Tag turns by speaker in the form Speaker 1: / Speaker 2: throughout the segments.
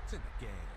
Speaker 1: It's in the game.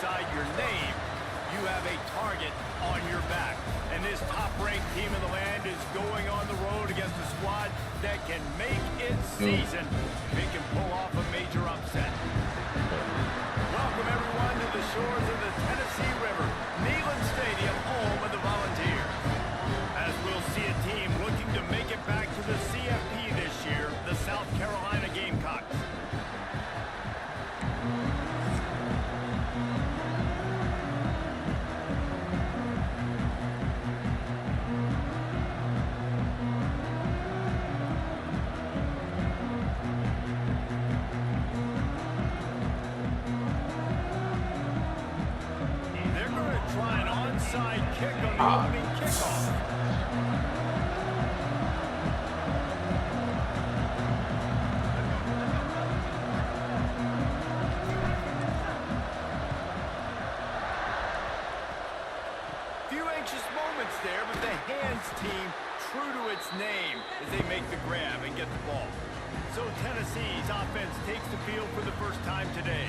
Speaker 2: alongside your name, you have a target on your back. And this top-ranked team in the land is going on the road against a squad that can make its season. They can pull off a major upset. Welcome, everyone, to the shores of the Tennessee River, Neyland Stadium, home of the Volunteers. As we'll see a team looking to make it back to the CFP this year, the South Carolina Gamecocks. Try an onside kick on the opening kickoff. Few anxious moments there, but the Hands team true to its name as they make the grab and get the ball. So Tennessee's offense takes the field for the first time today.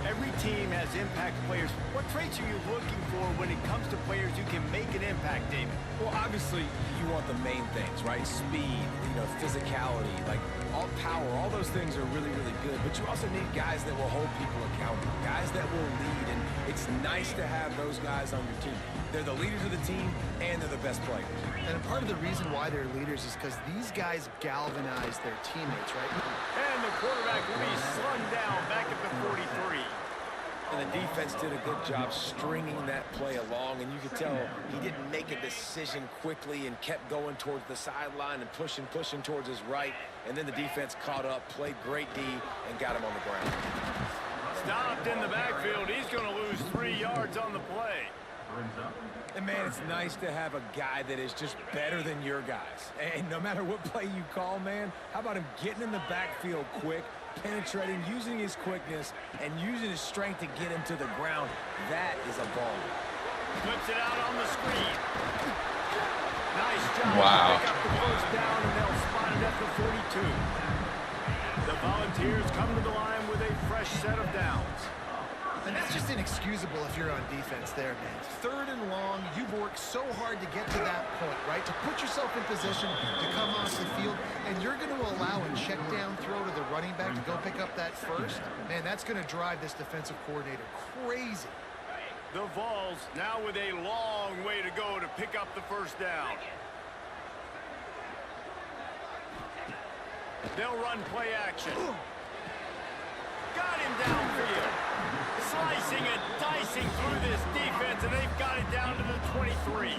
Speaker 2: Every team has impact players. What traits are you looking for when it comes to players who can make an impact, David?
Speaker 1: Well, obviously, you want the main things, right? Speed, physicality, like all power, all those things are really, really good. But you also need guys that will hold people accountable, guys that will lead. And it's nice to have those guys on your team. They're the leaders of the team, and they're the best players.
Speaker 3: And part of the reason why they're leaders is because these guys galvanize their teammates, right?
Speaker 2: And the quarterback will be slung down back at the 43.
Speaker 1: And the defense did a good job stringing that play along, and you could tell he didn't make a decision quickly and kept going towards the sideline and pushing towards his right. And then the defense caught up, played great D, and got him on the ground.
Speaker 2: Stopped in the backfield. He's going to lose 3 yards on the play.
Speaker 1: And, man, it's nice to have a guy that is just better than your guys. And no matter what play you call, man, how about him getting in the backfield quick, penetrating, using his quickness, and using his strength to get him to the ground? That is a ball.
Speaker 2: Flips it out on the screen. Nice job.
Speaker 4: Wow.
Speaker 2: Pick up the first down, and they'll spot it at the 42. The Volunteers come to the line with a fresh set of downs.
Speaker 3: And that's just inexcusable if you're on defense there, man. 3rd and long, you've worked so hard to get to that point, right? To put yourself in position to come off the field, and you're going to allow a check down throw to the running back to go pick up that first. Man, that's going to drive this defensive coordinator crazy.
Speaker 2: The Vols now with a long way to go to pick up the first down. They'll run play action. Got him downfield. Slicing and dicing through this defense, and they've got it down to the 23.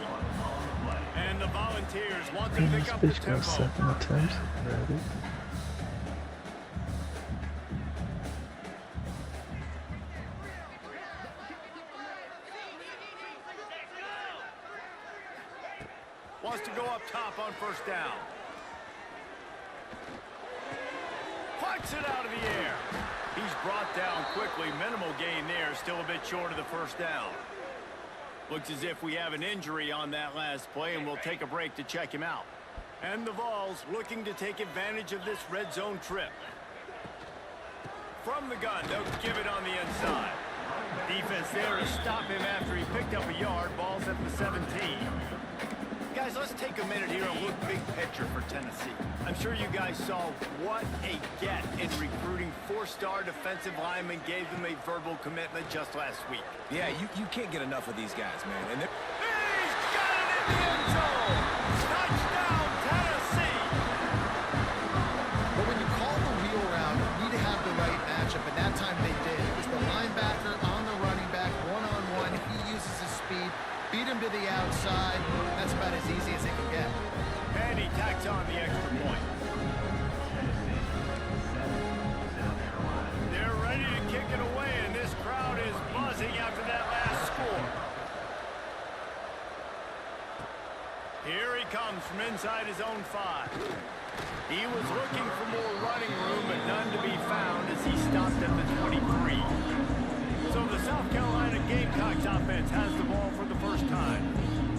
Speaker 2: And the Volunteers want to pick up the tempo.
Speaker 4: Second attempt. Ready.
Speaker 2: Wants to go up top on first down. Puts it out of the air. He's brought down quickly. Minimal gain there. Still a bit short of the first down. Looks as if we have an injury on that last play, and we'll take a break to check him out. And the Vols looking to take advantage of this red zone trip. From the gun, they'll give it on the inside. Defense there to stop him after he picked up a yard. Ball's at the 17. Guys, let's take a minute here and look big picture for Tennessee. I'm sure you guys saw what a get in recruiting. 4-star defensive linemen gave them a verbal commitment just last week.
Speaker 1: Yeah, you can't get enough of these guys, man. And
Speaker 2: he's got it in the end zone! Touchdown, Tennessee!
Speaker 3: But when you call the wheel route, you need to have the right matchup, and that time they did. It was the linebacker on the running back, one-on-one. He uses his speed. Beat him to the outside. That's about as easy as it can get.
Speaker 2: And he tacks on the extra point. They're ready to kick it away, and this crowd is buzzing after that last score. Here he comes from inside his own 5. He was looking for more running room, but none to be found as he stopped at the 23. So the South Carolina Gamecocks offense has the ball for the first time.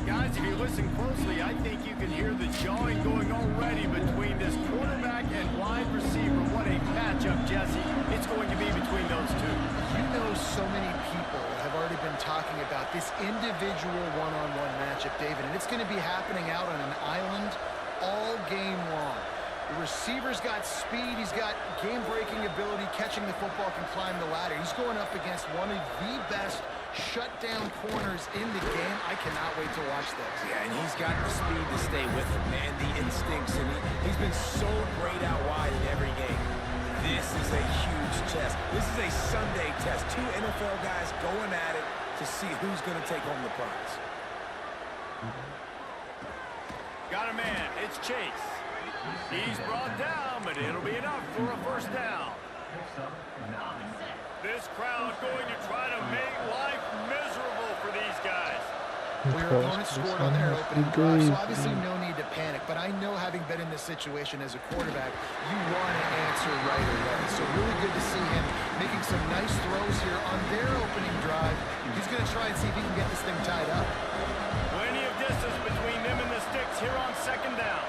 Speaker 2: Guys, if you listen closely, I think you can hear the jawing going already between this quarterback and wide receiver. What a matchup, Jesse. It's going to be between those two.
Speaker 3: You know, so many people got this individual one-on-one matchup, David, and it's going to be happening out on an island all game long. The receiver's got speed. He's got game-breaking ability. Catching the football, can climb the ladder. He's going up against one of the best shutdown corners in the game. I cannot wait to watch this.
Speaker 1: Yeah, and he's got the speed to stay with him, man. The instincts, and he's been so great out wide in every game. This is a huge test. This is a Sunday test. Two NFL guys going at it to see who's going to take home the prize.
Speaker 2: Got a man. It's Chase. He's brought down, but it'll be enough for a first down. This crowd going to try to make life miserable for these guys.
Speaker 3: Well, your opponent scored on their opening drive, so obviously no need to panic. But I know, having been in this situation as a quarterback, you want to answer right away. So really good to see him making some nice throws here on their opening drive. He's going to try and see if he can get this thing tied up.
Speaker 2: Plenty of distance between them and the sticks here on second down.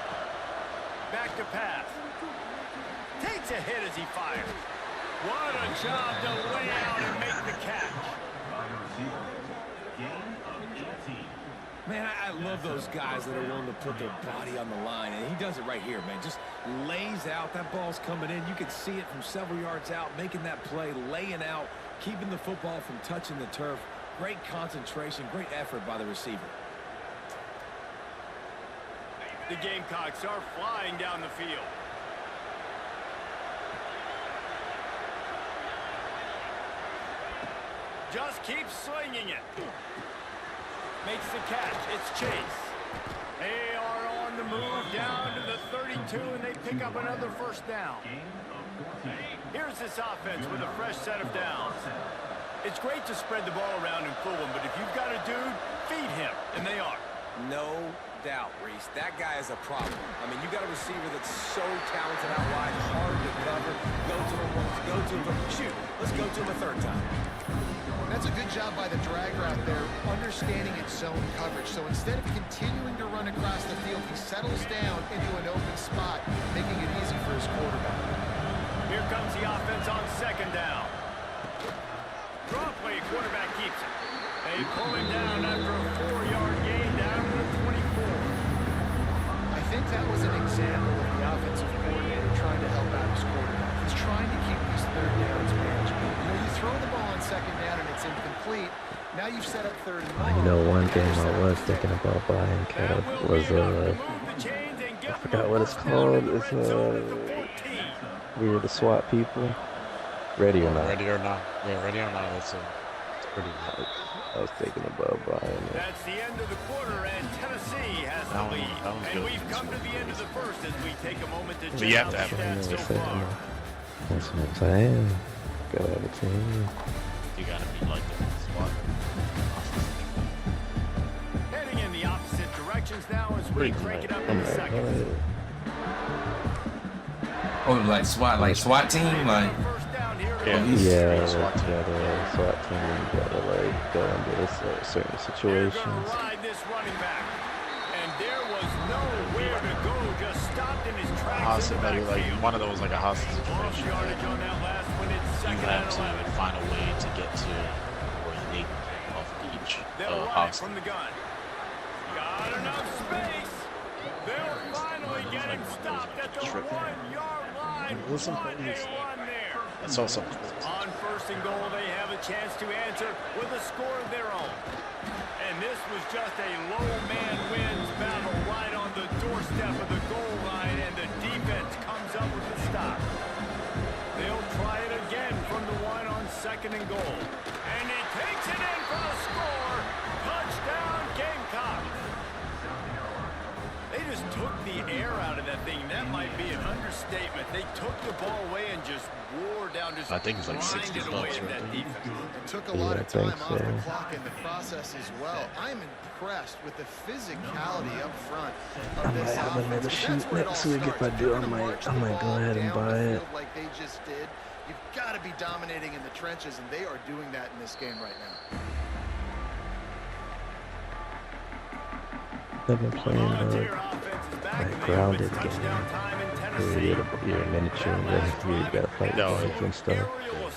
Speaker 2: Back to pass. Takes a hit as he fires. What a job to lay out and make the catch.
Speaker 1: Man, I love those guys that are willing to put their body on the line, and he does it right here, man. Just lays out. That ball's coming in. You can see it from several yards out, making that play, laying out, keeping the football from touching the turf. Great concentration, great effort by the receiver.
Speaker 2: The Gamecocks are flying down the field. Just keeps slinging it. Makes the catch. It's Chase. They are on the move down to the 32, and they pick up another first down. Here's this offense with a fresh set of downs. It's great to spread the ball around and fool him, but if you've got a dude, feed him, and they are.
Speaker 1: No doubt, Reese. That guy is a problem. I mean, you got a receiver that's so talented out wide, hard to cover. Go to him once, go to him, shoot. Let's go to him a third time.
Speaker 3: That's a good job by the drag route there, understanding its zone coverage. So instead of continuing to run across the field, he settles down into an open spot, making it easy for his quarterback.
Speaker 2: Here comes the offense on second down. Draw play, quarterback keeps it. They pull him down after a 4-yard gain down to the 24.
Speaker 3: I think that was an example of the offensive coordinator trying to help out his quarterback. He's trying to keep these third downs manageable. You know, you throw the ball on second down and it's incomplete. Now you've set up third and long.
Speaker 4: You know, one game I was thinking about buying, Kev, was I forgot what it's called. It's we were the SWAT people. Ready or Not.
Speaker 5: Ready or Not. Yeah, Ready or Not. It's pretty good.
Speaker 4: I was thinking about buying it.
Speaker 2: That's the end of the quarter, and Tennessee has the lead. And we've come to the end of the first as we take a moment to check out the stats so far.
Speaker 4: That's what I'm saying. Gotta have a team.
Speaker 5: You gotta be like the SWAT.
Speaker 2: Heading in the opposite directions now as we crank it up in the second.
Speaker 6: Oh, like SWAT team, like.
Speaker 4: Yeah, SWAT team. You gotta like go into certain situations.
Speaker 2: This running back, and there was nowhere to go, just stopped in his tracks.
Speaker 5: Like one of those, like a hostage situation.
Speaker 2: Yardage on that last one. It's
Speaker 5: You have to find a way to get to where they can get off each hostage.
Speaker 2: From the gun. Got enough space. They'll finally get him stopped at the 1-yard line.
Speaker 5: Listen,
Speaker 2: What a run there.
Speaker 5: That's also
Speaker 2: On first and goal, they have a chance to answer with a score of their own. And this was just a low man wins battle right on the doorstep of the goal line, and the defense comes up with the stop. They'll try it again from the one on second and goal. And he takes it in for the score. Touchdown, Gamecocks. They just took the air out of that thing. That might be an understatement. They took the ball away and just wore down. Just
Speaker 5: I think it's like 60
Speaker 2: away
Speaker 5: bucks
Speaker 2: at
Speaker 5: right
Speaker 2: that
Speaker 5: there.
Speaker 2: defense.
Speaker 3: It took a lot of time off the clock in the process as well. I'm impressed with the physicality up front of this
Speaker 4: have
Speaker 3: offense.
Speaker 4: another
Speaker 3: That's
Speaker 4: shoot
Speaker 3: where it
Speaker 4: next
Speaker 3: all
Speaker 4: week. If
Speaker 3: starts.
Speaker 4: I do, I
Speaker 3: If you're gonna
Speaker 4: might
Speaker 3: march the
Speaker 4: go
Speaker 3: ball
Speaker 4: ahead and
Speaker 3: down
Speaker 4: buy
Speaker 3: the
Speaker 4: it.
Speaker 3: field like they just did, you've got to be dominating in the trenches, and they are doing that in this game right now.
Speaker 4: I've been playing like grounded game. you're a miniature and then you gotta fight bugs and stuff.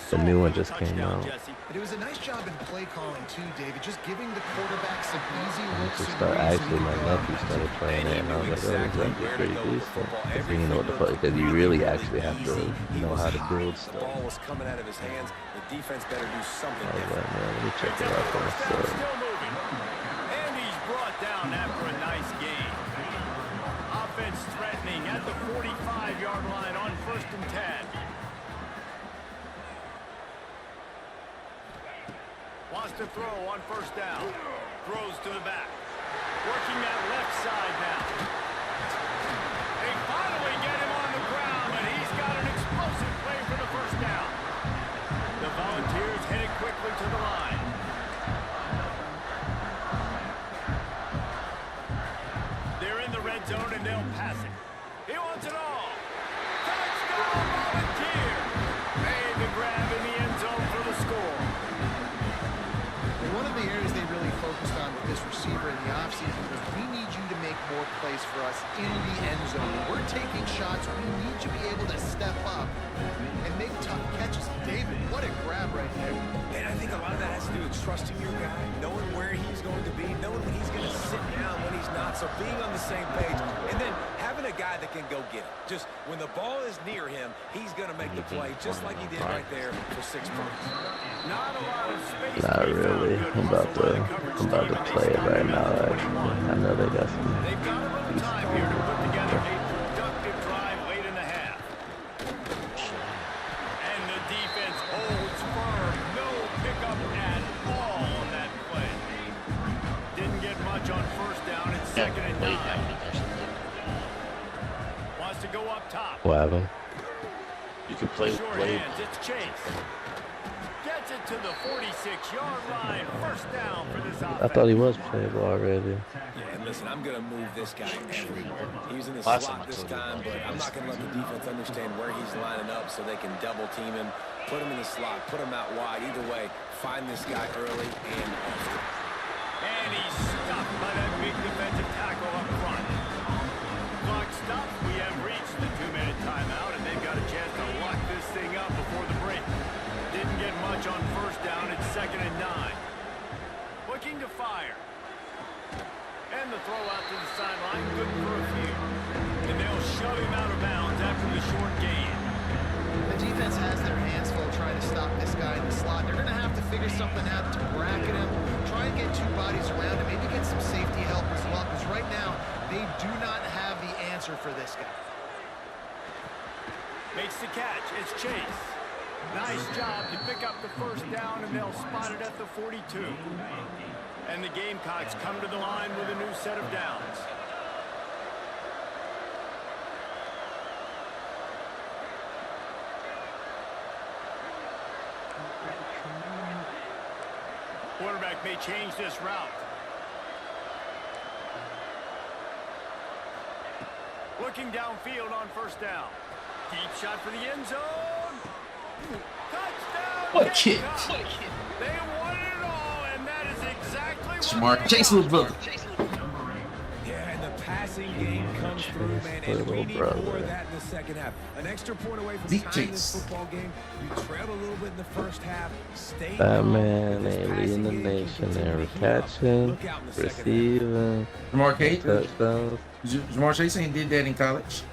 Speaker 4: The new one just came out.
Speaker 3: But it was a nice job in play calling too, David. Just giving the quarterback some easy looks.
Speaker 4: Actually, my nephew started playing it, and I was like, oh, this is actually pretty decent. Because you know what the fuck, because you really actually have to know how to build stuff.
Speaker 1: The ball was coming out of his hands. The defense better do something
Speaker 4: I was
Speaker 1: different.
Speaker 4: like, man, let me check it out for myself.
Speaker 2: And he's brought down after a nice gain. Offense threatening at the 45-yard line on 1st and 10. Wants to throw on 1st down. Throws to the back. Working that left side now. They finally get him on the ground, and he's got an explosive play for the 1st down. The Volunteers headed quickly to the line. They're in the red zone, and they'll pass it. He wants it all. Touchdown, Volunteers! Made the grab in the end zone for the score.
Speaker 3: One of the areas they really focused on with this receiver in the offseason was we need you to make more plays for us in the end zone. When we're taking shots, we need you to be able to step up and make tough catches. David, what a grab right there.
Speaker 1: And I think a lot of that has to do with trusting your guy, knowing where he's going to be, knowing when he's going to sit down, when he's not. So being on the same page, and then having a guy that can go get it. Just when the ball is near him, he's going to make the play, just like he did right there for 6 points.
Speaker 2: Not a lot of space.
Speaker 4: Not really. I'm about to play it right now, actually. I know they got some.
Speaker 2: They've got a little time here to put together a productive drive late in the half. And the defense holds firm. No pickup at all on that play. Didn't get much on 1st down. It's 2nd and 9. Wants to go up top.
Speaker 4: What happened?
Speaker 5: You can play
Speaker 2: Short hands. It's Chase. Gets it to the 46-yard line. 1st down for this offense.
Speaker 4: I thought he was playable already.
Speaker 1: Yeah, and listen, I'm going to move this guy everywhere. He was in the slot this time, but I'm not going to let the defense understand where he's lining up so they can double team him, put him in the slot, put him out wide. Either way, find this guy early and often.
Speaker 2: And he's stopped by that big defensive tackle up front. Clock stops. We have reached the 2-minute timeout, and they've got a chance to lock this thing up before the break. Didn't get much on 1st down. It's 2nd and 9. Looking to fire. And the throw out to the sideline. Good for a few. And they'll shove him out of bounds after the short gain.
Speaker 3: The defense has their hands full trying to stop this guy in the slot. They're going to have to figure something out to bracket him, try and get 2 bodies around him, maybe get some safety help as well, because right now they do not have the answer for this guy.
Speaker 2: Makes the catch. It's Chase. Nice job to pick up the 1st down, and they'll spot it at the 42. And the Gamecocks come to the line with a new set of downs. Quarterback may change this route. Looking downfield on 1st down. Deep shot for the end zone. Touchdown!
Speaker 6: What kid?
Speaker 2: They won it all, and that is exactly
Speaker 6: Smart.
Speaker 2: what
Speaker 6: Chase, little brother.
Speaker 1: Yeah, and the passing game comes through, man, and we need more of that in the second half. An extra point away from tying this football game. You trailed a little bit in the first half. Stay
Speaker 4: Batman ain't leading the nation in catching, receiving,
Speaker 6: Jamar Chase.
Speaker 4: touchdowns.
Speaker 6: Jamar Chase ain't did that in college.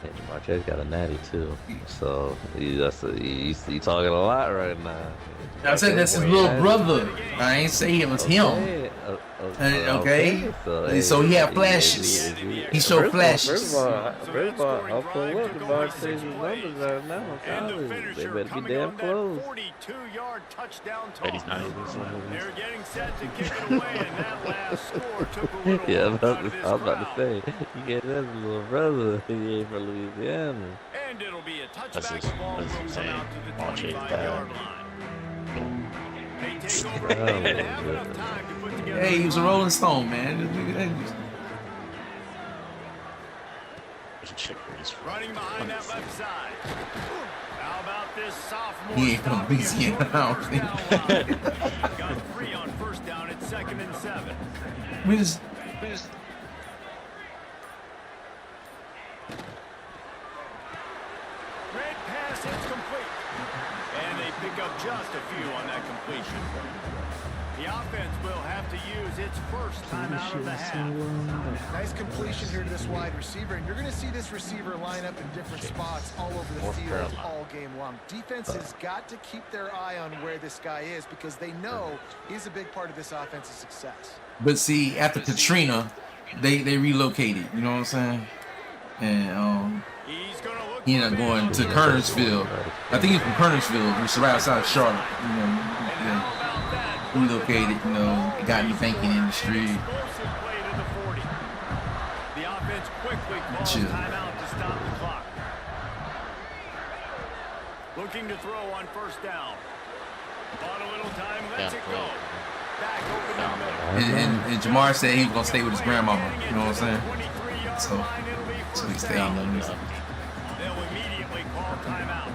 Speaker 4: And Jamar Chase got a natty too. So you talking a lot right now.
Speaker 6: I said that's his little brother. I ain't say it was him. Okay. So he had flashes. He showed flashes.
Speaker 4: First of all, I'll pull up Jamar Chase's numbers right now in
Speaker 2: And the
Speaker 4: college. They
Speaker 2: finisher
Speaker 4: better be
Speaker 2: coming
Speaker 4: damn
Speaker 2: on
Speaker 4: close.
Speaker 2: that 42-yard touchdown
Speaker 5: Bet he's
Speaker 2: toss.
Speaker 5: not even
Speaker 2: They're getting set to kick it away, and that last score took a little
Speaker 4: Yeah, I
Speaker 2: out of this
Speaker 4: was about to
Speaker 2: crowd.
Speaker 4: say, you get that little brother. He ain't from Louisiana.
Speaker 2: And it'll be a
Speaker 5: That's
Speaker 2: touchback.
Speaker 5: his-
Speaker 2: Ball
Speaker 5: that's
Speaker 2: will
Speaker 5: his
Speaker 2: come
Speaker 5: name.
Speaker 2: out to the
Speaker 5: Watch it.
Speaker 2: 25-yard line. They take over.
Speaker 4: Oh,
Speaker 2: They didn't have
Speaker 4: my
Speaker 2: enough time to put together.
Speaker 6: Hey, he was a Rolling Stone, man.
Speaker 5: check race.
Speaker 2: Running behind that left side. How about this sophomore?
Speaker 6: He ain't from
Speaker 2: stopping
Speaker 6: Louisiana,
Speaker 2: at the
Speaker 6: I don't
Speaker 2: first
Speaker 6: think.
Speaker 2: down line. Got 3 on 1st down. It's 2nd and 7.
Speaker 6: We just
Speaker 2: pick up just a few on that completion. The offense will have to use its first timeout of the half.
Speaker 3: Nice completion here to this wide receiver, and you're going to see this receiver line up in different spots all over the field all game long. Defense has got to keep their eye on where this guy is because they know he's a big part of this offense's success.
Speaker 6: But see, after Katrina, they relocated. You know what I'm saying? And he ended up going to Kernersville. I think he's from Kernersville, which is right outside of Charlotte. You know, relocated. You know, got in the banking industry.
Speaker 2: The offense quickly calls timeout to stop the clock. Looking to throw on first down. On a little time, lets it go. Back open the middle.
Speaker 6: And Jamar said he was gonna stay with his grandmama. You know what I'm saying? So he stayed on this.
Speaker 2: They'll immediately call timeout.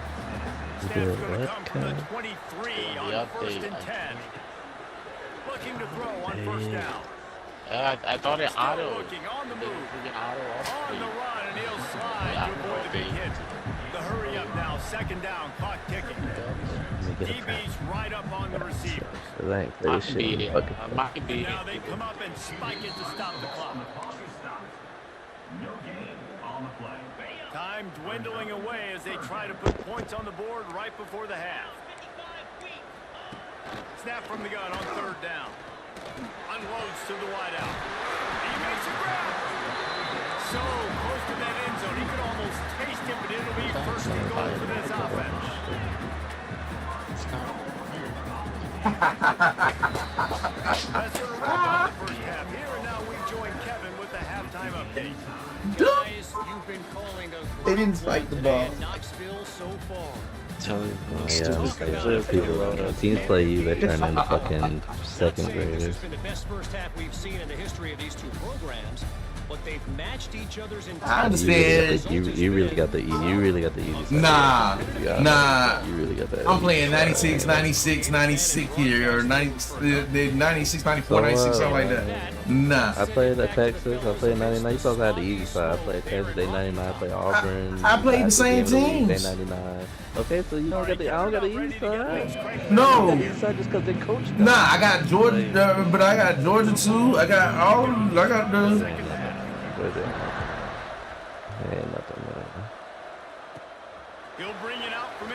Speaker 2: Snap's going to come from the 23 on first and 10. Looking to throw on first down.
Speaker 5: I thought it auto.
Speaker 2: Looking on the move.
Speaker 5: On
Speaker 2: the run, and he'll slide to avoid the big hit. The hurry up now, second down, clock ticking. DB's right up on the receivers. Now they come up and spike it to stop the clock. Time dwindling away as they try to put points on the board right before the half. Snap from the gun on third down. Unloads to the wideout. He makes a grab. So close to that end zone, he could almost taste it, but it'll be first and goal for this offense. That's going to wrap up the first half. Here and now we join Kevin with the halftime update. Guys, you've been calling a
Speaker 6: They didn't spike the ball.
Speaker 2: Knoxville so far.
Speaker 4: Teams play you, they turn into fucking second graders.
Speaker 7: It's been the best first half we've seen in the history of these two programs, but they've matched each other's
Speaker 6: I understand.
Speaker 4: You really got the easy side.
Speaker 6: Nah.
Speaker 4: You really got that.
Speaker 6: I'm playing 96, 96, 96 here, or 96, 94, 96, something like that. Nah.
Speaker 4: I played at Texas. I played 99. You supposed to have the easy side. I played Texas Day 99. I played Auburn.
Speaker 6: I played the same teams.
Speaker 4: Day 99. Okay, so you don't get the. I don't got the easy side.
Speaker 6: No.
Speaker 4: The easy side just because they coached.
Speaker 6: Nah, I got Georgia, but I got Georgia too. I got all. I got the.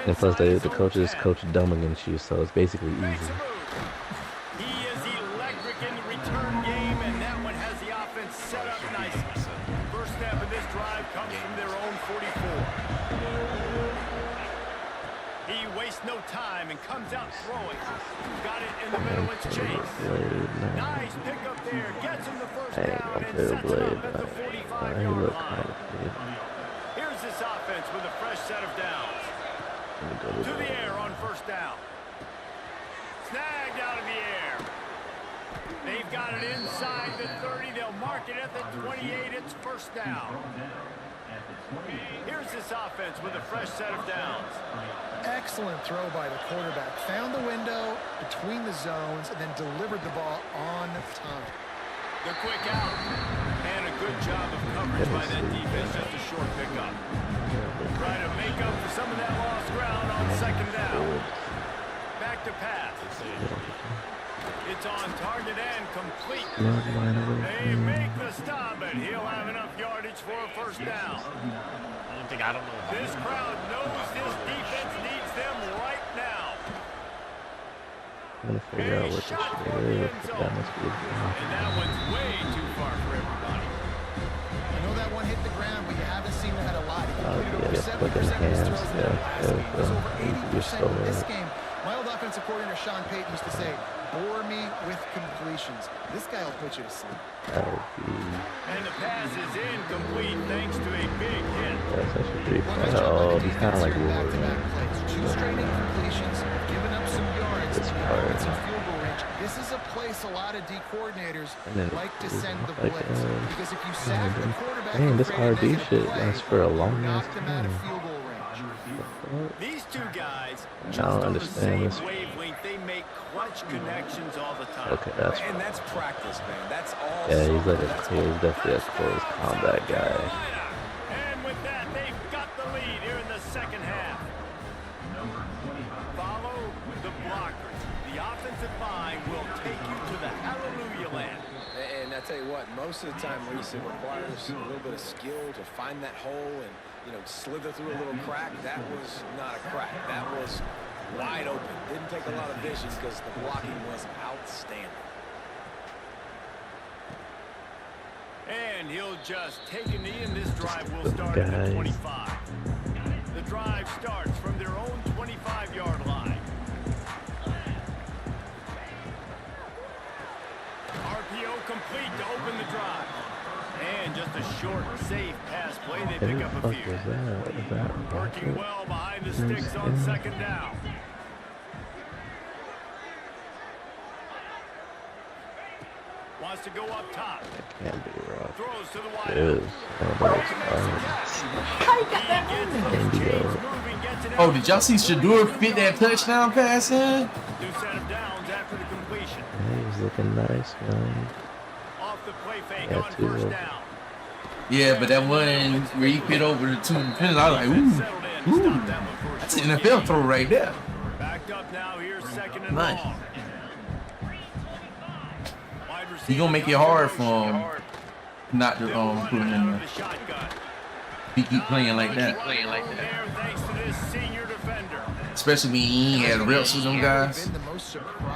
Speaker 4: And plus, the coaches coach dumb against you, so it's basically easy.
Speaker 2: He is electric in the return game, and that one has the offense set up nicely. First snap of this drive comes from their own 44. He wastes no time and comes out throwing. Got it in the middle, it's Chase. Nice pickup there, gets him the first down and sets it up at the 45-yard line. Here's this offense with a fresh set of downs. To the air on first down. Snagged out of the air. They've got it inside the 30. They'll mark it at the 28. It's first down. Here's this offense with a fresh set of downs.
Speaker 3: Excellent throw by the quarterback. Found the window between the zones and then delivered the ball on time.
Speaker 2: The quick out. And a good job of coverage by that defense. Just a short pickup. Try to make up for some of that lost ground on second down. Back to pass. It's on target and complete. They make the stop, and he'll have enough yardage for a first down.
Speaker 5: I don't know.
Speaker 2: This crowd knows this defense needs them right now.
Speaker 4: I'm gonna figure out what this is.
Speaker 2: And that one's way too far for everybody.
Speaker 3: I know that one hit the ground, but you haven't seen that a lot.
Speaker 4: Yeah,
Speaker 3: 70% of his throws in the last game. It was over 80% in this game. My old offensive coordinator, Sean Payton, used to say, bore me with completions. This guy will put you to sleep.
Speaker 2: And the pass is incomplete thanks to a big hit.
Speaker 4: That's actually pretty fun. Oh, he's kind of like
Speaker 3: Wolverine. Two straight incompletions, giving up some yards, and some field goal range. This is a place a lot of D coordinators like to send the blitz. Because if you sack the quarterback,
Speaker 4: man, this RB shit lasts for a long
Speaker 3: knock them out
Speaker 4: time.
Speaker 3: of field goal range.
Speaker 2: These two guys,
Speaker 4: I
Speaker 2: just
Speaker 4: don't
Speaker 2: on the
Speaker 4: understand
Speaker 2: same
Speaker 4: this.
Speaker 2: wavelength, they make clutch connections all the time.
Speaker 4: Okay, that's
Speaker 1: And that's practice, man. That's all.
Speaker 4: yeah. He's like he's definitely a close combat guy.
Speaker 2: And with that, they've got the lead here in the second half. Follow
Speaker 1: what? Most of the time, Reese, it requires a little bit of skill to find that hole and, you know, slither through a little crack. That was not a crack. That was wide open. Didn't take a lot of vision because the blocking was outstanding.
Speaker 2: And he'll just take a knee, and this drive will start at the 25. The drive starts from their own 25-yard line. RPO complete to open the drive. And just a short, safe pass play. They pick up a few. Working well behind the sticks on second down. Wants to go up top.
Speaker 4: That can't be rough.
Speaker 2: Throws to the wide.
Speaker 4: It is.
Speaker 6: Oh, did y'all see Shador fit that touchdown pass in?
Speaker 2: New set of downs after the completion.
Speaker 4: Yeah, he's looking nice, man.
Speaker 2: Off the play fake
Speaker 4: Yeah,
Speaker 2: on first
Speaker 4: too.
Speaker 2: down.
Speaker 6: Yeah, but that one where he fit over the two defenders, I was like, ooh, that's an NFL throw right there.
Speaker 2: Backed up now, here's second and
Speaker 6: Nice.
Speaker 2: long.
Speaker 6: He gonna make it hard for him not to put him in there. He keep playing like that.
Speaker 2: Thanks to this senior defender.
Speaker 6: Especially when he ain't had reps with them guys.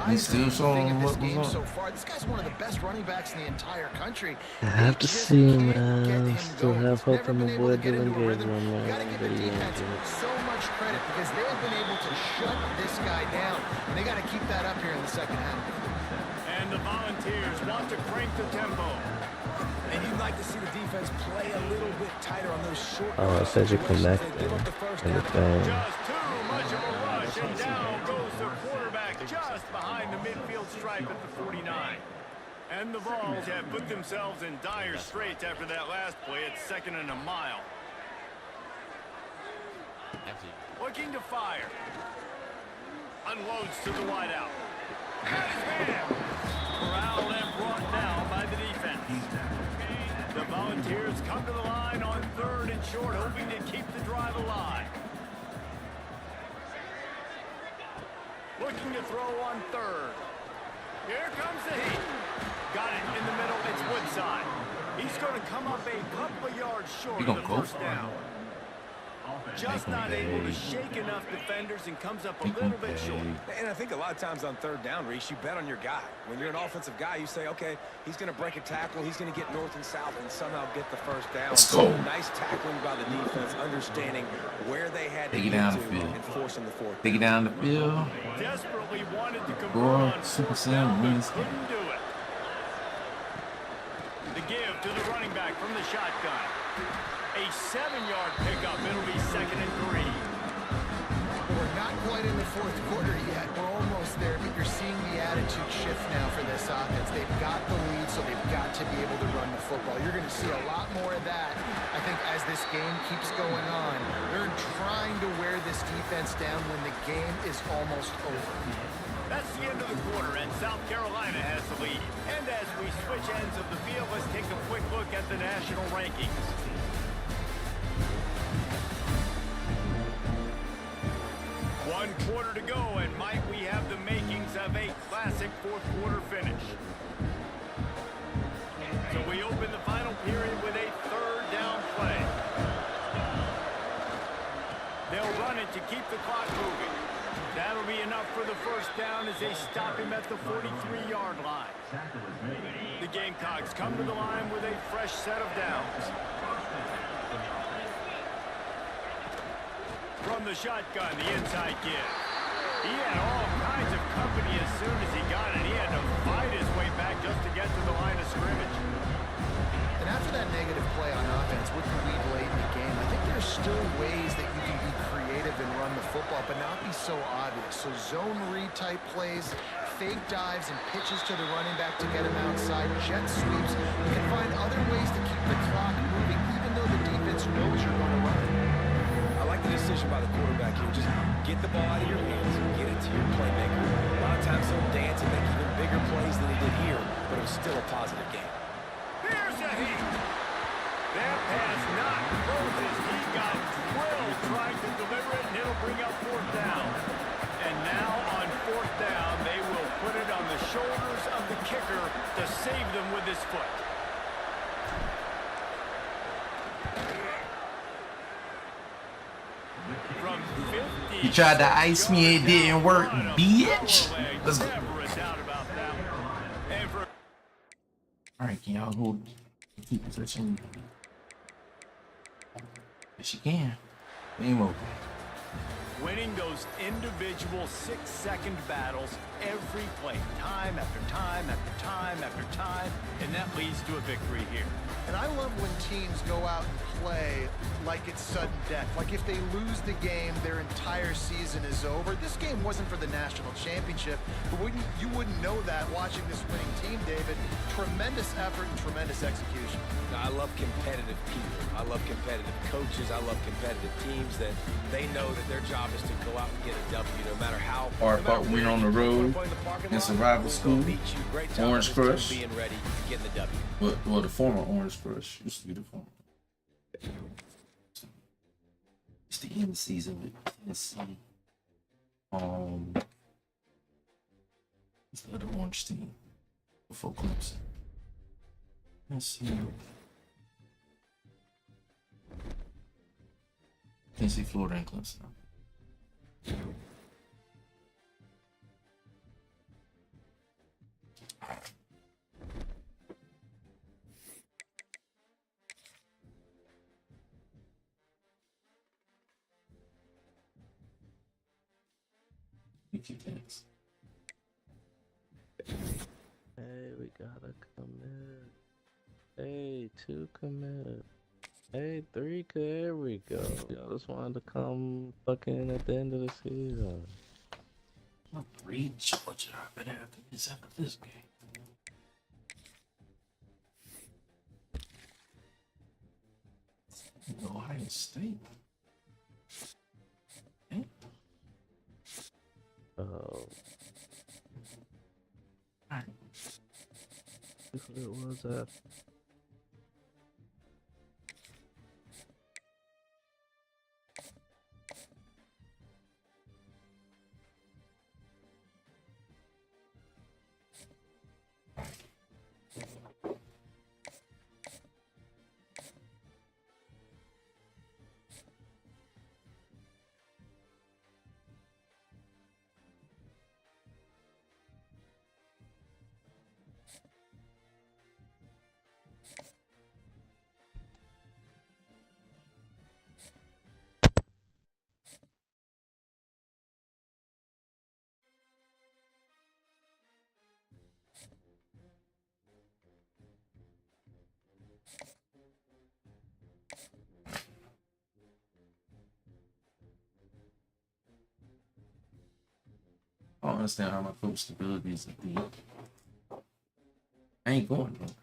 Speaker 6: He's still showing what was
Speaker 3: so
Speaker 6: on.
Speaker 3: far. This guy's one of the best running backs in the entire country.
Speaker 4: I have to see,
Speaker 3: Can't get
Speaker 4: man.
Speaker 3: him
Speaker 4: Still
Speaker 3: going.
Speaker 4: have
Speaker 3: He's
Speaker 4: hope
Speaker 3: never
Speaker 4: in the
Speaker 3: been able
Speaker 4: boy
Speaker 3: to get
Speaker 4: Dylan
Speaker 3: into a rhythm.
Speaker 4: Gabriel,
Speaker 3: You gotta
Speaker 4: man.
Speaker 3: give
Speaker 4: But
Speaker 3: the
Speaker 4: he ain't
Speaker 3: defense
Speaker 4: doing it.
Speaker 3: so much credit because they have been able to shut this guy down, and they got to keep that up here in the second half.
Speaker 2: And the Volunteers want to crank the tempo.
Speaker 1: And you'd like to see the defense play a little bit tighter on those short
Speaker 4: Oh, it says you're
Speaker 1: situations.
Speaker 4: connected.
Speaker 1: They give up the first
Speaker 4: And the
Speaker 1: down.
Speaker 4: thing.
Speaker 2: Just too much of a rush, and down goes the quarterback just behind the midfield stripe at the 49. And the Vols have put themselves in dire straits after that last play. It's second and a mile. Looking to fire. Unloads to the wideout. Got his man. Corralled and brought down by the defense. The Volunteers come to the line on third and short, hoping to keep the drive alive. Looking to throw on third. Here comes the heat. Got it in the middle. It's Woodside. He's going to come up a couple of yards short of the first down. Just not able to shake enough defenders and comes up a little bit short.
Speaker 1: And I think a lot of times on third down, Reese, you bet on your guy. When you're an offensive guy, you say, okay, he's going to break a tackle, he's going to get north and south and somehow get the first down.
Speaker 6: Let's go.
Speaker 1: Nice tackling by the defense, understanding where they had to
Speaker 6: Take it
Speaker 1: get
Speaker 6: down
Speaker 1: to
Speaker 6: the field.
Speaker 1: and forcing the fourth.
Speaker 6: Take it down the field.
Speaker 2: Desperately wanted to convert
Speaker 6: Boy,
Speaker 2: on
Speaker 6: Super
Speaker 2: fourth
Speaker 6: Sam
Speaker 2: down, but
Speaker 6: wins.
Speaker 2: couldn't do it. The give to the running back from the shotgun. A 7-yard pickup. It'll be second and 3.
Speaker 3: We're not quite in the fourth quarter yet. We're almost there, but you're seeing the attitude shift now for this offense. They've got the lead, so they've got to be able to run the football. You're going to see a lot more of that, I think, as this game keeps going on. They're trying to wear this defense down when the game is almost over.
Speaker 2: That's the end of the quarter, and South Carolina has the lead. And as we switch ends of the field, let's take a quick look at the national rankings. One quarter to go, and might we have the makings of a classic fourth quarter finish. So we open the final period with a third down play. They'll run it to keep the clock moving. That'll be enough for the first down as they stop him at the 43-yard line. The Gamecocks come to the line with a fresh set of downs. From the shotgun, the inside give. He had all kinds of company as soon as he got it. He had to fight his way back just to get to the line of scrimmage.
Speaker 3: And after that negative play on offense with the lead late in the game, I think there's still ways that you can be creative and run the football, but not be so obvious. So zone read type plays, fake dives and pitches to the running back to get him outside, jet sweeps. You can find other ways to keep the clock moving, even though the defense knows you're going to run it.
Speaker 1: I like the decision by the quarterback here. Just get the ball out of your hands and get it to your playmaker. A lot of times he'll dance and make even bigger plays than he did here, but it was still a positive game.
Speaker 2: Here's a heat. That pass not closes. He got drilled trying to deliver it, and it'll bring up fourth down. And now on fourth down, they will put it on the shoulders of the kicker to save them with his foot. From 50.
Speaker 6: You tried to ice me, it didn't work, bitch. Let's go.
Speaker 2: Never a doubt about that one. And for
Speaker 6: All right, can y'all hold keep position? Yes, she can. Game over.
Speaker 2: winning those individual 6-second battles every play, time after time after time after time, and that leads to a victory here.
Speaker 3: And I love when teams go out and play like it's sudden death. Like if they lose the game, their entire season is over. This game wasn't for the national championship, but you wouldn't know that watching this winning team, David. Tremendous effort and tremendous execution.
Speaker 1: I love competitive people. I love competitive coaches. I love competitive teams that they know that their job is to go out and get a W, no matter how.
Speaker 6: Hard fought win on the road in survival school. Orange Crush.
Speaker 1: Being ready to get the W.
Speaker 6: Well, the former Orange Crush used to be the former. It's the end of the season with Tennessee. It's the other Orange team before Clemson. Let's see. Tennessee, Florida, and Clemson. Thanks.
Speaker 4: Hey, we gotta commit. Hey, 2 commit. Hey, 3 commit. There we go. Y'all just wanted to come fucking at the end of the season.
Speaker 6: I'm 3 Georgia. I better have to miss after this game. Ohio State. Okay.
Speaker 4: Oh.
Speaker 6: Alright.
Speaker 4: This what it was at.
Speaker 6: I don't understand how my coach stability is a D. I ain't going nowhere.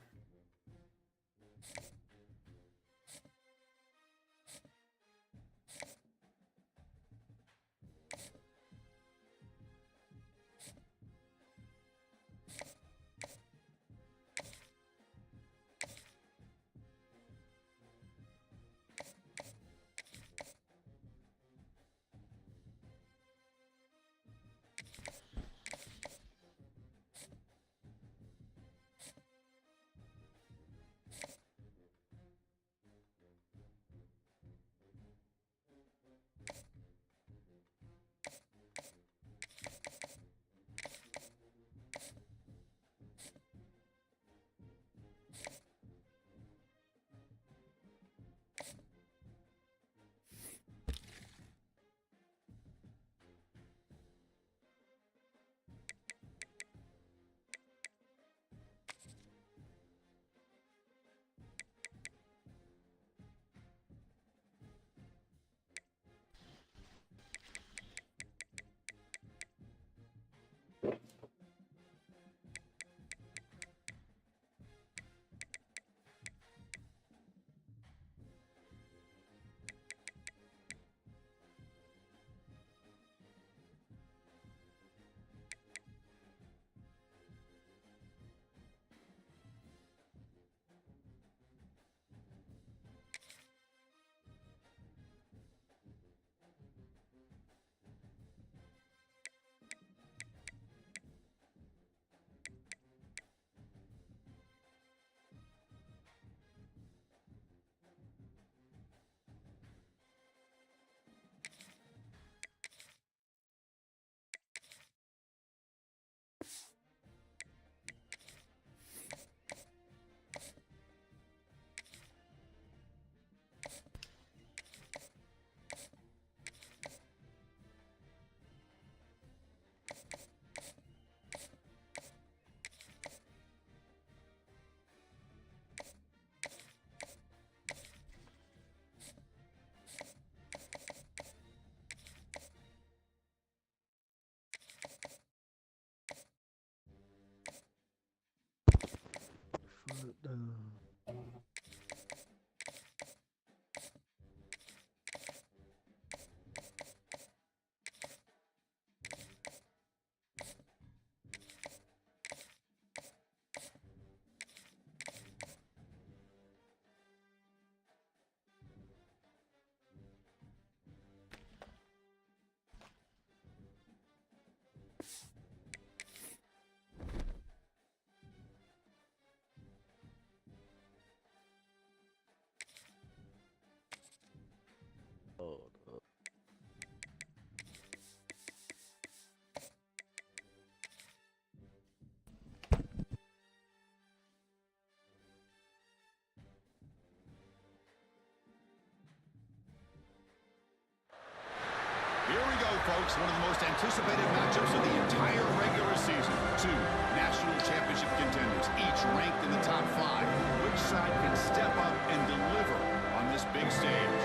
Speaker 2: folks, one of the most anticipated matchups of the entire regular season. Two national championship contenders, each ranked in the top 5. Which side can step up and deliver on this big stage?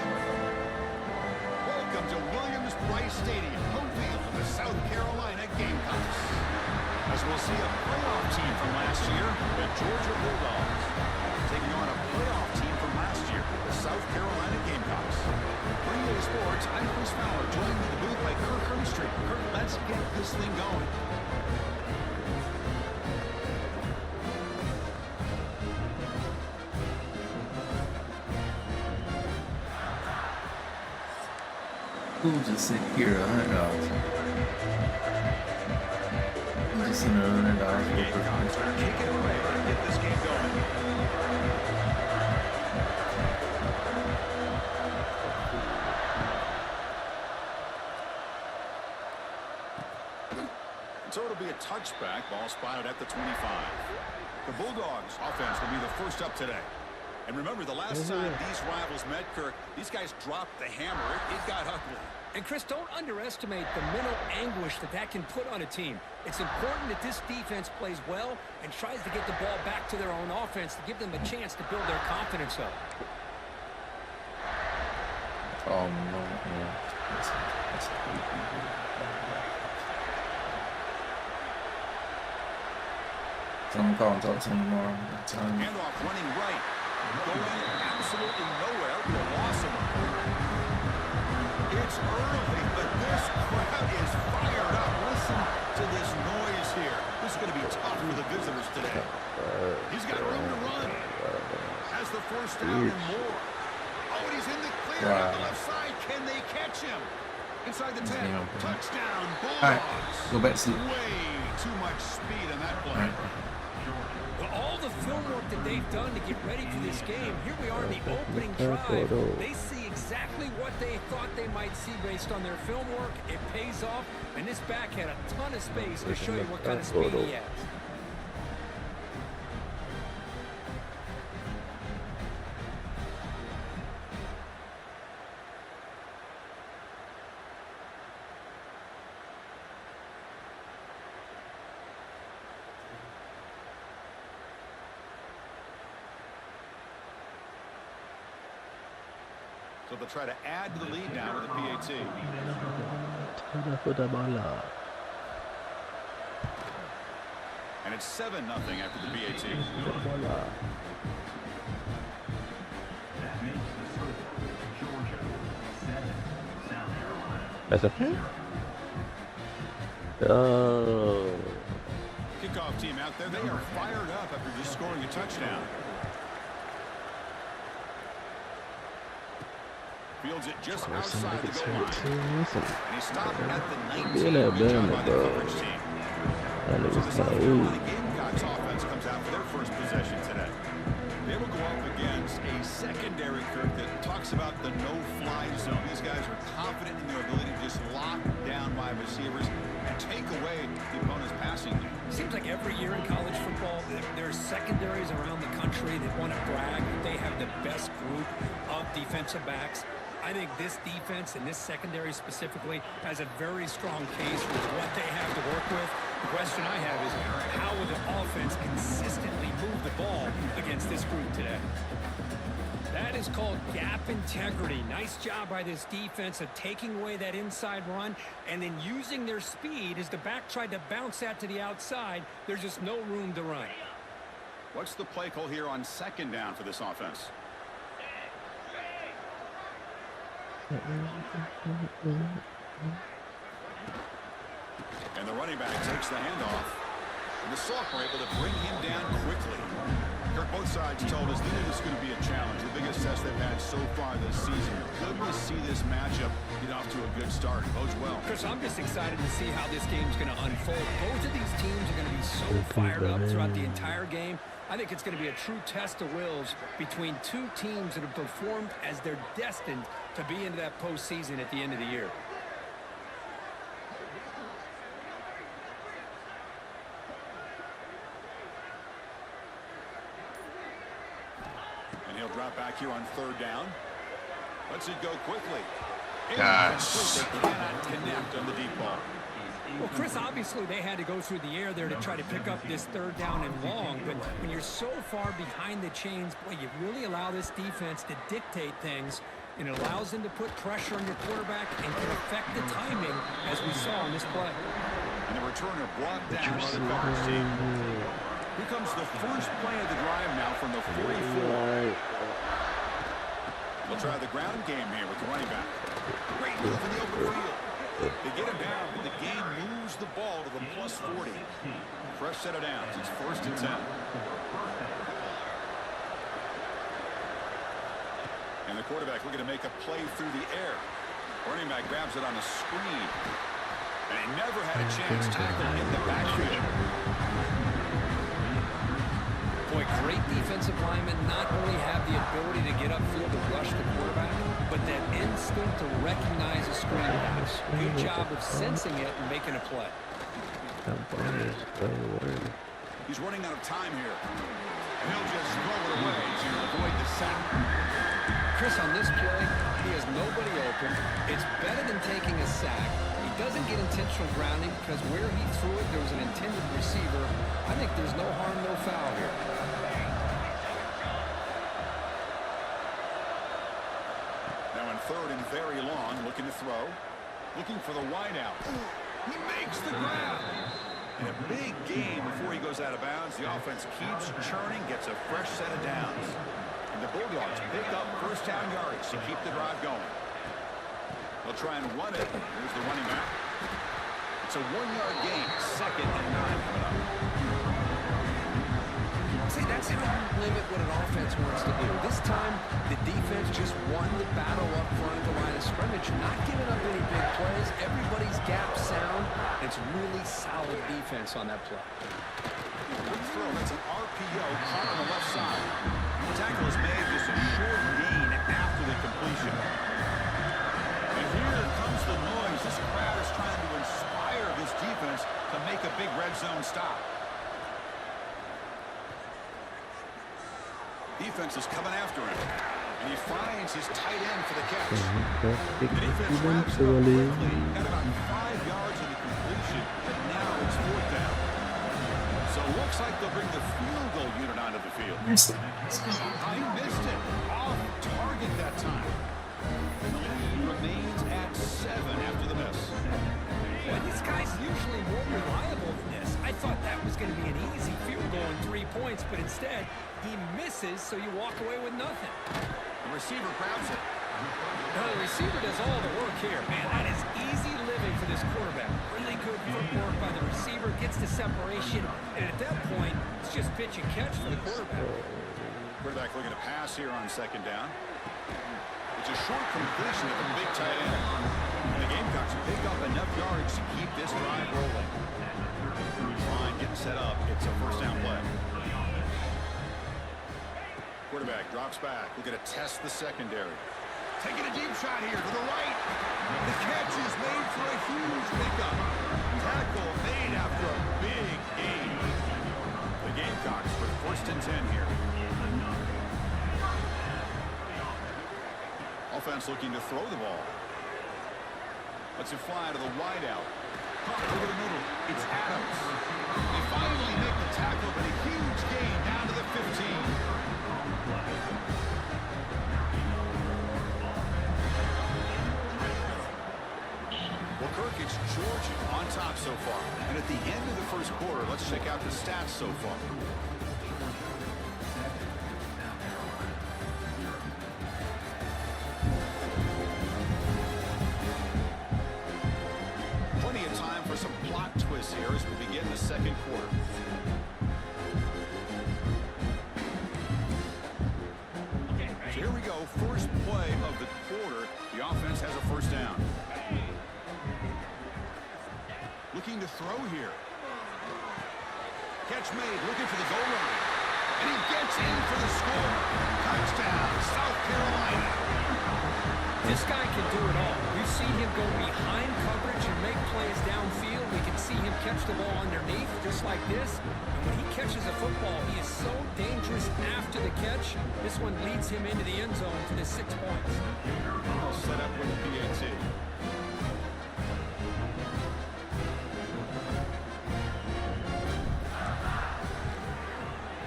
Speaker 2: Welcome to Williams-Brice Stadium, home field of the South Carolina Gamecocks. As we'll see a playoff team from last year, the Georgia Bulldogs, taking on a playoff team from last year, the South Carolina Gamecocks. For EA Sports, I'm Chris Fowler, joined in the booth by Kirk Herbstreit. Kirk, let's get this thing going.
Speaker 6: Who just sent here $100? Who just sent $100?
Speaker 2: Gamecocks are kicking away to get this game going. So it'll be a touchback, ball spotted at the 25. The Bulldogs offense will be the first up today. And remember, the last time these rivals met, Kirk, these guys dropped the hammer. It got ugly.
Speaker 7: And Chris, don't underestimate the mental anguish that can put on a team. It's important that this defense plays well and tries to get the ball back to their own offense to give them a chance to build their confidence up.
Speaker 4: Oh, no, man.
Speaker 6: So I'm gonna call and talk to him tomorrow.
Speaker 2: Handoff running right. Going absolutely nowhere. The loss of him. It's early, but this crowd is fired up. Listen to this noise here. This is going to be tough for the visitors today. He's got room to run. Has the first down and more. Oh, and he's in the clear on the left side. Can they catch him? Inside the 10. Touchdown, Bulldogs.
Speaker 6: All right, go back to sleep.
Speaker 2: Way too much speed in that play.
Speaker 7: All the film work that they've done to get ready for this game, here we are in the opening drive. They see exactly what they thought they might see based on their film work. It pays off, and this back had a ton of space to show you what kind of speed he has.
Speaker 2: So they'll try to add to the lead now with the PAT. And it's 7-0 after the PAT.
Speaker 4: That's a oh.
Speaker 2: Kickoff team out there. They are fired up after just scoring a touchdown. Fields it just outside the goal line. And he's stopped at the 19. Good job by the coverage team. So the South Carolina Gamecocks offense comes out for their first possession today. They will go up against a secondary, Kirk, that talks about the no-fly zone. These guys are confident in their ability to just lock down by receivers and take away the opponent's passing game.
Speaker 7: Seems like every year in college football, there's secondaries around the country that want to brag that they have the best group of defensive backs. I think this defense and this secondary specifically has a very strong case with what they have to work with. The question I have is, how will the offense consistently move the ball against this group today? That is called gap integrity. Nice job by this defense of taking away that inside run and then using their speed as the back tried to bounce that to the outside. There's just no room to run.
Speaker 2: What's the play call here on second down for this offense? And the running back takes the handoff. And the sophomore able to bring him down quickly. Kirk, both sides told us they knew this was going to be a challenge. The biggest test they've had so far this season. Good to see this matchup get off to a good start. Bodes well.
Speaker 7: Chris, I'm just excited to see how this game's going to unfold. Both of these teams are going to be so fired up throughout the entire game. I think it's going to be a true test of wills between two teams that have performed as they're destined to be into that postseason at the end of the year. And he'll drop back here on third down. Let's it go quickly.
Speaker 6: gosh.
Speaker 2: They cannot connect on the deep ball.
Speaker 7: Well, Chris, obviously they had to go through the air there to try to pick up this third down and long, but when you're so far behind the chains, boy, you really allow this defense to dictate things, and it allows them to put pressure on your quarterback and can affect the timing, as we saw on this play.
Speaker 2: And the returner brought down by the coverage team. Here comes the first play of the drive now from the 44. They'll try the ground game here with the running back. Great move in the open field. They get him down, and the game moves the ball to the plus 40. Fresh set of downs. It's 1st and 10. And the quarterback looking to make a play through the air. Running back grabs it on a screen. And he never had a chance tackled in the backfield.
Speaker 7: Boy, great defensive linemen not only have the ability to get upfield to rush the quarterback, but that instinct to recognize a screen pass. Good job of sensing it and making a play.
Speaker 2: He's running out of time here. And he'll just throw it away to avoid the sack.
Speaker 7: Chris, on this play, he has nobody open. It's better than taking a sack. He doesn't get intentional grounding because where he threw it, there was an intended receiver. I think there's no harm, no foul here.
Speaker 2: Now in 3rd and very long, looking to throw. Looking for the wideout. He makes the grab. And a big gain before he goes out of bounds. The offense keeps churning, gets a fresh set of downs. And the Bulldogs pick up first down yards to keep the drive going. They'll try and run it. Here's the running back. It's a 1-yard gain. 2nd and 9 coming up.
Speaker 7: See, that's how you limit what an offense wants to do. This time, the defense just won the battle up front of the line of scrimmage, not giving up any big plays. Everybody's gap sound. It's really solid defense on that play.
Speaker 2: Good throw. That's an RPO caught on the left side. The tackle is made, just a short gain after the completion. And here comes the noise. This crowd is trying to inspire this defense to make a big red zone stop. Defense is coming after him. And he finds his tight end for the catch. The defense wraps it up quickly. Got about 5 yards of the completion, and now it's 4th down. So it looks like they'll bring the field goal unit onto the field. He missed it. Off target that time. And the lead remains at 7 after the miss.
Speaker 7: Well, this guy's usually more reliable than this. I thought that was going to be an easy field goal and 3 points, but instead, he misses, so you walk away with nothing.
Speaker 2: The receiver grabs it.
Speaker 7: No, the receiver does all the work here. Man, that is easy living for this quarterback. Really good footwork by the receiver, gets the separation, and at that point, it's just pitch and catch for the quarterback.
Speaker 2: Quarterback looking to pass here on 2nd down. It's a short completion of the big tight end. And the Gamecocks pick up enough yards to keep this drive rolling. Line getting set up. It's a 1st down play. Quarterback drops back. We're going to test the secondary. Taking a deep shot here to the right. The catch is made for a huge pickup. Tackle made after a big gain. The Gamecocks for 1st and 10 here. Offense looking to throw the ball. Lets it fly to the wideout. Over the middle. It's Adams. They finally make the tackle, but a huge gain down to the 15. Well, Kirk, it's Georgia on top so far. And at the end of the 1st quarter, let's check out the stats so far. Plenty of time for some plot twists here as we begin the 2nd quarter. So here we go, first play of the quarter. The offense has a 1st down. Looking to throw here. Catch made, looking for the goal line. And he gets in for the score. Touchdown, South Carolina.
Speaker 7: This guy can do it all. We've seen him go behind coverage and make plays downfield. We can see him catch the ball underneath, just like this. And when he catches a football, he is so dangerous after the catch. This one leads him into the end zone for the 6 points.
Speaker 2: All set up with the PAT.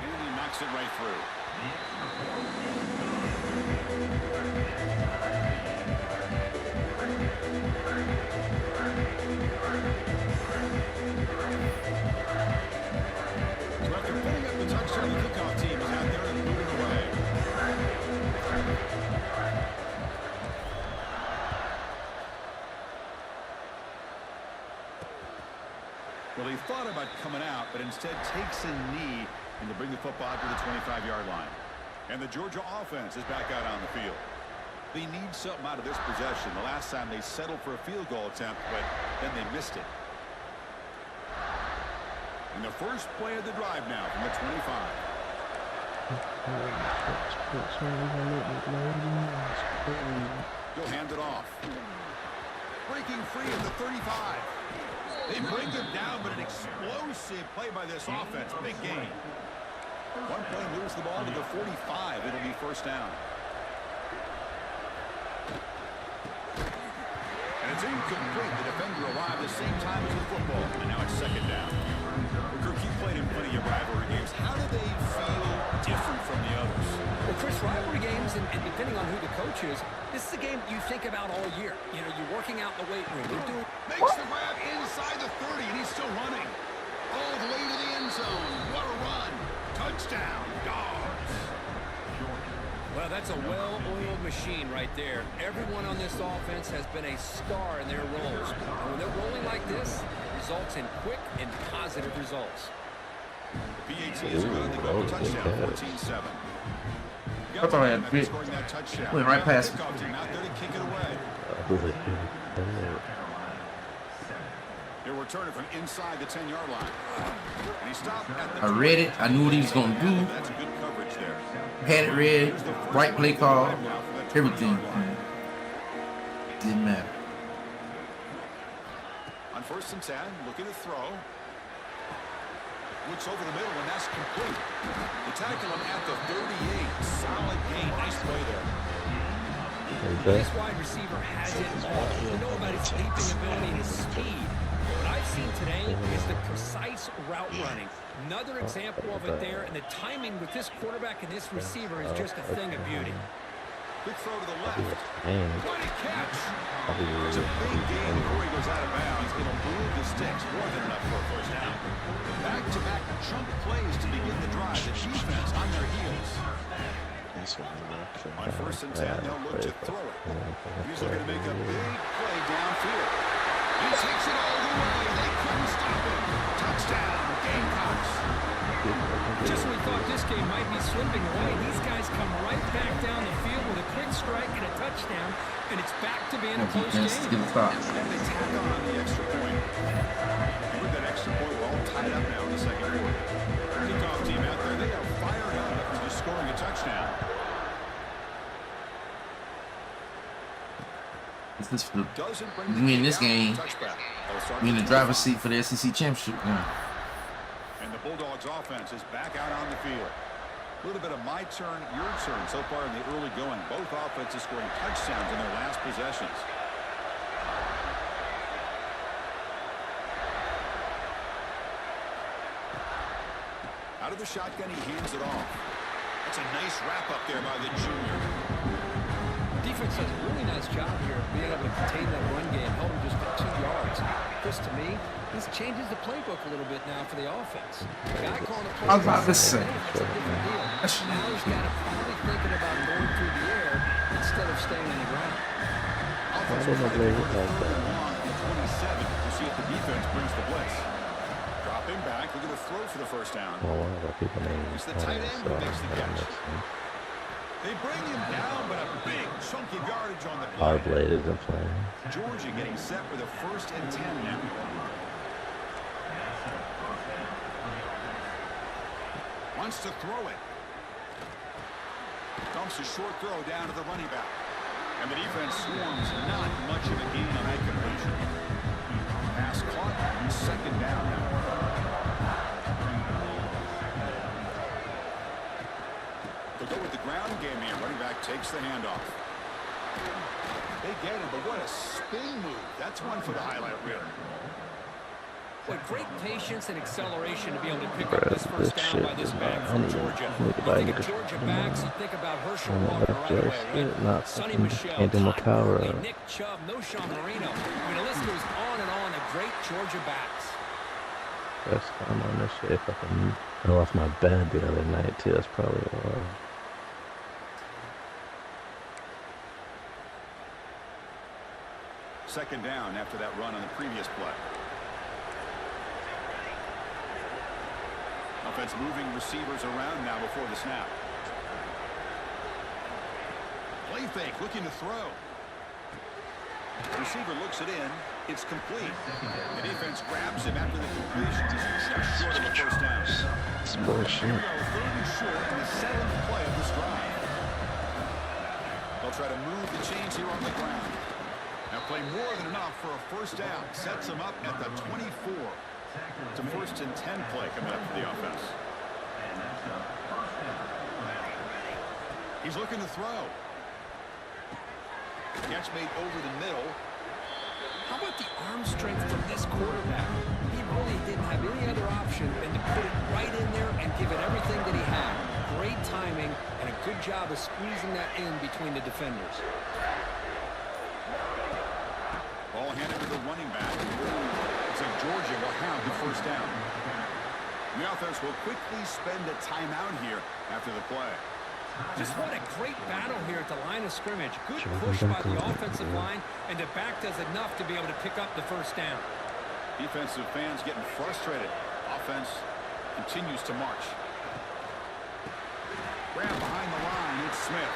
Speaker 2: And he knocks it right through. Well, he thought about coming out, but instead takes a knee and to bring the football to the 25-yard line. And the Georgia offense is back out on the field. They need something out of this possession. The last time they settled for a field goal attempt, but then they missed it. And the first play of the drive now from the 25. He'll hand it off. Breaking free at the 35. They bring him down, but an explosive play by this offense. Big gain. One play moves the ball to the 45. It'll be first down. And it's incomplete. The defender arrived the same time as the football. And now it's second down. Well, Kirk, you played in plenty of rivalry games. How do they feel different from the others?
Speaker 7: Well, Chris, rivalry games, and depending on who the coach is, this is a game you think about all year. You know, you're working out in the weight room. You're doing...
Speaker 2: Makes the grab inside the 30, and he's still running. All the way to the end zone. What a run. Touchdown, Dogs.
Speaker 7: Well, that's a well-oiled machine right there. Everyone on this offense has been a star in their roles. And when they're rolling like this, it results in quick and positive results.
Speaker 2: The PAT is good. They go for touchdown, 14-7.
Speaker 6: I thought I had bit. Went right past him.
Speaker 2: Out there to kick it away. He'll return it from inside the 10-yard line. And he stopped at the
Speaker 6: I read it. I knew what he was going to do.
Speaker 2: That's good coverage there.
Speaker 6: Had it read. Right play call. Everything. Didn't matter.
Speaker 2: On 1st and 10, looking to throw. Looks over the middle, and that's complete. They tackle him at the 38. Solid gain. Nice play there.
Speaker 7: This wide receiver has it all. You know about his leaping ability and his speed. What I've seen today is the precise route running. Another example of it there, and the timing with this quarterback and this receiver is just a thing of beauty.
Speaker 2: Quick throw to the left. Good catch. There's a big gain before he goes out of bounds. It'll move the sticks more than enough for a first down. Back-to-back chunk plays to begin the drive. The defense on their heels. On 1st and 10, they'll look to throw it. He's looking to make a big play downfield. He takes it all the way. They couldn't stop him. Touchdown, Gamecocks.
Speaker 7: Just when we thought this game might be slipping away, these guys come right back down the field with a quick strike and a touchdown, and it's back to being a close game.
Speaker 2: And they tack on the extra point. And with that extra point, we're all tied up now in the second quarter. Kickoff team out there, they are fired up after just scoring a touchdown.
Speaker 6: Is this for we in this game? We in the driver's seat for the SEC championship now.
Speaker 2: And the Bulldogs offense is back out on the field. A little bit of my turn, your turn so far in the early going. Both offenses scoring touchdowns in their last possessions. Out of the shotgun, he hands it off. That's a nice wrap up there by the junior.
Speaker 7: Defense does a really nice job here of being able to contain that run game, held him just to 2 yards. Chris, to me, this changes the playbook a little bit now for the offense. The guy calling a play.
Speaker 6: I was about to say.
Speaker 7: That's a different deal. Now he's got to probably thinking about going through the air instead of staying on the ground.
Speaker 2: Offensive play on 27 to see if the defense brings the blitz. Drop him back. We're going to throw for the first down. It's the tight end who makes the catch. They bring him down, but a big chunk of yardage on the play.
Speaker 4: Our blade isn't playing.
Speaker 2: Georgia getting set for the 1st and 10 now. Wants to throw it. Dumps a short throw down to the running back. And the defense swarms not much of a gain on that completion. Pass caught, second down now. They'll go with the ground game here. Running back takes the handoff. They get him, but what a spin move. That's one for the highlight reel.
Speaker 7: What great patience and acceleration to be able to pick up this first down by this back from Georgia. You think of Georgia backs, you think about Herschel Walker right away, right? Sonny Michel, Todd Nick Chubb, Noshawn Marino. I mean, the list goes on and on of great Georgia backs.
Speaker 4: First time on this shit. Fucking fell off my bed the other night too. That's probably why.
Speaker 2: Second down after that run on the previous play. Offense moving receivers around now before the snap. Play fake, looking to throw. Receiver looks it in. It's complete. The defense grabs him after the completion. He's just short of the first down.
Speaker 4: It's bullshit.
Speaker 2: Third and short in the 7th play of this drive. They'll try to move the chains here on the ground. Now play more than enough for a first down. Sets them up at the 24. It's a 1st and 10 play coming up for the offense. He's looking to throw. Catch made over the middle.
Speaker 7: How about the arm strength from this quarterback? He really didn't have any other option than to put it right in there and give it everything that he had. Great timing and a good job of squeezing that in between the defenders.
Speaker 2: Ball handed to the running back. Looks like Georgia will have the first down. The offense will quickly spend a timeout here after the play.
Speaker 7: Just what a great battle here at the line of scrimmage. Good push by the offensive line, and the back does enough to be able to pick up the first down.
Speaker 2: Defensive fans getting frustrated. Offense continues to march. Grab behind the line. It's Smith.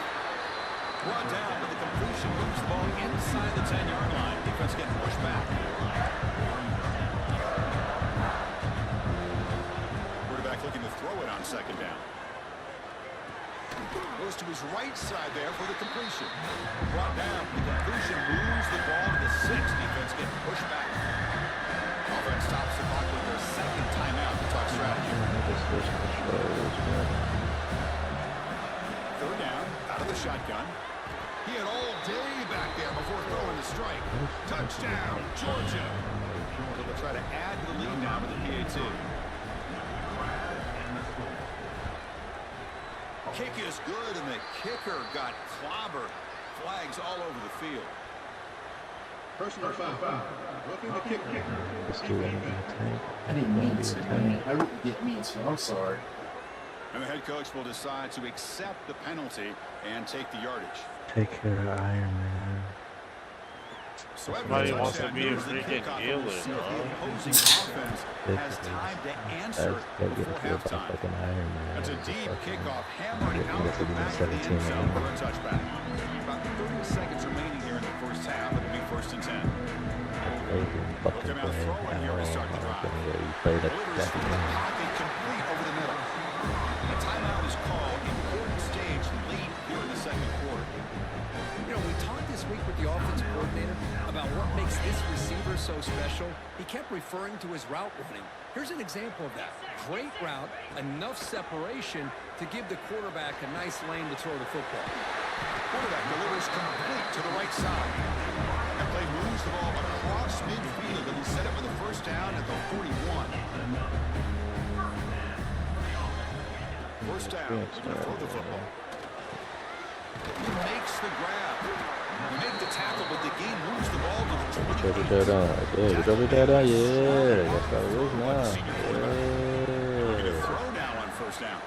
Speaker 2: Brought down, but the completion moves the ball inside the 10-yard line. Defense getting pushed back. Quarterback looking to throw it on second down. Goes to his right side there for the completion. Brought down. The completion moves the ball to the 6. Defense getting pushed back. Offense stops the clock with their second timeout to talk strategy. Third down, out of the shotgun. He had all day back there before throwing the strike. Touchdown, Georgia. They'll try to add to the lead now with the PAT. Kick is good, and the kicker got clobbered. Flags all over the field.
Speaker 8: Personal foul. Looking to kick.
Speaker 6: I didn't mean to. I really didn't mean to. I'm sorry.
Speaker 2: And the head coach will decide to accept the penalty and take the yardage.
Speaker 4: Take care of Iron Man.
Speaker 2: So
Speaker 5: Somebody wants to be a freaking healer,
Speaker 2: the opposing offense has time to answer before halftime. That's a deep kickoff, hammered out the back of the end zone for a touchback. About 30 seconds remaining here in the first half. It'll be 1st and 10. Look him out throwing here to start the drive. Delivers from the pocket complete over the middle. A timeout is called. Important stage late here in the second quarter.
Speaker 7: You know, we talked this week with the offensive coordinator about what makes this receiver so special. He kept referring to his route running. Here's an example of that. Great route, enough separation to give the quarterback a nice lane to throw the football.
Speaker 2: Quarterback delivers complete to the right side. That play moves the ball across midfield, and he set it for the first down at the 41. First down, throw the football. He makes the grab. He made the tackle, but the game moves the ball to the 20.
Speaker 4: Yeah, that's how it is now.
Speaker 2: A throw now on first down.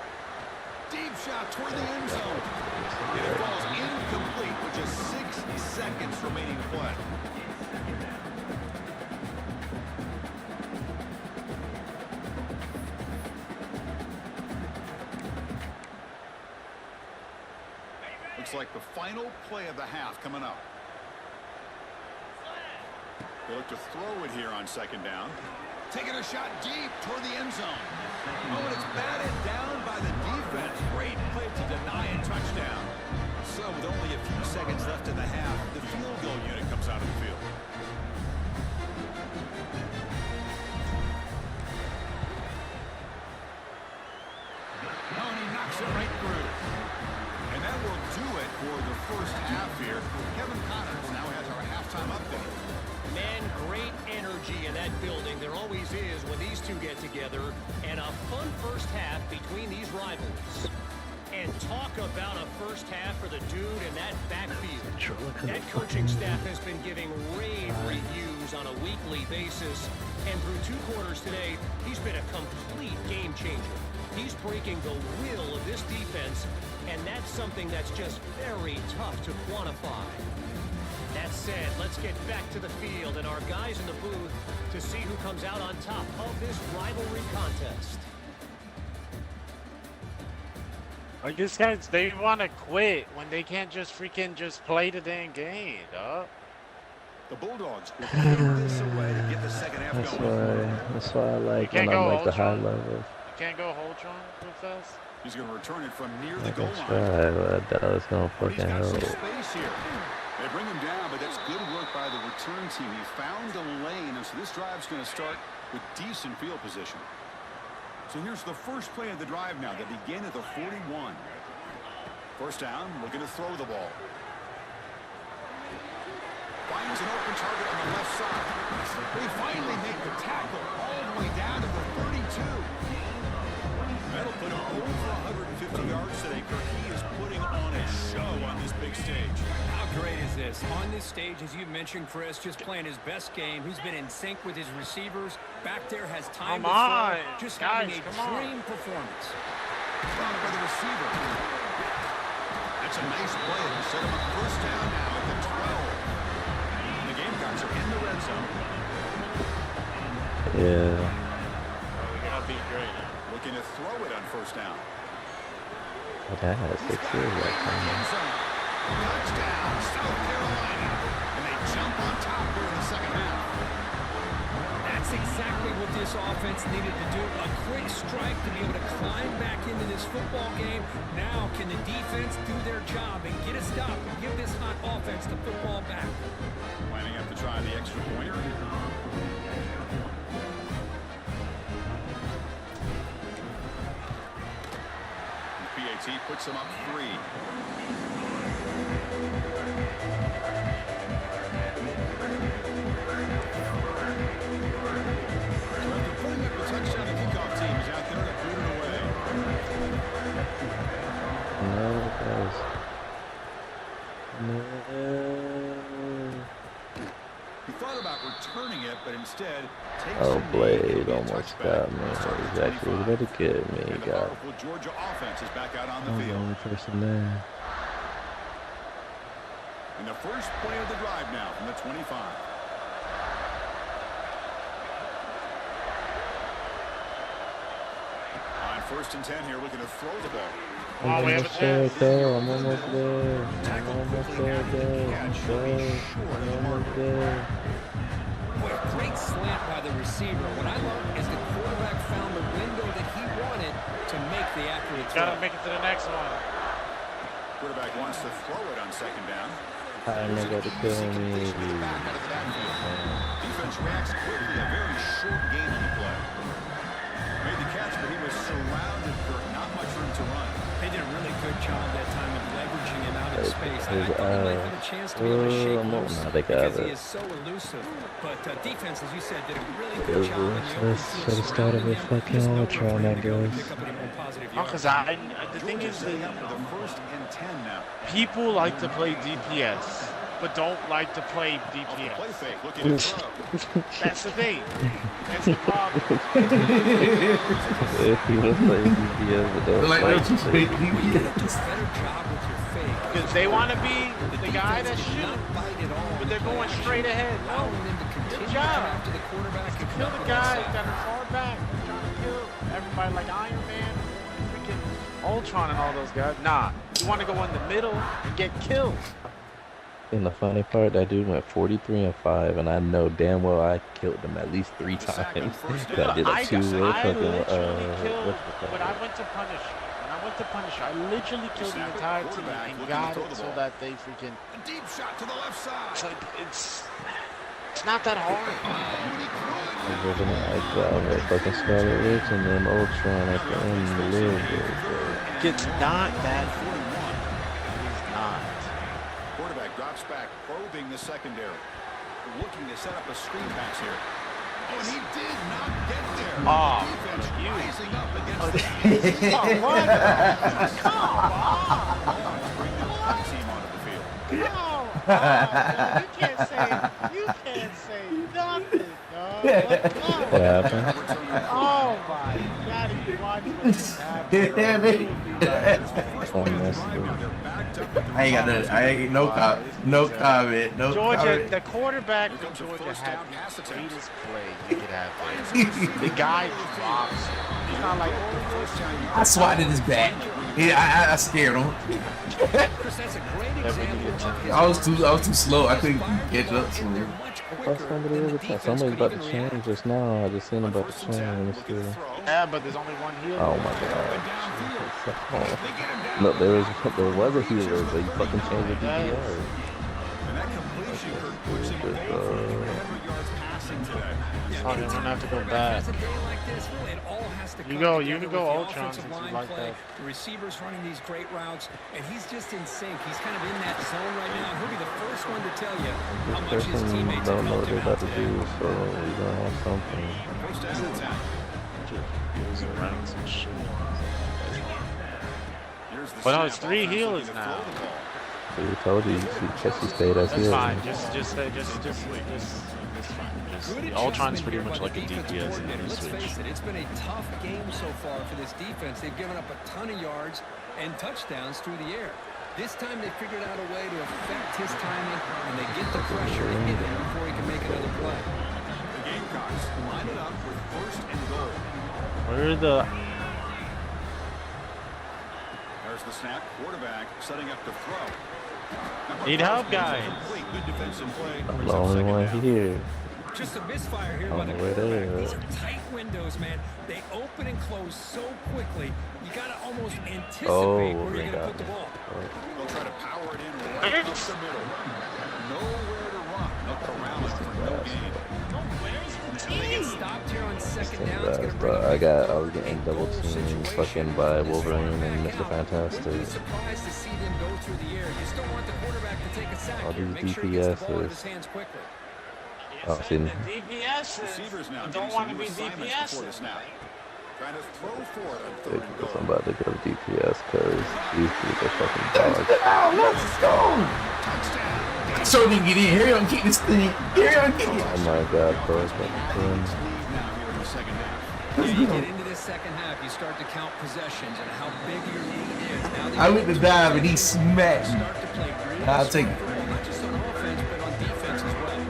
Speaker 2: Deep shot toward the end zone. And it falls incomplete with just 60 seconds remaining to play. Looks like the final play of the half coming up. They look to throw it here on second down.
Speaker 8: Taking a shot deep toward the end zone.
Speaker 2: Oh, and it's batted down by the defense. Great play to deny a touchdown.
Speaker 1: So with only a few seconds left in the half, the field goal unit comes out of the field.
Speaker 2: Oh, and he knocks it right through. And that will do it for the first half here.
Speaker 8: Kevin Connors now has our halftime update.
Speaker 9: Man, great energy in that building. There always is when these two get together. And a fun first half between these rivals. And talk about a first half for the dude in that backfield. That coaching staff has been giving rave reviews on a weekly basis. And through 2 quarters today, he's been a complete game changer. He's breaking the will of this defense, and that's something that's just very tough to quantify. That said, let's get back to the field and our guys in the booth to see who comes out on top of this rivalry contest.
Speaker 10: Like, these guys, they want to quit when they can't just freaking just play the dang game, dog.
Speaker 8: The Bulldogs will give this away to get the second half going.
Speaker 4: That's why I like when I'm like the high level.
Speaker 10: You can't go Holtron real fast?
Speaker 8: He's going to return it from near the goal line.
Speaker 4: Right, that was gonna
Speaker 8: But he's
Speaker 4: fucking
Speaker 8: got some
Speaker 4: help.
Speaker 8: space here. They bring him down, but that's good work by the return team. He found a lane, and so this drive's going to start with decent field position. So here's the first play of the drive now. They begin at the 41. First down, looking to throw the ball. Finds an open target on the left side. They finally make the tackle all the way down to the 32.
Speaker 2: That'll put him over 150 yards today. Kirk, he is putting on a show on this big stage.
Speaker 7: How great is this? On this stage, as you mentioned, Chris, just playing his best game. He's been in sync with his receivers. Back there has time to throw. Just having a dream performance.
Speaker 8: Found by the receiver. That's a nice play to set him up first down now at the 12. And the Gamecocks are in the red zone.
Speaker 4: Yeah.
Speaker 10: We're gonna be great.
Speaker 8: Looking to throw it on first down.
Speaker 4: That had 6 years left.
Speaker 8: Touchdown, South Carolina. And they jump on top here in the second half.
Speaker 7: That's exactly what this offense needed to do. A quick strike to be able to climb back into this football game. Now can the defense do their job and get a stop and give this hot offense the football back?
Speaker 8: Lining up to try the extra pointer. PAT puts them up 3. Putting up the touchdown, the kickoff team is out there to boot it away.
Speaker 4: No, guys. No.
Speaker 8: He thought about returning it, but instead takes
Speaker 4: Oh,
Speaker 8: a knee.
Speaker 4: Blade
Speaker 8: It'll be a
Speaker 4: almost
Speaker 8: touchback.
Speaker 4: got me.
Speaker 8: Start at
Speaker 4: He's actually
Speaker 8: 25.
Speaker 4: ready to get me.
Speaker 8: And the
Speaker 4: Got
Speaker 8: powerful Georgia offense is back out on the
Speaker 4: I'm the
Speaker 8: field.
Speaker 4: only person there.
Speaker 8: And the first play of the drive now from the 25. On first and 10 here, looking to throw the ball.
Speaker 4: I'm almost there, though. I'm almost there. I'm almost there, though. I'm almost there.
Speaker 7: Boy, a great slant by the receiver. What I love is the quarterback found the window that he wanted to make the accurate throw.
Speaker 10: Gotta make it to the next one.
Speaker 8: Quarterback wants to throw it on second down.
Speaker 4: I'm not going to kill me.
Speaker 8: Back out of the backfield. Defense reacts quickly. A very short gain on the play. Made the catch, but he was surrounded for not much room to run.
Speaker 7: They did a really good job that time of leveraging him out in space. I
Speaker 4: his
Speaker 7: thought he might have a chance to be able to shake loose because he is so elusive. But defense, as you said, did a really good job in the open field.
Speaker 4: Should have started with fucking Ultron, I guess.
Speaker 10: Because the thing is that
Speaker 8: The first and 10 now.
Speaker 10: people like to play DPS, but don't like to play DPS.
Speaker 8: Play fake, looking to throw.
Speaker 10: That's the thing. That's the problem.
Speaker 4: If he was playing DPS, but don't
Speaker 6: Like,
Speaker 4: play
Speaker 6: that's just fake
Speaker 7: Do a
Speaker 6: DPS.
Speaker 7: better job with your fake.
Speaker 10: Because they want to be the guy that
Speaker 7: Defense did
Speaker 10: shoots,
Speaker 7: not bite at all.
Speaker 10: but they're going straight ahead. No,
Speaker 7: Allowing them to continue to
Speaker 10: job.
Speaker 7: come after the quarterback and
Speaker 10: kill
Speaker 7: cover
Speaker 10: the
Speaker 7: that
Speaker 10: guy
Speaker 7: side.
Speaker 10: that is far back. They're trying to kill everybody like Iron Man, freaking Ultron and all those guys. Nah, you want to go in the middle and get killed.
Speaker 4: And the funny part, that dude went 43-5, and I know damn well I killed him at least 3 times. I did a 2
Speaker 10: I literally killed when I went to punish. When I went to punish, I literally killed the entire team and got it so that they freaking.
Speaker 8: A deep shot to the left side.
Speaker 10: It's not that hard.
Speaker 4: We're gonna like fucking Scarlet Witch and then Ultron at the end a little bit.
Speaker 10: It's not that hard. It's not.
Speaker 8: Quarterback drops back, probing the secondary. Looking to set up a screen pass here. Oh, and he did not get there.
Speaker 10: Oh,
Speaker 8: Defense rising up against the
Speaker 10: Oh, what?
Speaker 8: Come on. Bring the team onto the field.
Speaker 10: No. Oh, you can't say nothing, dog.
Speaker 4: What happened?
Speaker 10: Oh my God, you watch what's happening.
Speaker 6: I ain't got nothing. I ain't no comment. No
Speaker 10: Georgia,
Speaker 6: comment.
Speaker 10: the quarterback from Georgia had the greatest play you could have. The guy drops. He's not like,
Speaker 6: I swatted his back. Yeah, I scared him. I was too slow. I couldn't catch up to him.
Speaker 4: I thought somebody's about to change just now. I just seen him about to change.
Speaker 10: yeah, but there's only one heel.
Speaker 4: Oh my god. Look, there was a healer, but you fucking changed the DPS.
Speaker 8: And that completion puts him over 300 yards passing today.
Speaker 10: Oh, you're gonna have to go back. You can go Ultron since you like that.
Speaker 7: The receiver's running these great routes, and he's just in sync. He's kind of in that zone right now. He'll be the first one to tell you how much his teammates
Speaker 4: don't know what they're about to
Speaker 7: today.
Speaker 4: do, so we're gonna have something.
Speaker 8: First down and 10. Here's the
Speaker 10: But no, it's
Speaker 8: snap.
Speaker 10: 3
Speaker 8: Offense
Speaker 10: healers
Speaker 8: looking to
Speaker 10: now.
Speaker 8: throw the ball.
Speaker 4: So we told you, Jesse stayed as
Speaker 10: That's
Speaker 4: healer.
Speaker 10: fine. Just fine. The Ultron's pretty much like a DPS in the
Speaker 7: Let's
Speaker 10: Switch.
Speaker 7: face it, it's been a tough game so far for this defense. They've given up a ton of yards and touchdowns through the air. This time they figured out a way to affect his timing, and they get the pressure to hit him before he can make another play.
Speaker 8: The Gamecocks line it up with first and goal.
Speaker 4: Where the
Speaker 8: There's the snap. Quarterback setting up to throw.
Speaker 10: Need help, guys.
Speaker 8: Good defensive play.
Speaker 4: I'm the only one here.
Speaker 7: Just a misfire here
Speaker 4: Oh,
Speaker 7: by the
Speaker 4: where they
Speaker 7: quarterback.
Speaker 4: at?
Speaker 7: These are tight windows, man. They open and close so quickly. You got to almost anticipate where you're going to put the ball.
Speaker 8: They'll try to power it in right up the middle. Nowhere to run. Look around it for no gain.
Speaker 7: They get stopped here on second down. It's gonna bring
Speaker 4: I was getting double teamed fucking by Wolverine and Mr. Fantastic.
Speaker 7: Really surprised to see them go through the air. You still want the quarterback to take a sack
Speaker 4: All
Speaker 7: here.
Speaker 4: these
Speaker 7: Make sure he gets the ball in
Speaker 4: DPSs.
Speaker 7: his hands quickly.
Speaker 4: Oh, see,
Speaker 8: Receivers now
Speaker 10: don't want to be DPS.
Speaker 8: before the snap. Trying to throw for it on third and goal.
Speaker 4: I'm about to go DPS because these dudes are fucking dogs.
Speaker 6: Oh, let's go. So didn't get in. Hurry up and kick this thing. Hurry up and kick it.
Speaker 4: Oh my god, bro. It's
Speaker 8: Lead now here in the second half.
Speaker 7: Yeah, you get into this second half, you start to count possessions and how big your lead is. Now that
Speaker 6: I
Speaker 7: you
Speaker 6: went to dive and he smacked me.
Speaker 7: start to play really
Speaker 6: I'll take
Speaker 7: smart
Speaker 6: it.
Speaker 7: football, not just on offense, but on defense as well.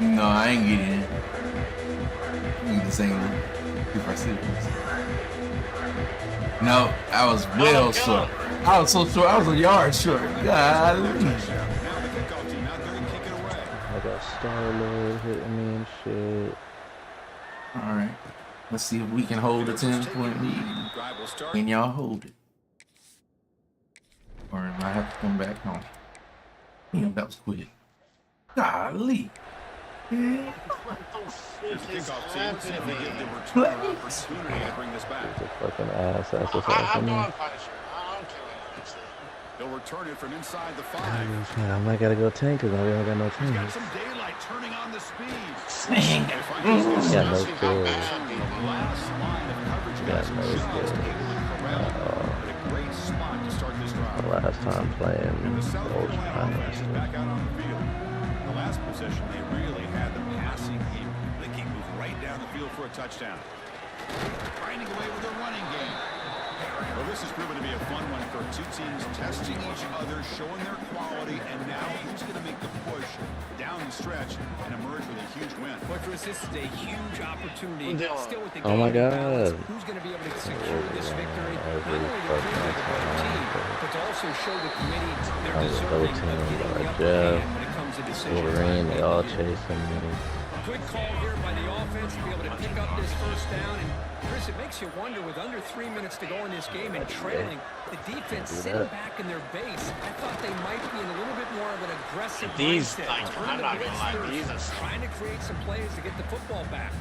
Speaker 6: No, I ain't getting it. I'm the same if I see this. No, I was well short. I was so short. I was a yard short. Golly.
Speaker 8: Now the kickoff team out there to kick it away.
Speaker 4: I got Star-Lord hitting me and shit.
Speaker 6: All right. Let's see if we can hold a 10-point lead.
Speaker 8: Drive will start.
Speaker 6: Can y'all hold it? Or am I have to come back home? Damn, that was quick. Golly.
Speaker 8: Here's the kickoff team. See if we give the return an opportunity to bring this back.
Speaker 4: It's a fucking ass
Speaker 10: I'm
Speaker 4: assassin.
Speaker 10: going Punisher. I don't care.
Speaker 8: They'll return it from inside the 5.
Speaker 4: I might gotta go tank because I don't got no
Speaker 8: Got
Speaker 4: tank.
Speaker 8: some daylight turning on the speed.
Speaker 4: Yeah, no kill.
Speaker 8: Last line of coverage
Speaker 4: Yeah,
Speaker 8: guys
Speaker 4: no
Speaker 8: just
Speaker 4: kill.
Speaker 8: corralled. But a great spot to start this drive.
Speaker 4: Last time playing
Speaker 8: And the South
Speaker 4: Old
Speaker 8: Carolina offense is
Speaker 4: China.
Speaker 8: back out on the field. The last possession, they really had the passing game. They can move right down the field for a touchdown. Finding away with a running game. Well, this has proven to be a fun one for two teams testing each other, showing their quality, and now who's going to make the push down the stretch and emerge with a huge win.
Speaker 7: Well, Chris, this is a huge opportunity. Still with the
Speaker 4: Oh my
Speaker 7: game balance,
Speaker 4: God.
Speaker 7: who's going to be able to secure this victory? Not only to prove they're the better team, but to also show the committee they're deserving of getting the upper hand when it comes to decisions.
Speaker 4: Wolverine, they all chasing me.
Speaker 7: Good call here by the offense to be able to pick up this first down. And Chris, it makes you wonder, with under 3 minutes to go in this game and trailing, the defense sitting back in their base. I thought they might be in a little bit more of an aggressive mindset.
Speaker 10: I'm not gonna lie, these are
Speaker 7: trying to create some plays to get the football back.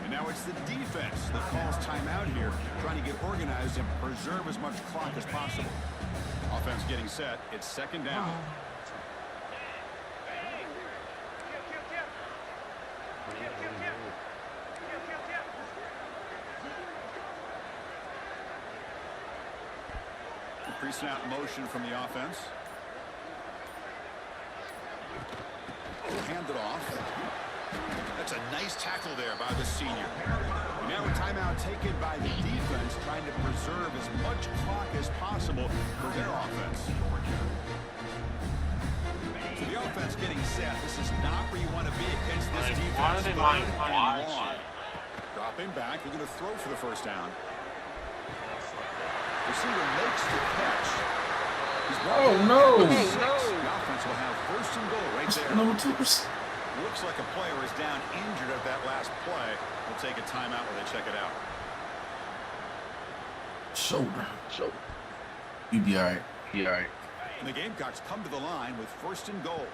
Speaker 8: And now it's the defense that calls timeout here, trying to get organized and preserve as much clock as possible. Offense getting set. It's second down. Pre-snap motion from the offense. Hand it off. That's a nice tackle there by the senior. And now a timeout taken by the defense, trying to preserve as much clock as possible for their offense. So the offense getting set. This is not where you want to be against this defense. Dropping back. They're going to throw for the first down. Receiver makes the catch.
Speaker 6: Oh no!
Speaker 8: The offense will have first and goal right there.
Speaker 6: Number 2%.
Speaker 8: Looks like a player is down injured at that last play. We'll take a timeout while they check it out.
Speaker 6: Shoulder. You be all right.
Speaker 8: And the Gamecocks come to the line with first and goal.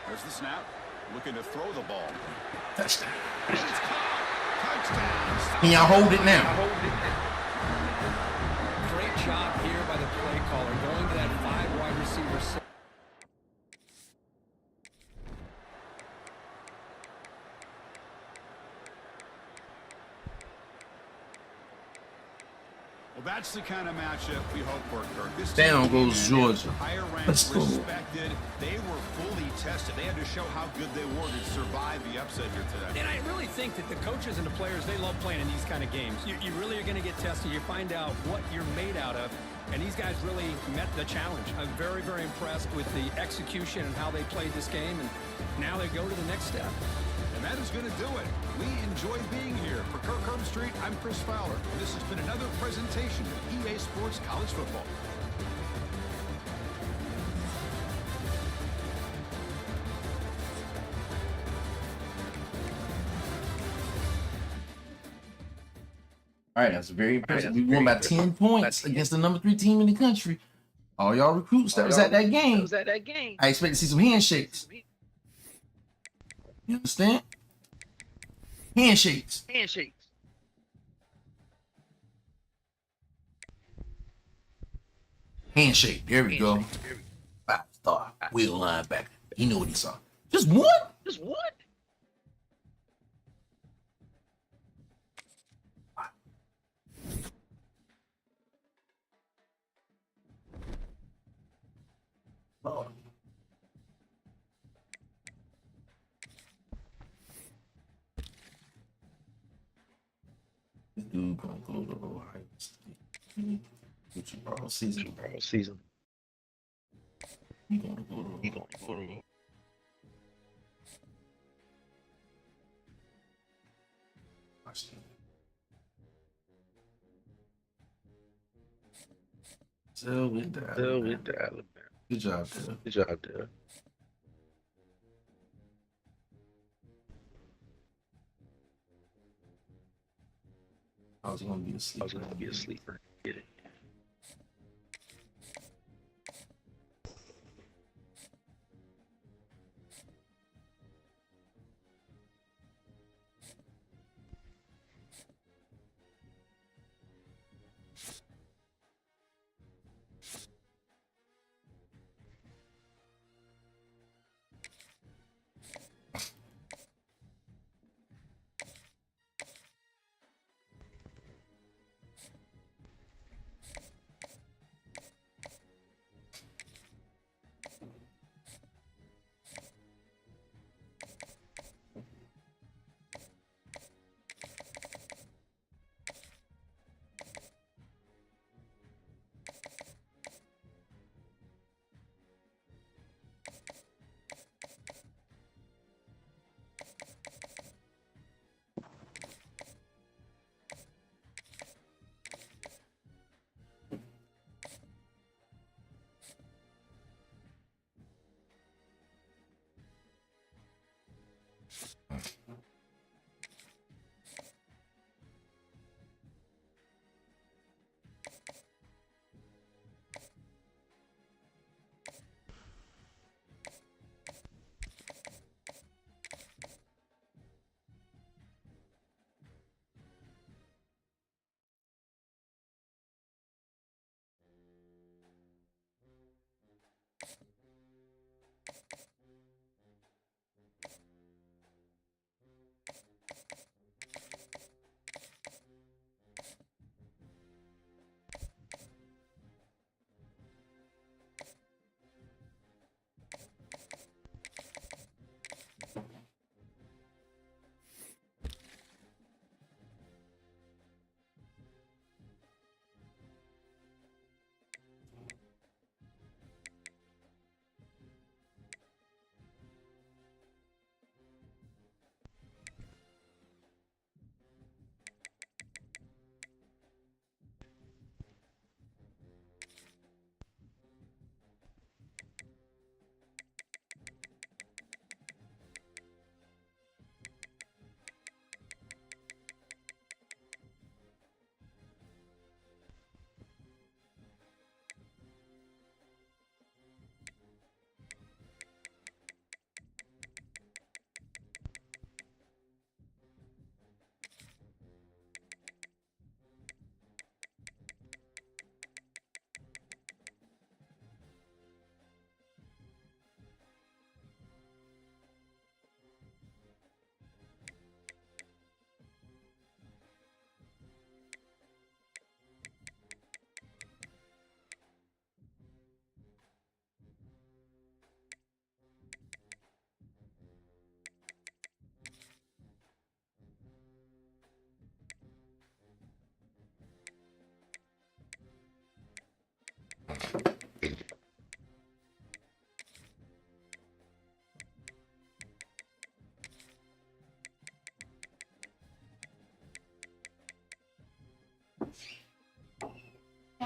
Speaker 8: There's the snap. Looking to throw the ball.
Speaker 6: Touchdown.
Speaker 8: Touchdown.
Speaker 6: Can y'all hold it now?
Speaker 7: Great job here by the play caller, going to that 5 wide receiver set.
Speaker 8: Well, that's the kind of matchup we hope for, Kirk. This
Speaker 6: Down goes Georgia.
Speaker 8: Higher
Speaker 6: Let's
Speaker 8: ranks,
Speaker 6: go.
Speaker 8: respected. They were fully tested. They had to show how good they were to survive the upset here today.
Speaker 7: And I really think that the coaches and the players, they love playing in these kind of games. You really are going to get tested. You find out what you're made out of. And these guys really met the challenge. I'm very, very impressed with the execution and how they played this game. And now they go to the next step.
Speaker 8: And that is going to do it. We enjoy being here. For Kirk Herbstreit, I'm Chris Fowler. And this has been another presentation of EA Sports College Football.
Speaker 6: All right, that's very impressive. We won by 10 points against the number 3 team in the country. All y'all recruits that was at that game. I expect to see some handshakes. You understand? Handshakes. Handshake. There we go. 5-star. Wheel linebacker. He knew what he saw. Just one? Lord. This dude gonna go to Ohio State. Tomorrow season. He gonna go to. Watch that. Still with that. Good job, Dale. I was gonna be a sleeper. Get it.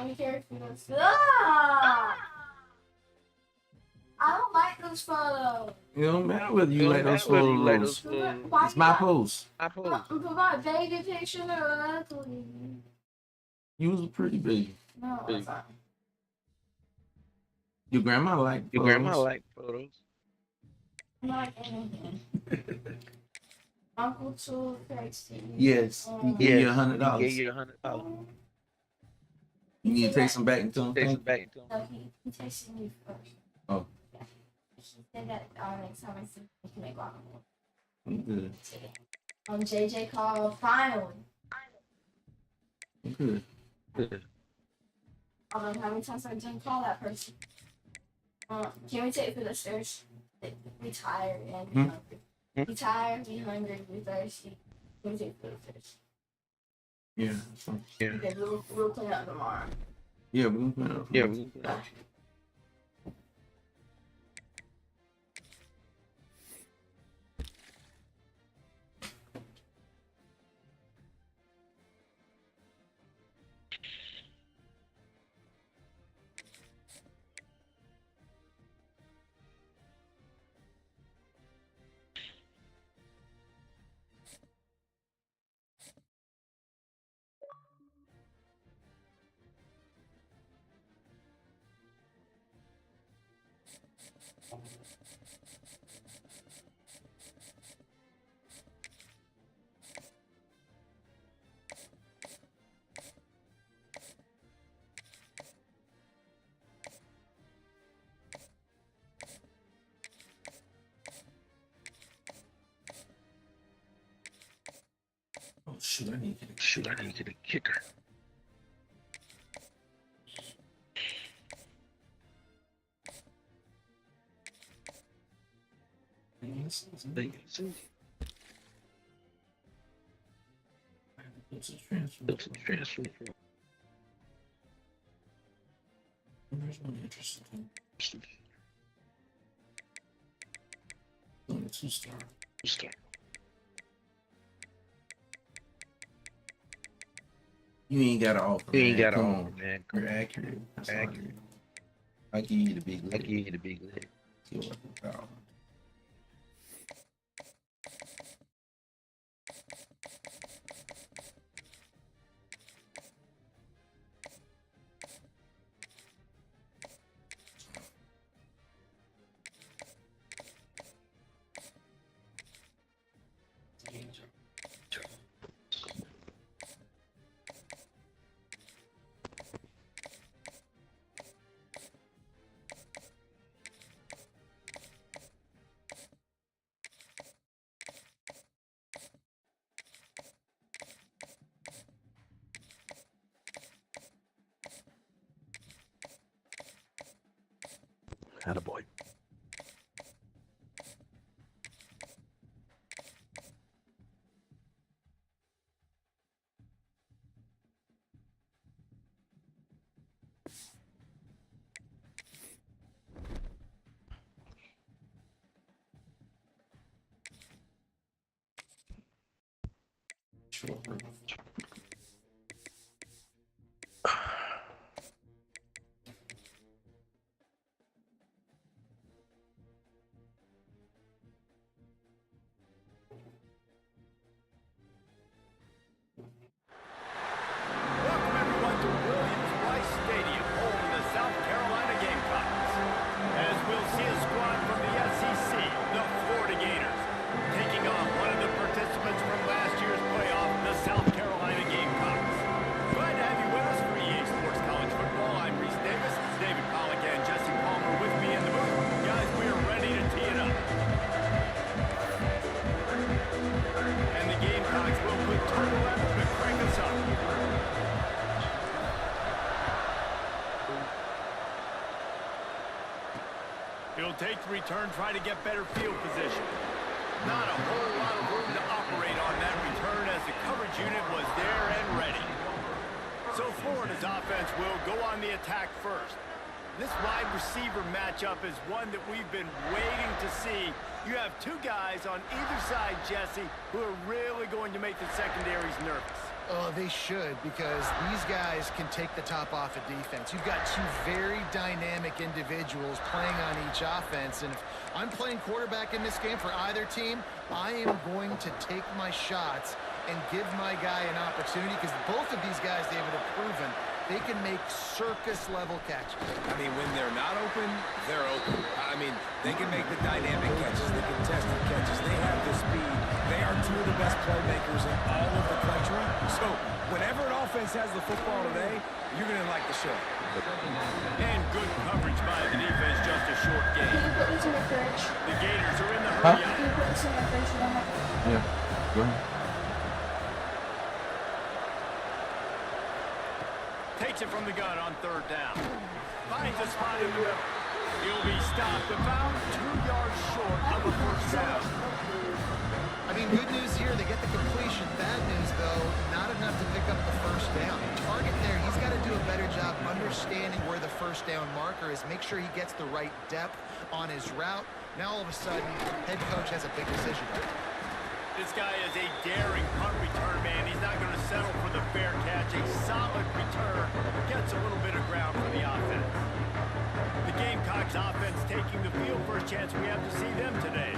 Speaker 11: I'm here for this. Ah! I don't like those photos.
Speaker 6: It don't matter whether you like those photos. It's my post.
Speaker 11: But my baby picture are ugly.
Speaker 6: You was a pretty baby.
Speaker 11: No, it's not.
Speaker 6: Your grandma liked photos.
Speaker 11: Not anything. Uncle Tool crazy.
Speaker 6: Yes, he gave you $100.
Speaker 4: He gave you $100.
Speaker 6: You need to take some back into him.
Speaker 11: No, he texted me first.
Speaker 6: Oh.
Speaker 11: Yeah. He said that next time I see him, he can make guacamole.
Speaker 6: I'm good.
Speaker 11: JJ called finally.
Speaker 6: I'm good.
Speaker 11: I don't know how many times I didn't call that person. Can we take it for the stairs? We tired and we hungry. We tired, we hungry, we thirsty. Can we take it for the stairs?
Speaker 6: Yeah, that's fine. Yeah.
Speaker 11: Okay, we'll clean up tomorrow.
Speaker 6: Yeah, we'll clean up.
Speaker 4: Yeah, we'll clean up.
Speaker 6: Oh shoot, I need to get a kicker. This is big. This is transfer. There's one interesting thing. Only 2-star. You ain't got to offer. You ain't got to offer, man. You're accurate. That's accurate. I give you the big leg. See what I can.
Speaker 4: Attaboy.
Speaker 2: He'll take the return, try to get better field position. Not a whole lot of room to operate on that return as the coverage unit was there and ready. So Florida's offense will go on the attack first. This wide receiver matchup is one that we've been waiting to see. You have two guys on either side, Jesse, who are really going to make the secondaries nervous.
Speaker 3: Oh, they should, because these guys can take the top off of defense. You've got two very dynamic individuals playing on each offense, and if I'm playing quarterback in this game for either team, I am going to take my shots and give my guy an opportunity, because both of these guys, David, have proven they can make circus-level catches.
Speaker 1: I mean, when they're not open, they're open. I mean, they can make the dynamic catches, the contested catches. They have the speed. They are two of the best playmakers in all of the country. So whenever an offense has the football today, you're going to like the show.
Speaker 2: And good coverage by the defense, just a short game.
Speaker 11: Can you put these in the fridge?
Speaker 2: The Gators are in the hurry up.
Speaker 11: Can you put this in the fridge?
Speaker 6: Yeah, go ahead.
Speaker 2: Takes it from the gun on third down. Finds a spot in the middle. He'll be stopped about 2 yards short of the first down.
Speaker 3: I mean, good news here, they get the completion. Bad news, though, not enough to pick up the first down. Target there, he's got to do a better job understanding where the first down marker is. Make sure he gets the right depth on his route. Now, all of a sudden, head coach has a big decision.
Speaker 2: This guy is a daring punt return man. He's not going to settle for the fair catch. A solid return gets a little bit of ground for the offense. The Gamecocks offense taking the field. First chance we have to see them today.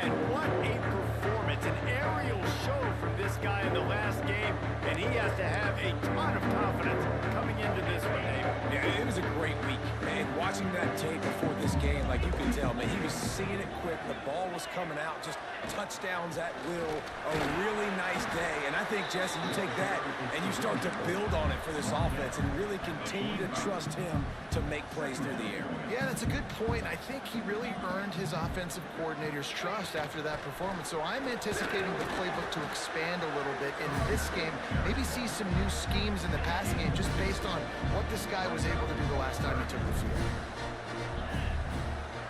Speaker 2: And what a performance, an aerial show from this guy in the last game, and he has to have a ton of confidence coming into this one, Dave.
Speaker 1: Yeah, it was a great week, man. Watching that tape before this game, like you can tell, man, he was seeing it quick. The ball was coming out, just touchdowns at will. A really nice day. And I think, Jesse, you take that and you start to build on it for this offense and really continue to trust him to make plays through the air.
Speaker 3: Yeah, that's a good point. I think he really earned his offensive coordinator's trust after that performance. So I'm anticipating the playbook to expand a little bit in this game. Maybe see some new schemes in the passing game just based on what this guy was able to do the last time he took the field.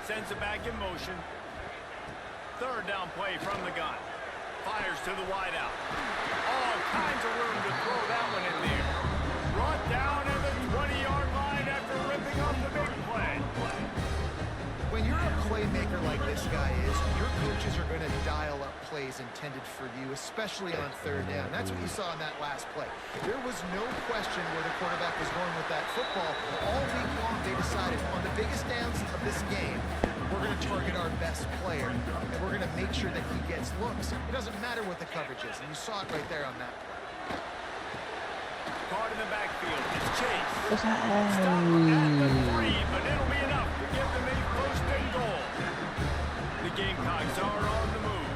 Speaker 2: Sends it back in motion. Third down play from the gun. Fires to the wideout. All kinds of room to throw that one in there. Brought down at the 20-yard line after ripping off the big play.
Speaker 3: When you're a playmaker like this guy is, your coaches are going to dial up plays intended for you, especially on third down. That's what you saw in that last play. There was no question where the quarterback was going with that football. All week long, they decided on the biggest downs of this game, we're going to target our best player, and we're going to make sure that he gets looks. It doesn't matter what the coverage is, and you saw it right there on that play.
Speaker 2: Caught in the backfield. It's Chase. Stop at the 3, but it'll be enough to give them a first and goal. The Gamecocks are on the move.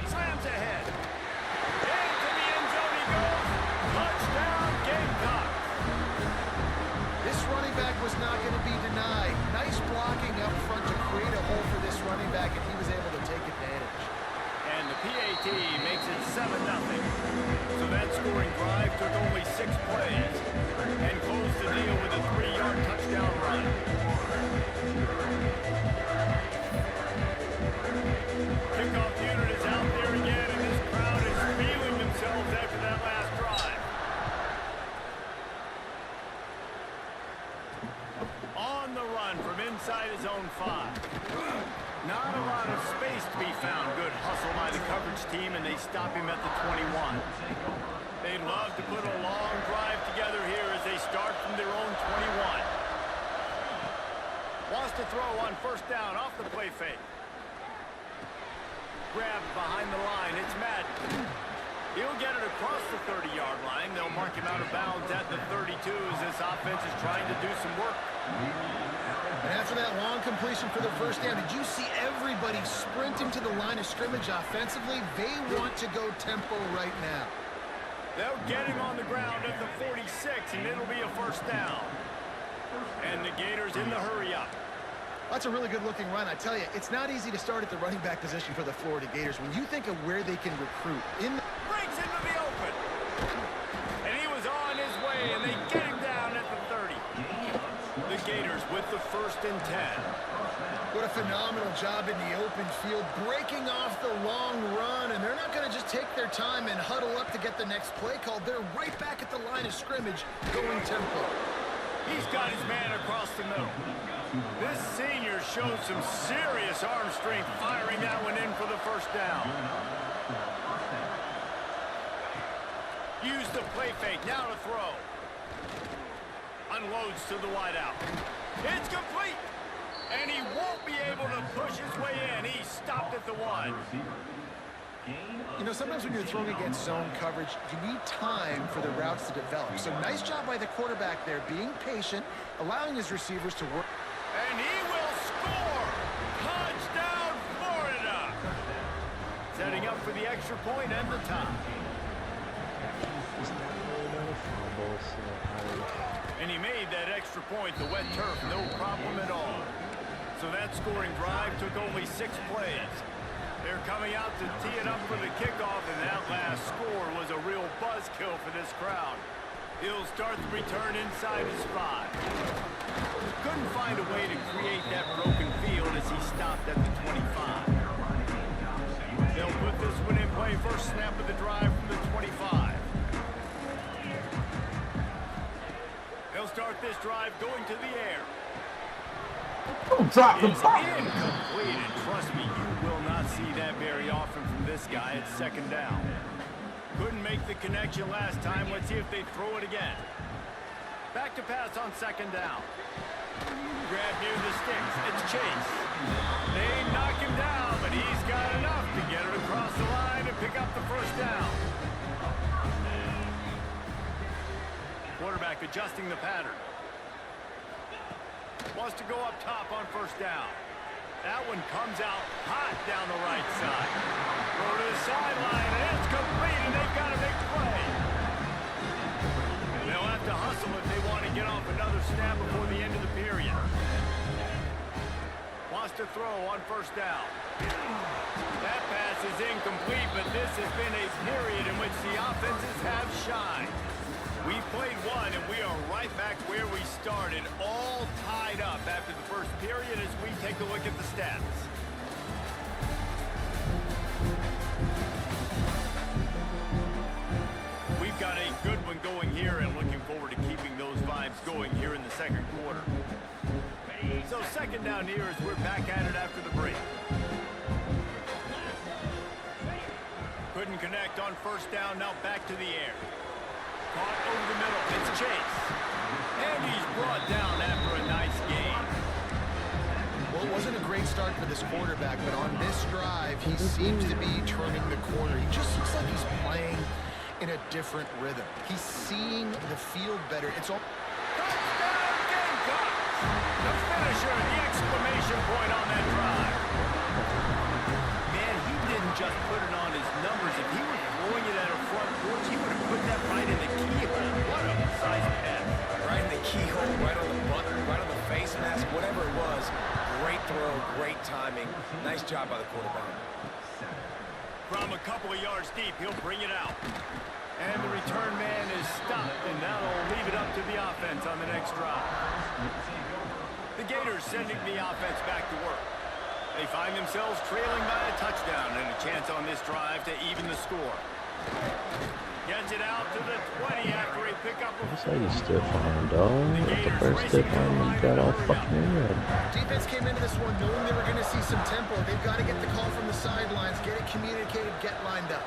Speaker 2: Slams ahead. Into the end zone he goes. Touchdown, Gamecocks.
Speaker 3: This running back was not going to be denied. Nice blocking up front to create a hole for this running back, and he was able to take advantage.
Speaker 2: And the PAT makes it 7-0. So that scoring drive took only 6 plays and closed the deal with a 3-yard touchdown run. Kickoff unit is out there again, and this crowd is feeling themselves after that last drive. On the run from inside his own 5. Not a lot of space to be found. Good hustle by the coverage team, and they stop him at the 21. They'd love to put a long drive together here as they start from their own 21. Wants to throw on first down off the play fake. Grabbed behind the line. It's Madden. He'll get it across the 30-yard line. They'll mark him out of bounds at the 32 as this offense is trying to do some work.
Speaker 3: And after that long completion for the first down, did you see everybody sprinting to the line of scrimmage offensively? They want to go tempo right now.
Speaker 2: They'll get him on the ground at the 46, and it'll be a first down. And the Gators in the hurry up.
Speaker 3: That's a really good-looking run. I tell you, it's not easy to start at the running back position for the Florida Gators. When you think of where they can recruit,
Speaker 2: breaks into the open. And he was on his way, and they get him down at the 30. The Gators with the 1st and 10.
Speaker 3: What a phenomenal job in the open field, breaking off the long run, and they're not going to just take their time and huddle up to get the next play called. They're right back at the line of scrimmage, going tempo.
Speaker 2: He's got his man across the middle. This senior shows some serious arm strength, firing that one in for the first down. Use the play fake. Now to throw. Unloads to the wideout. It's complete. And he won't be able to push his way in. He stopped at the 1.
Speaker 3: You know, sometimes when you're throwing against zone coverage, you need time for the routes to develop. So nice job by the quarterback there, being patient, allowing his receivers to work.
Speaker 2: And he will score! Touchdown, Florida! Setting up for the extra point and the tie. And he made that extra point, the wet turf, no problem at all. So that scoring drive took only 6 plays. They're coming out to tee it up for the kickoff, and that last score was a real buzzkill for this crowd. He'll start the return inside his 5. Couldn't find a way to create that broken field as he stopped at the 25. They'll put this one in play. First snap of the drive from the 25. They'll start this drive going to the air.
Speaker 6: Drop the ball.
Speaker 2: Incomplete, and trust me, you will not see that very often from this guy at second down. Couldn't make the connection last time. Let's see if they throw it again. Back to pass on second down. Grab near the sticks. It's Chase. They knock him down, but he's got enough to get it across the line and pick up the first down. Quarterback adjusting the pattern. Wants to go up top on first down. That one comes out hot down the right side. Go to the sideline, and it's complete, and they've got a big play. They'll have to hustle if they want to get off another snap before the end of the period. Wants to throw on first down. That pass is incomplete, but this has been a period in which the offenses have shined. We played one, and we are right back where we started, all tied up after the first period as we take a look at the stats. We've got a good one going here, and looking forward to keeping those vibes going here in the second quarter. So second down here as we're back at it after the break. Couldn't connect on first down, now back to the air. Caught over the middle. It's Chase. And he's brought down after a nice game.
Speaker 3: Well, it wasn't a great start for this quarterback, but on this drive, he seems to be turning the corner. He just looks like he's playing in a different rhythm. He's seeing the field better. It's all...
Speaker 2: Touchdown, Gamecocks! The finisher, the exclamation point on that drive. Man, he didn't just put it on his numbers. If he were throwing it at a front porch, he would have put that right in the keyhole. What a size pass.
Speaker 1: Right in the keyhole, right on the button, right on the face mask, whatever it was. Great throw, great timing. Nice job by the quarterback.
Speaker 2: From a couple of yards deep, he'll bring it out. And the return man is stopped, and that'll leave it up to the offense on the next drive. The Gators sending the offense back to work. They find themselves trailing by a touchdown and a chance on this drive to even the score. Gets it out to the 20 after a pickup of 4.
Speaker 4: That's how you stiff arm, dog. The first stiff arm, you got all fucking red.
Speaker 3: Defense came into this one knowing they were going to see some tempo. They've got to get the call from the sidelines, get it communicated, get lined up.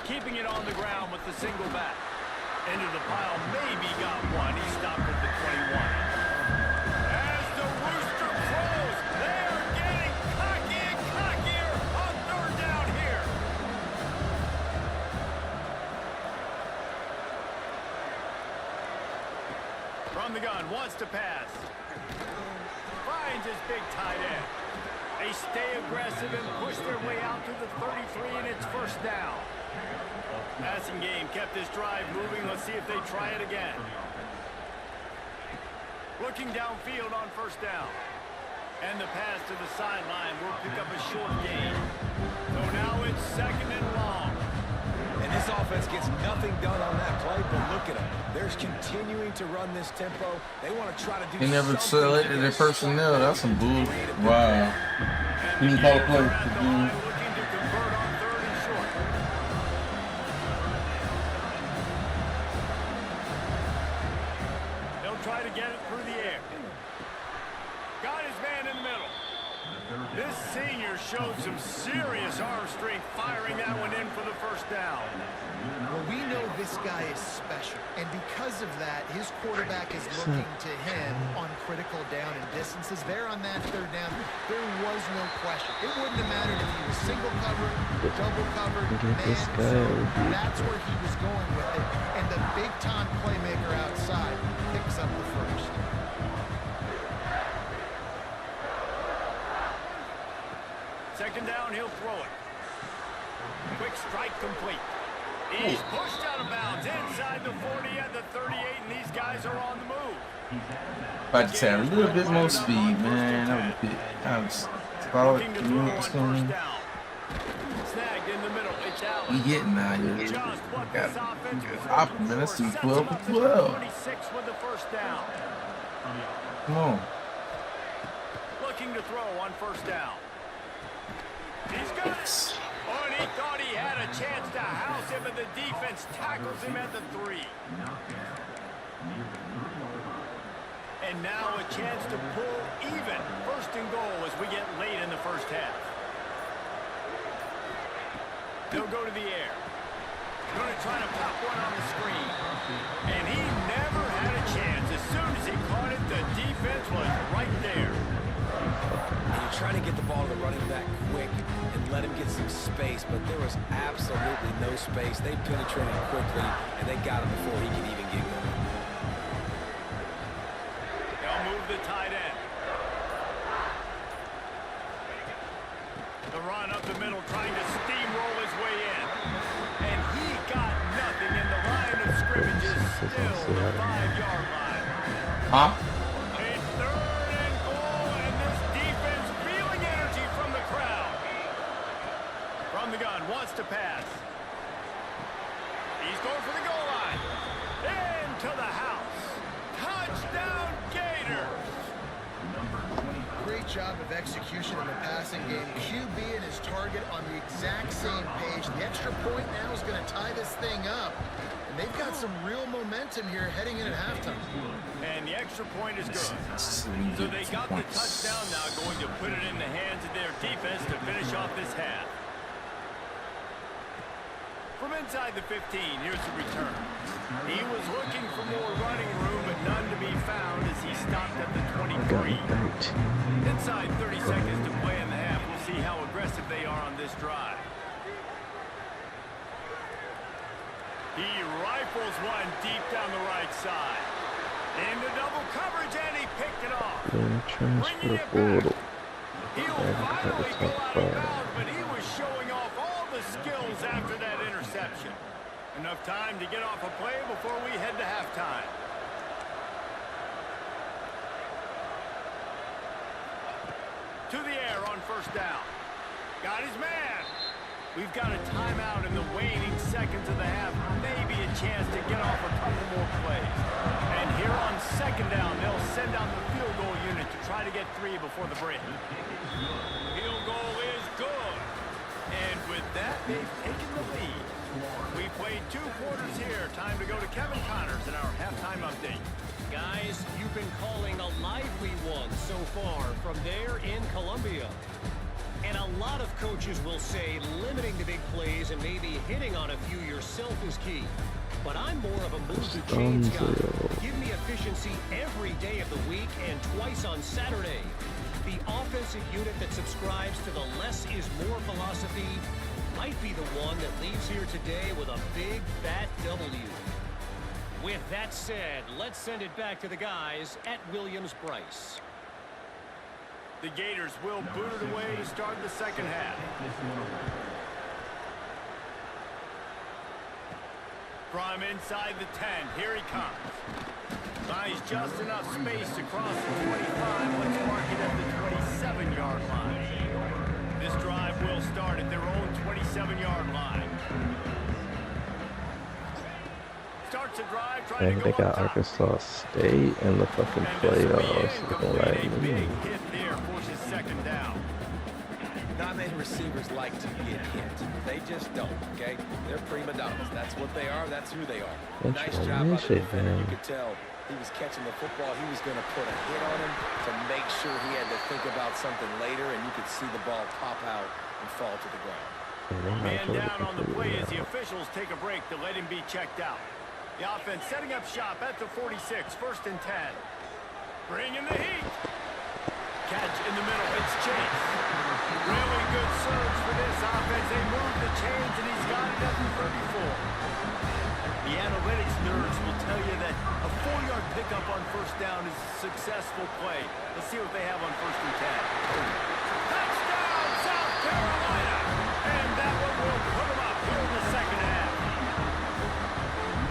Speaker 2: Keeping it on the ground with the single back. Into the pile, maybe got one. He stopped at the 21. As the Rooster Crows, they are getting cocky and cockier on third down here. From the gun, wants to pass. Finds his big tight end. They stay aggressive and push their way out to the 33, and it's first down. Passing game kept this drive moving. Let's see if they try it again. Looking downfield on first down. And the pass to the sideline will pick up a short gain. So now it's second and long.
Speaker 1: And this offense gets nothing done on that play, but look at them. They're continuing to run this tempo. They want to try to do
Speaker 6: They never selected their personnel. That's some bull. Wow. He didn't call a play.
Speaker 2: Looking to convert on third and short. They'll try to get it through the air. Got his man in the middle. This senior showed some serious arm strength firing that one in for the first down.
Speaker 3: Well, we know this guy is special, and because of that, his quarterback is looking to him on critical down and distances. There on that third down, there was no question. It wouldn't have mattered if he was single covered, double covered, man zone. That's where he was going with it, and the big-time playmaker outside picks up the first.
Speaker 2: Second down, he'll throw it. Quick strike complete. He's pushed out of bounds inside the 40 at the 38, and these guys are on the move.
Speaker 6: About to say a little bit more speed, man. I was thought you know what's going on.
Speaker 2: Snagged in the middle. It's Allen.
Speaker 6: We getting out here. Got it. Man, let's do 12 for 12.
Speaker 2: 26 with the first down.
Speaker 6: Come on.
Speaker 2: Looking to throw on first down. He's got it. Oh, and he thought he had a chance to house him, and the defense tackles him at the 3. And now a chance to pull even. First and goal as we get late in the first half. They'll go to the air. Going to try to pop one on the screen. And he never had a chance. As soon as he caught it, the defense was right there.
Speaker 1: And you're trying to get the ball to the running back quick and let him get some space, but there was absolutely no space. They penetrated quickly, and they got him before he could even get going.
Speaker 2: They'll move the tight end. The run up the middle, trying to steamroll his way in. And he got nothing in the line of scrimmage is still the 5-yard line.
Speaker 6: Huh?
Speaker 2: Wants to pass. He's going for the goal line. Into the house. Touchdown Gators.
Speaker 3: Great job of execution in the passing game. QB and his target on the exact same page. The extra point now is going to tie this thing up. And they've got some real momentum here heading in at halftime.
Speaker 2: And the extra point is good. So they got the touchdown now, going to put it in the hands of their defense to finish off this half. From inside the 15, here's the return. He was looking for more running room, but none to be found as he stopped at the 23. Inside 30 seconds to play in the half. We'll see how aggressive they are on this drive. He rifles one deep down the right side. Into double coverage, and he picked it off. Bringing it back. He'll finally go out of bounds, but he was showing off all the skills after that interception. Enough time to get off a play before we head to halftime. To the air on first down. Got his man. We've got a timeout in the waning seconds of the half. Maybe a chance to get off a couple more plays. And here on second down, they'll send out the field goal unit to try to get 3 before the break. Field goal is good. And with that, they've taken the lead. We played 2 quarters here. Time to go to Kevin Connors in our halftime update.
Speaker 9: Guys, you've been calling a lively one so far from there in Columbia. And a lot of coaches will say limiting the big plays and maybe hitting on a few yourself is key. But I'm more of a move the chains guy. Give me efficiency every day of the week and twice on Saturday. The offensive unit that subscribes to the less is more philosophy might be the one that leaves here today with a big, fat W. With that said, let's send it back to the guys at Williams-Brice.
Speaker 2: The Gators will boot it away to start the second half. From inside the 10, here he comes. Buys just enough space to cross the 25. Let's mark it at the 27-yard line. This drive will start at their own 27-yard line. Starts a drive trying
Speaker 4: And
Speaker 2: to
Speaker 4: they
Speaker 2: go
Speaker 4: got
Speaker 2: up top.
Speaker 4: Arkansas State in the fucking playoffs. Looking like
Speaker 2: A big hit there forces second down.
Speaker 1: Not many receivers like to get hit. They just don't, okay? They're prima donnas. That's what they are. That's who they are. Nice job by the defender. You could tell he was catching the football, he was going to put a hit on him to make sure he had to think about something later, and you could see the ball pop out and fall to the ground.
Speaker 2: Man down on the play as the officials take a break to let him be checked out. The offense setting up shop at the 46, 1st and 10. Bringing the heat. Catch in the middle. It's Chase. Really good surge for this offense. They move the chains, and he's got it at the 34. The analytics nerds will tell you that a 4-yard pickup on 1st down is a successful play. Let's see what they have on 1st and 10. Touchdown, South Carolina! And that one will put them up here in the 2nd half.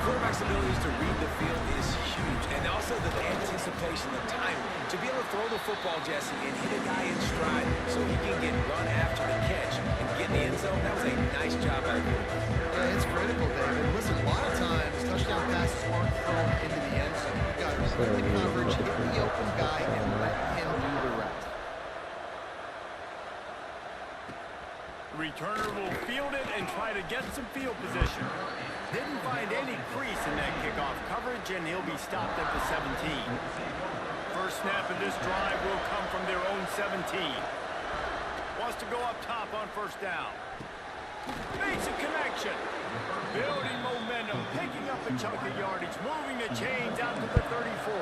Speaker 1: Quarterback's abilities to read the field is huge, and also the anticipation, the time to be able to throw the football, Jesse, and hit a guy in stride so he can get run after the catch and get in the end zone. That was a nice job out of him.
Speaker 3: Yeah, it's critical, David. Listen, a lot of times touchdown passes aren't thrown into the end zone. You've got to read the coverage, hit the open guy, and let him do the rest.
Speaker 2: Returner will field it and try to get some field position. Didn't find any crease in that kickoff coverage, and he'll be stopped at the 17. First snap of this drive will come from their own 17. Wants to go up top on 1st down. Makes a connection. Building momentum, picking up a chunk of yardage, moving the chains out to the 34.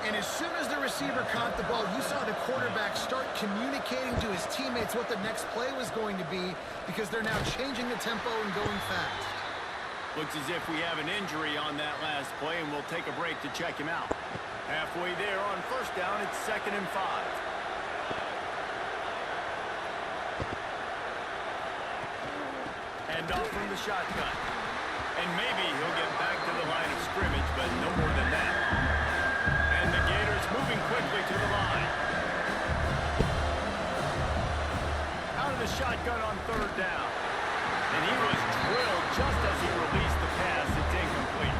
Speaker 3: And as soon as the receiver caught the ball, you saw the quarterback start communicating to his teammates what the next play was going to be, because they're now changing the tempo and going fast.
Speaker 2: Looks as if we have an injury on that last play, and we'll take a break to check him out. Halfway there on 1st down, it's 2nd and 5. Hand off from the shotgun. And maybe he'll get back to the line of scrimmage, but no more than that. And the Gators moving quickly to the line. Out of the shotgun on 3rd down. And he was drilled just as he released the pass. It's incomplete.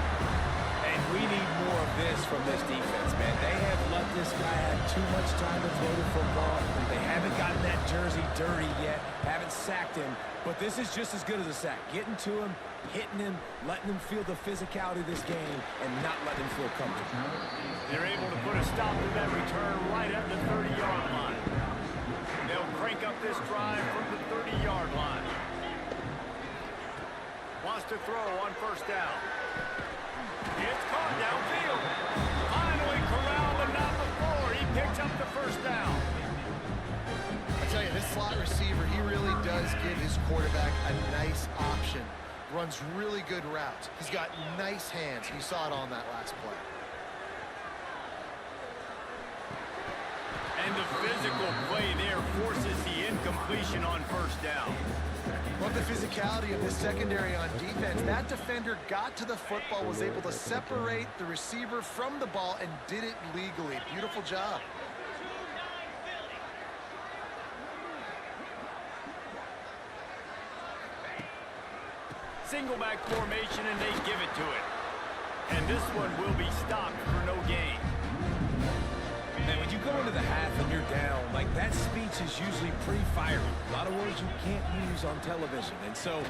Speaker 1: And we need more of this from this defense, man. They have let this guy have too much time to throw the football. They haven't gotten that jersey dirty yet, haven't sacked him. But this is just as good as a sack. Getting to him, hitting him, letting him feel the physicality of this game, and not letting him feel comfortable.
Speaker 2: They're able to put a stop to that return right at the 30-yard line. They'll crank up this drive from the 30-yard line. Wants to throw on 1st down. It's caught downfield. Finally corralled, but not before. He picks up the 1st down.
Speaker 3: I tell you, this slot receiver, he really does give his quarterback a nice option. Runs really good routes. He's got nice hands. You saw it on that last play.
Speaker 2: And the physical play there forces the incompletion on 1st down.
Speaker 3: Love the physicality of this secondary on defense. That defender got to the football, was able to separate the receiver from the ball, and did it legally. Beautiful job.
Speaker 2: Single back formation, and they give it to it. And this one will be stopped for no gain.
Speaker 1: Man, when you go into the half and you're down, like, that speech is usually pretty fiery. A lot of words you can't use on television. And so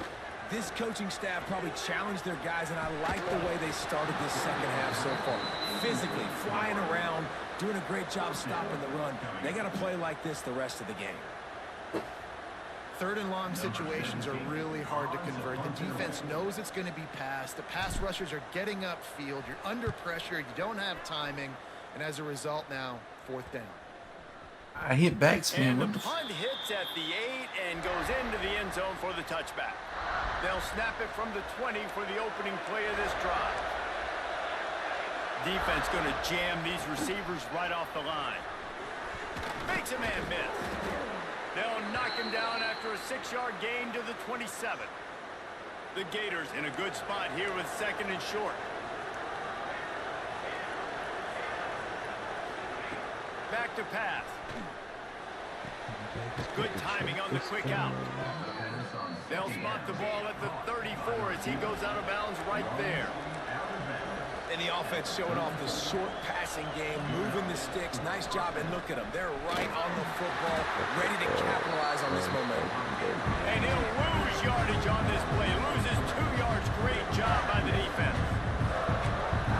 Speaker 1: this coaching staff probably challenged their guys, and I like the way they started this 2nd half so far. Physically, flying around, doing a great job stopping the run. They got to play like this the rest of the game.
Speaker 3: 3rd and long situations are really hard to convert. The defense knows it's going to be passed. The pass rushers are getting upfield. You're under pressure. You don't have timing. And as a result now, 4th down.
Speaker 6: I hit backspin.
Speaker 2: And the punt hits at the 8 and goes into the end zone for the touchback. They'll snap it from the 20 for the opening play of this drive. Defense going to jam these receivers right off the line. Makes a man miss. They'll knock him down after a 6-yard gain to the 27. The Gators in a good spot here with 2nd and short. Back to pass. Good timing on the quick out. They'll spot the ball at the 34 as he goes out of bounds right there.
Speaker 1: And the offense showing off the short passing game, moving the sticks. Nice job, and look at them. They're right on the football, ready to capitalize on this momentum.
Speaker 2: And he'll lose yardage on this play. Loses 2 yards. Great job by the defense.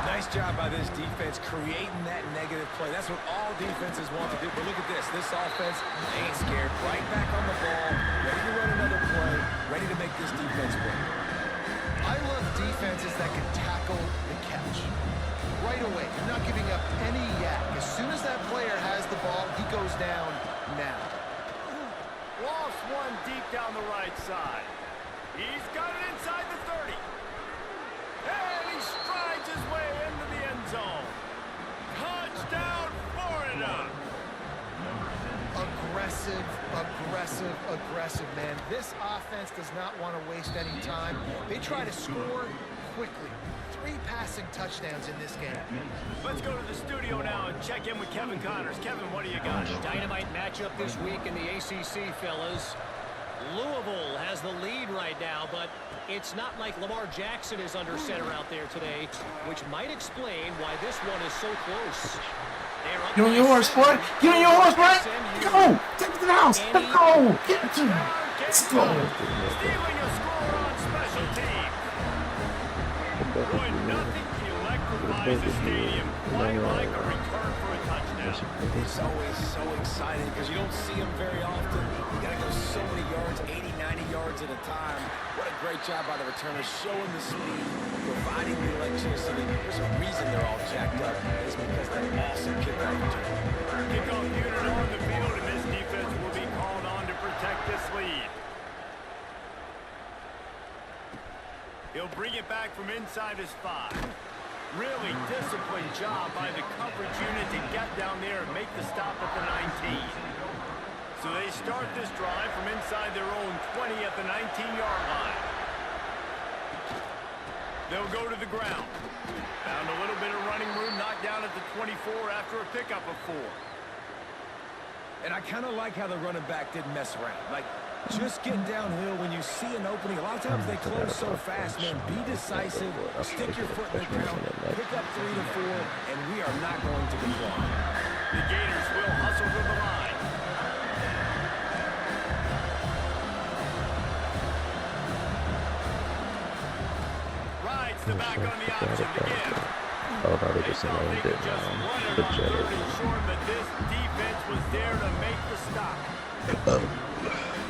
Speaker 1: Nice job by this defense creating that negative play. That's what all defenses want to do. But look at this. This offense ain't scared. Right back on the ball, ready to run another play, ready to make this defense win.
Speaker 3: I love defenses that can tackle the catch. Right away, you're not giving up any yak. As soon as that player has the ball, he goes down now.
Speaker 2: Lost one deep down the right side. He's got it inside the 30. And he strides his way into the end zone. Touchdown, Florida.
Speaker 3: Aggressive, aggressive, aggressive, man. This offense does not want to waste any time. They try to score quickly. 3 passing touchdowns in this game.
Speaker 2: Let's go to the studio now and check in with Kevin Connors. Kevin, what do you got?
Speaker 9: Dynamite matchup this week in the ACC, fellas. Louisville has the lead right now, but it's not like Lamar Jackson is under center out there today, which might explain why this one is so close.
Speaker 6: Get on your horse, boy. Get on your horse, boy. Go. Take it to the house. Let's go. Get it to him. Let's go.
Speaker 2: Stealing a score on special teams. Boy, nothing electrifies the stadium quite like a return for a touchdown.
Speaker 1: It's always so exciting because you don't see them very often. You got to go so many yards, 80, 90 yards at a time. What a great job by the returners, showing the speed, providing the electricity. There's a reason they're all jacked up. It's because that awesome kickoff return.
Speaker 2: Kickoff unit on the field, and this defense will be called on to protect this lead. He'll bring it back from inside his 5. Really disciplined job by the coverage unit to get down there and make the stop at the 19. So they start this drive from inside their own 20 at the 19-yard line. They'll go to the ground. Found a little bit of running room, knocked down at the 24 after a pickup of 4.
Speaker 1: And I kind of like how the running back didn't mess around. Like, just get downhill when you see an opening. A lot of times they close so fast, man. Be decisive, stick your foot in the ground, pick up 3 to 4, and we are not going to comply.
Speaker 2: The Gators will hustle to the line. Rides the back on the option to give.
Speaker 4: Oh, no, they just named it,
Speaker 2: Good job. But this defense was there to make the stop.
Speaker 3: Well,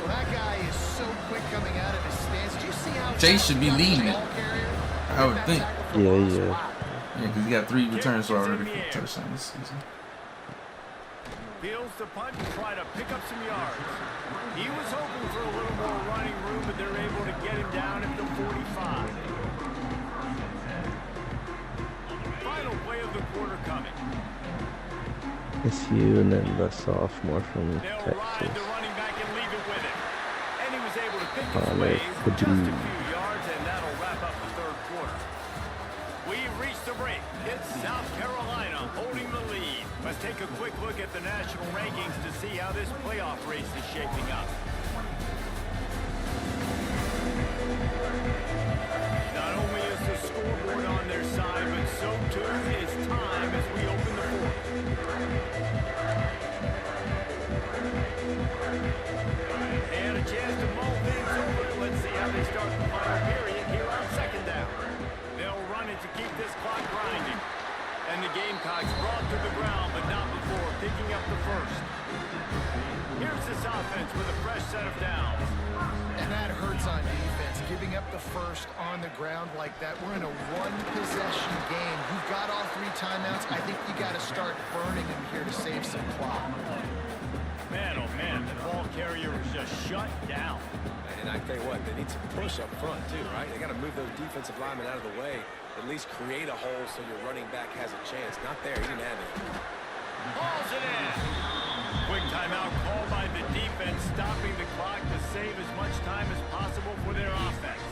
Speaker 3: that guy is so quick coming out of his stance. Do you see how
Speaker 6: Jay should be leading it, I would think.
Speaker 4: Yeah.
Speaker 6: Yeah, because he got 3 returns already for touchdown this season.
Speaker 2: Feels the punt and try to pick up some yards. He was hoping for a little more running room, but they're able to get him down at the 45. Final play of the quarter coming.
Speaker 4: It's you and then the sophomore from
Speaker 2: They'll
Speaker 4: Texas.
Speaker 2: ride the running back and leave it with him. And he was able to pick his
Speaker 4: Oh,
Speaker 2: way
Speaker 4: could
Speaker 2: just a
Speaker 4: be.
Speaker 2: few yards, and that'll wrap up the third quarter. We've reached the break. It's South Carolina holding the lead. Let's take a quick look at the national rankings to see how this playoff race is shaping up. Not only is the scoreboard on their side, but so too is time as we open the fourth. They had a chance to mull things over. Let's see how they start the final period here on second down. They'll run it to keep this clock grinding. And the Gamecocks brought to the ground, but not before picking up the first. Here's this offense with a fresh set of downs.
Speaker 3: And that hurts on defense, giving up the first on the ground like that. We're in a one-possession game. You've got all 3 timeouts. I think you got to start burning them here to save some clock.
Speaker 2: Man, oh man, the ball carrier was just shut down.
Speaker 1: And I tell you what, they need to push up front too, right? They got to move those defensive linemen out of the way, at least create a hole so your running back has a chance. Not there, he didn't have it.
Speaker 2: Hauls it in. Quick timeout called by the defense, stopping the clock to save as much time as possible for their offense.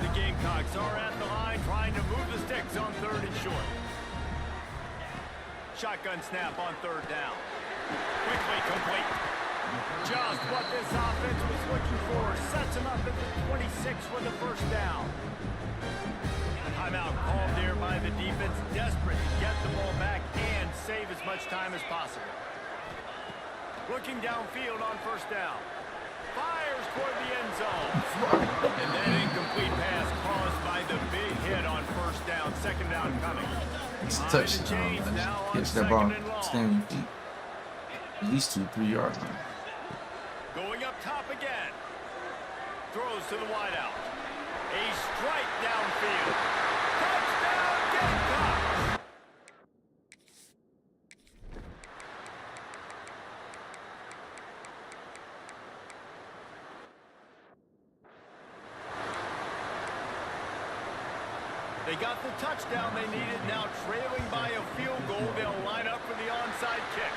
Speaker 2: The Gamecocks are at the line trying to move the sticks on 3rd and short. Shotgun snap on 3rd down. Quickly complete. Just what this offense was looking for. Sets him up at the 26 with the first down. Timeout called there by the defense, desperate to get the ball back and save as much time as possible. Looking downfield on 1st down. Fires toward the end zone. And that incomplete pass caused by the big hit on first down, second down coming.
Speaker 6: It's a touchdown. Catch that ball, standing feet. At least 2-3 yards.
Speaker 2: Going up top again. Throws to the wideout. A strike downfield. Touchdown, Gamecocks! They got the touchdown they needed. Now trailing by a field goal, they'll line up for the onside kick.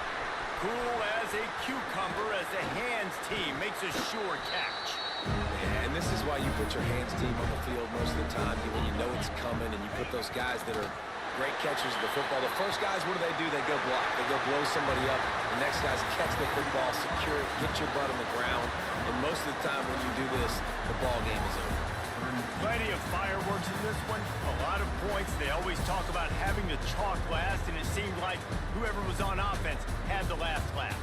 Speaker 2: Cool as a cucumber as the hands team makes a sure catch.
Speaker 1: Yeah, and this is why you put your hands team on the field most of the time when you know it's coming, and you put those guys that are great catchers of the football. The first guys, what do? They go block. They go blow somebody up. The next guys catch the football, secure it, get your butt on the ground. And most of the time when you do this, the ball game is over.
Speaker 2: Plenty of fireworks in this one. A lot of points. They always talk about having the chalk last, and it seemed like whoever was on offense had the last laugh.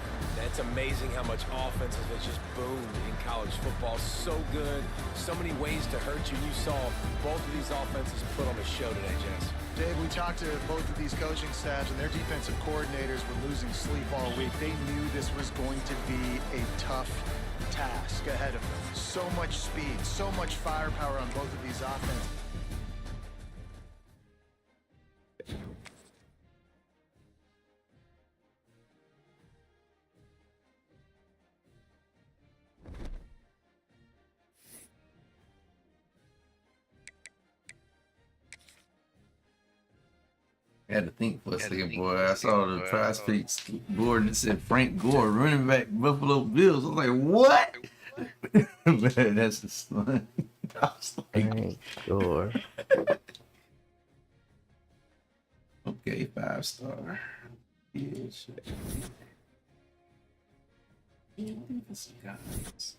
Speaker 1: It's amazing how much offenses have just boomed in college football. So good. So many ways to hurt you. You saw both of these offenses put on a show today, Jess.
Speaker 3: Dave, we talked to both of these coaching staffs, and their defensive coordinators were losing sleep all week. They knew this was going to be a tough task ahead of them. So much speed, so much firepower on both of these offenses.
Speaker 6: I had to think for a second, boy. I saw the Prize Picks board and it said Frank Gore, running back, Buffalo Bills. I was like, what? Man, that's the fun. I was like,
Speaker 4: Frank Gore.
Speaker 6: Okay, 5-star. Yeah, shit. Guys.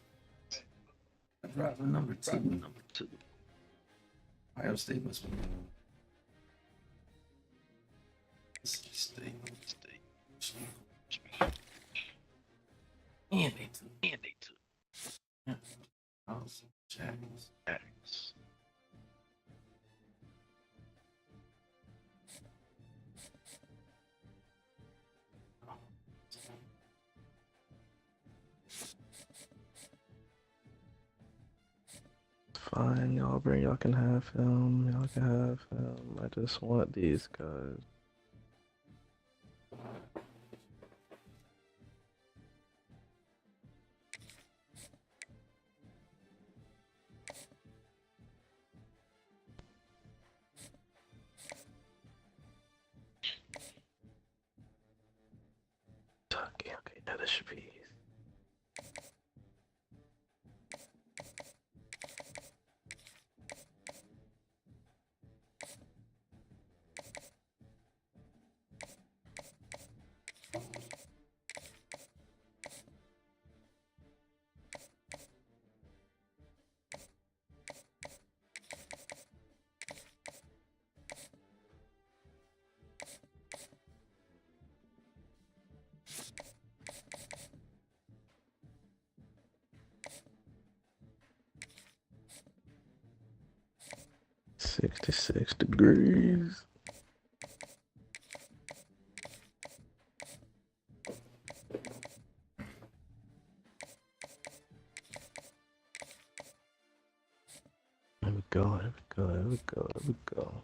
Speaker 6: Driver number two. Ohio State must be. State. And they too. Yeah. Awesome. Jags.
Speaker 4: Fine, y'all can have him. Y'all can have him. I just want these guys. Okay, now this should be. $66 degrees. There we go.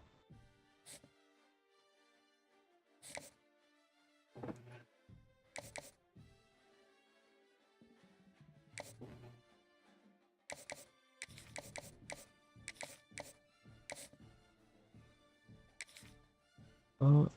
Speaker 4: Oh.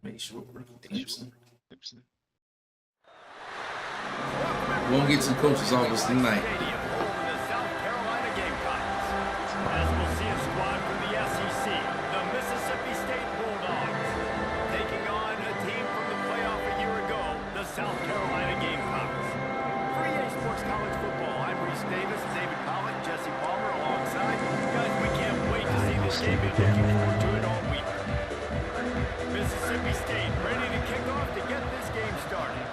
Speaker 6: Make sure we're won't get to the coach's office tonight.
Speaker 2: As we'll see a squad from the SEC, the Mississippi State Bulldogs, taking on a team from the playoff a year ago, the South Carolina Gamecocks. For EA Sports College Football, I'm Reese Davis, David Pollock, Jesse Palmer alongside. Guys, we can't wait to see this game. Been looking forward to it all week. Mississippi State ready to kick off to get this game started.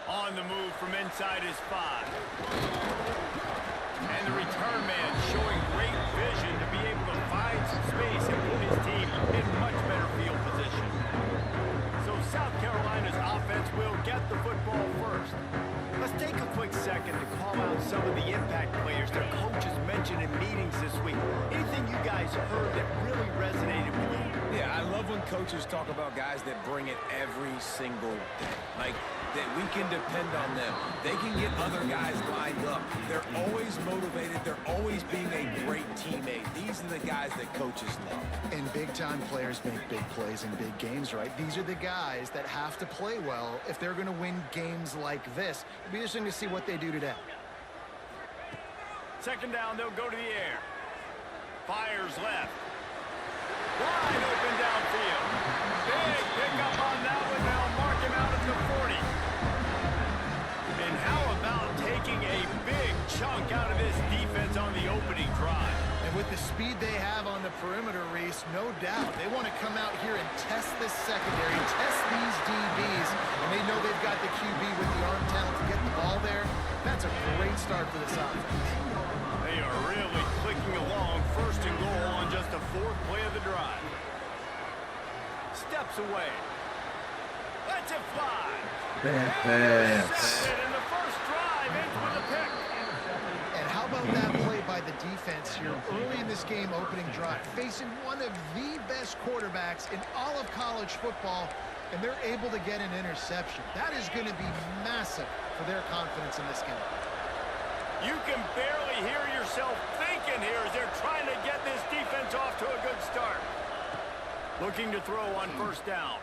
Speaker 2: On the move from inside his 5. And the return man showing great vision to be able to find some space and put his team in much better field position. So South Carolina's offense will get the football first. Let's take a quick second to call out some of the impact players their coaches mentioned in meetings this week. Anything you guys heard that really resonated with you?
Speaker 1: Yeah, I love when coaches talk about guys that bring it every single day. Like, that we can depend on them. They can get other guys lined up. They're always motivated. They're always being a great teammate. These are the guys that coaches love.
Speaker 3: And big-time players make big plays in big games, right? These are the guys that have to play well if they're going to win games like this. It'll be interesting to see what they do today.
Speaker 2: Second down, they'll go to the air. Fires left. Wide open downfield. Big pickup on that one. They'll mark him out at the 40. And how about taking a big chunk out of this defense on the opening drive?
Speaker 3: And with the speed they have on the perimeter, Reese, no doubt, they want to come out here and test this secondary, test these DBs, and they know they've got the QB with the arm talent to get the ball there. That's a great start for this offense.
Speaker 2: They are really clicking along, first and goal on just the 4th play of the drive. Steps away. Lets it fly.
Speaker 6: Bad pass.
Speaker 2: In the first drive, ends with a pick.
Speaker 3: And how about that play by the defense here early in this game opening drive, facing one of the best quarterbacks in all of college football, and they're able to get an interception. That is going to be massive for their confidence in this game.
Speaker 2: You can barely hear yourself thinking here as they're trying to get this defense off to a good start. Looking to throw on first down.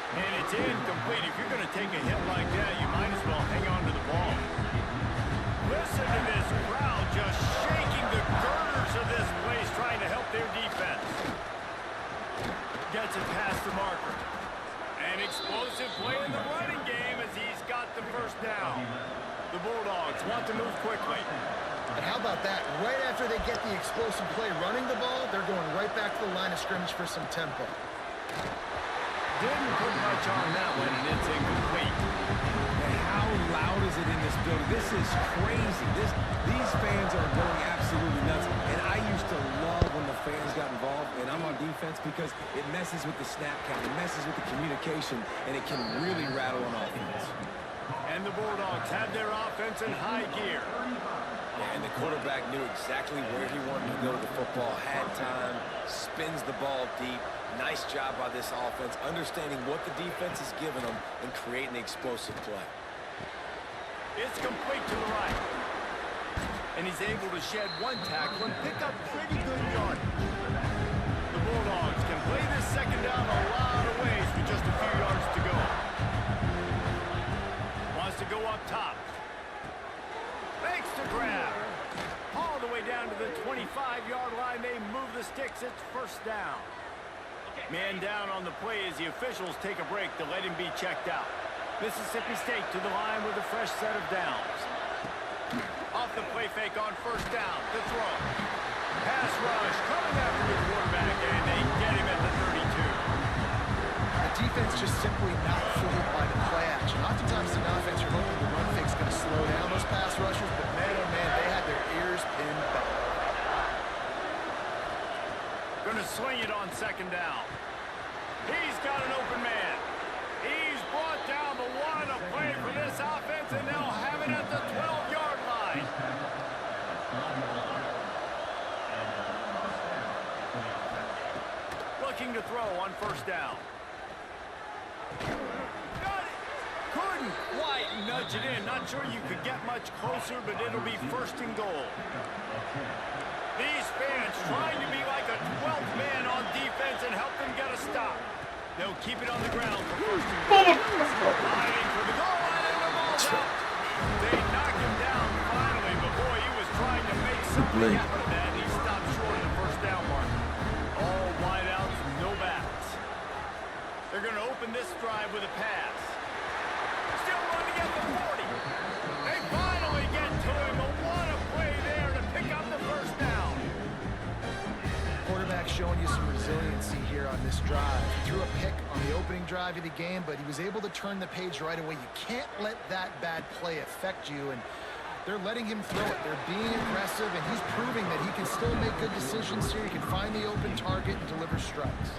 Speaker 2: And it's incomplete. If you're going to take a hit like that, you might as well hang on to the ball. Listen to this crowd just shaking the girders of this place, trying to help their defense. Gets it past the marker. An explosive play in the running game as he's got the first down. The Bulldogs want to move quickly.
Speaker 3: And how about that? Right after they get the explosive play running the ball, they're going right back to the line of scrimmage for some tempo.
Speaker 2: Didn't put much on that one, and it's incomplete.
Speaker 1: And how loud is it in this building? This is crazy. These fans are going absolutely nuts. And I used to love when the fans got involved, and I'm on defense because it messes with the snap count, it messes with the communication, and it can really rattle an offense.
Speaker 2: And the Bulldogs had their offense in high gear.
Speaker 1: Yeah, and the quarterback knew exactly where he wanted to go with the football, had time, spins the ball deep. Nice job by this offense, understanding what the defense is giving them and creating the explosive play.
Speaker 2: It's complete to the right. And he's able to shed one tackle and pick up pretty good yardage. The Bulldogs can play this second down a lot of ways with just a few yards to go. Wants to go up top. Makes the grab. All the way down to the 25-yard line. They move the sticks. It's first down. Man down on the play as the officials take a break to let him be checked out. Mississippi State to the line with a fresh set of downs. Off the play fake on first down. The throw. Pass rush coming after the quarterback, and they get him at the 32.
Speaker 3: The defense just simply not fooled by the play action. Oftentimes in offense, you're hoping the run fake's going to slow down those pass rushers, but man, oh man, they had their ears pinned back.
Speaker 2: Going to swing it on second down. He's got an open man. He's brought down the one. A play for this offense, and they'll have it at the 12-yard line. Looking to throw on first down. nudge it in. Not sure you could get much closer, but it'll be first and goal. These fans trying to be like a 12th man on defense and help them get a stop. They'll keep it on the ground for first and goal. Fighting for the goal line and the ball's out. They knock him down finally, but boy, he was trying to make something happen of that, and he stopped short of the first down marker. All wideouts, no backs. They're going to open this drive with a pass. Still running at the 40. They finally get to him, but what a play there to pick up the first down.
Speaker 3: Quarterback showing you some resiliency here on this drive. He threw a pick on the opening drive of the game, but he was able to turn the page right away. You can't let that bad play affect you, and they're letting him throw it. They're being aggressive, and he's proving that he can still make good decisions here. He can find the open target and deliver strikes.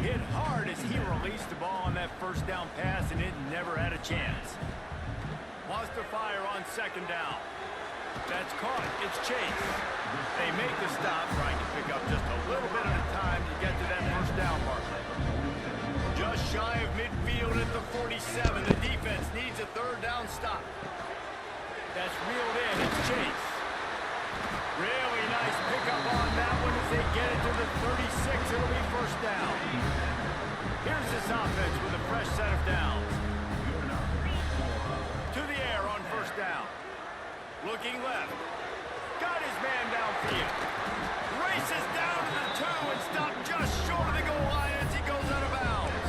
Speaker 2: Hit hard as he released the ball on that first down pass, and it never had a chance. Wants to fire on second down. That's caught. It's Chase. They make the stop, trying to pick up just a little bit at a time to get to that first down marker. Just shy of midfield at the 47. The defense needs a third down stop. That's reeled in. It's Chase. Really nice pickup on that one as they get it to the 36. It'll be first down. Here's this offense with a fresh set of downs. To the air on first down. Looking left. Got his man downfield. Races down to the 2 and stopped just short of the goal line as he goes out of bounds.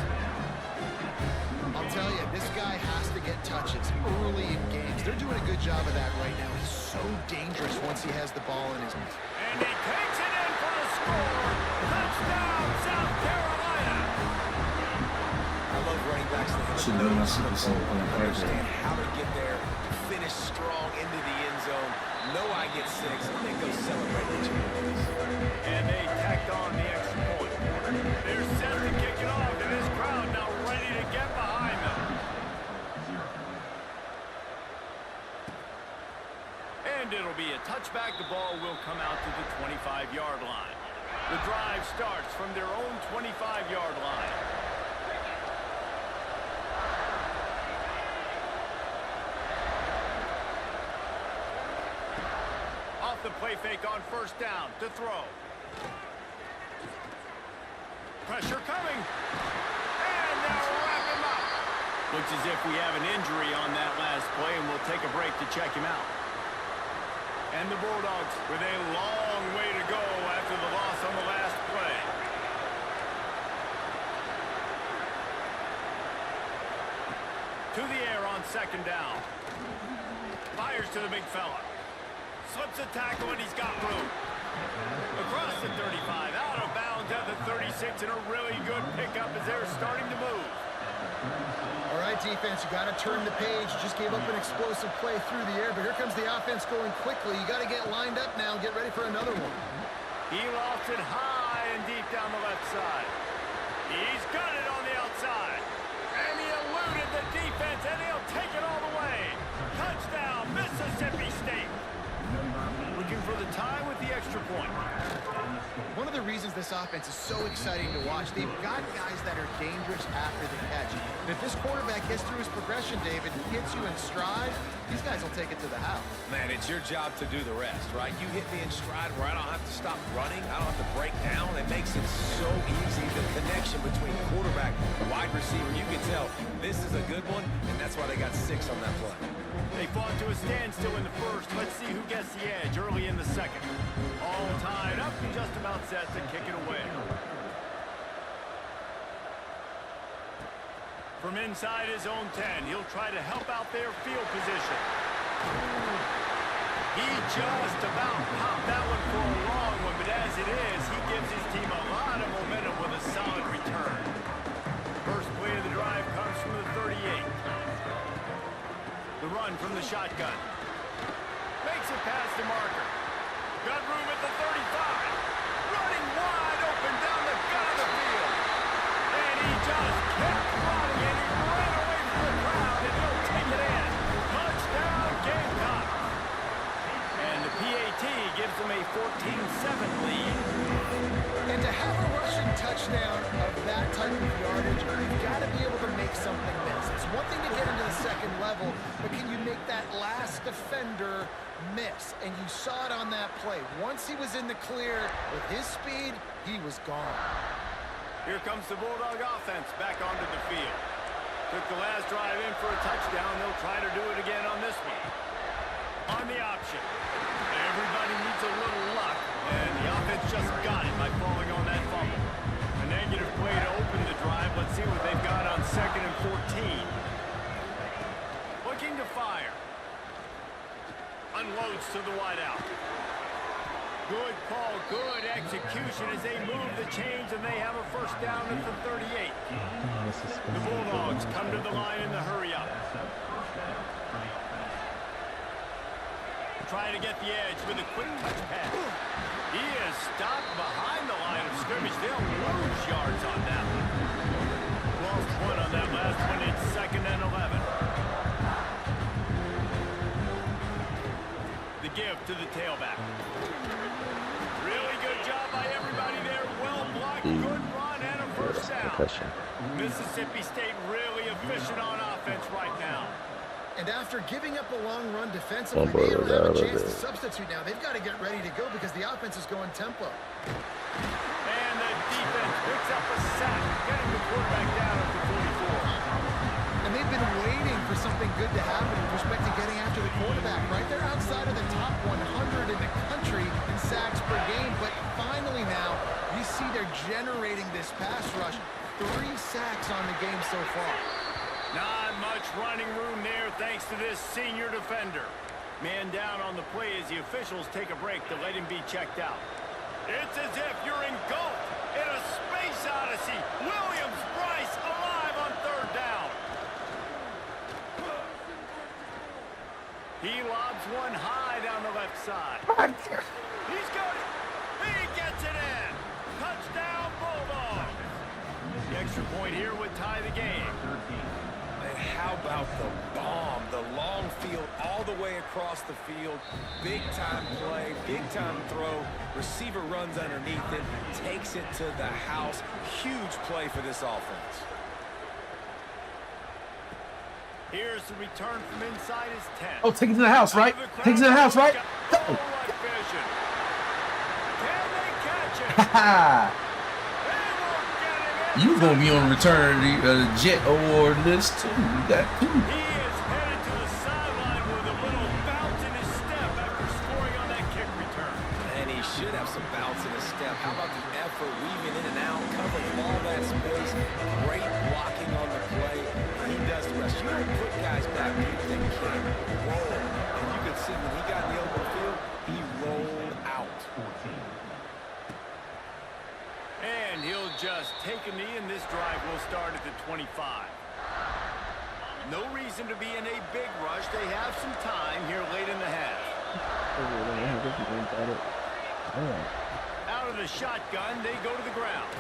Speaker 3: I'll tell you, this guy has to get touches early in games. They're doing a good job of that right now. He's so dangerous once he has the ball in his hands.
Speaker 2: And he takes it in for the score. Touchdown, South Carolina.
Speaker 1: I love running backs that understand how to get there, finish strong into the end zone. Know I get 6, and then go celebrate the champions.
Speaker 2: And they tacked on the extra point. They're set to kick it off, and this crowd now ready to get behind them. And it'll be a touchback. The ball will come out to the 25-yard line. The drive starts from their own 25-yard line. Off the play fake on first down to throw. Pressure coming. And they'll wrap him up. Looks as if we have an injury on that last play, and we'll take a break to check him out. And the Bulldogs with a long way to go after the loss on the last play. To the air on second down. Fires to the big fella. Slips a tackle, and he's got room. Across the 35, out of bounds at the 36, and a really good pickup as they're starting to move.
Speaker 3: All right, defense, you got to turn the page. You just gave up an explosive play through the air, but here comes the offense going quickly. You got to get lined up now and get ready for another one.
Speaker 2: He lost it high and deep down the left side. He's got it on the outside. And he eluded the defense, and he'll take it all the way. Touchdown, Mississippi State. Looking for the tie with the extra point.
Speaker 3: One of the reasons this offense is so exciting to watch, they've got guys that are dangerous after the catch. And if this quarterback gets through his progression, David, he hits you in stride, these guys will take it to the house.
Speaker 1: Man, it's your job to do the rest, right? You hit me in stride where I don't have to stop running. I don't have to break down. It makes it so easy. The connection between quarterback and wide receiver, you can tell this is a good one, and that's why they got 6 on that play.
Speaker 2: They fought to a standstill in the first. Let's see who gets the edge early in the second. All tied up and just about set to kick it away. From inside his own 10, he'll try to help out their field position. He just about popped that one for a long one, but as it is, he gives his team a lot of momentum with a solid return. First play of the drive comes from the 38. The run from the shotgun. Makes it past the marker. Got room at the 35. Running wide open down the gut of the field. And he just kept running, and he ran away from the crowd, and he'll take it in. Touchdown, Gamecock. And the PAT gives them a 14-7 lead.
Speaker 3: And to have a rushing touchdown of that type of yardage, you've got to be able to make something miss. It's one thing to get into the second level, unstoppable, but can you make that last defender miss? And you saw it on that play. Once he was in the clear with his speed, he was gone.
Speaker 2: Here comes the Bulldog offense back onto the field. Took the last drive in for a touchdown. They'll try to do it again on this one. On the option. Everybody needs a little luck, and the offense just got it by falling on that fumble. A negative play to open the drive. Let's see what they've got on 2nd and 14. Looking to fire. Unloads to the wideout. Good call, good execution as they move the chains, and they have a first down at the 38. The Bulldogs come to the line in the hurry-up. Trying to get the edge with a quick touch pass. He is stopped behind the line of scrimmage. They'll lose yards on that one. Lost one on that last one. It's 2nd and 11. The give to the tailback. Really good job by everybody there. Well blocked, good run, and a first down. Mississippi State really efficient on offense right now.
Speaker 3: And after giving up a long run defensively, they don't have a chance to substitute now. They've got to get ready to go because the offense is going tempo.
Speaker 2: And the defense picks up a sack, getting the quarterback down at the 44.
Speaker 3: And they've been waiting for something good to happen with respect to getting after the quarterback, right? They're outside of the top 100 in the country in sacks per game, but finally now, you see they're generating this pass rush. 3 sacks on the game so far.
Speaker 2: Not much running room there thanks to this senior defender. Man down on the play as the officials take a break to let him be checked out. It's as if you're engulfed in a space odyssey. Williams-Brice alive on 3rd down. He lobs one high down the left side. He's got it. He gets it in. Touchdown Bulldogs. The extra point here would tie the game.
Speaker 1: How about the bomb, the long field all the way across the field, big time play, big time throw, receiver runs underneath it, takes it to the house, huge play for this offense.
Speaker 2: Here's the return from inside his 10.
Speaker 6: Oh, take it to the house, right? Take it to the house, right? Go!
Speaker 2: Can they catch it?
Speaker 6: Ha You gonna be on return Jet Award list too. You got 2.
Speaker 2: He is headed to the sideline with a little bounce in his step after scoring on that kick return.
Speaker 1: And he should have some bounce in his step. How about the effort, weaving in and out, covering all that space, great blocking on the play. He does the rest. You don't put guys back when you think he can roll. And you can see when he got in the open field, he rolled out.
Speaker 2: And he'll just take a knee, and this drive will start at the 25. No reason to be in a big rush. They have some time here late in the half. Out of the shotgun, they go to the ground.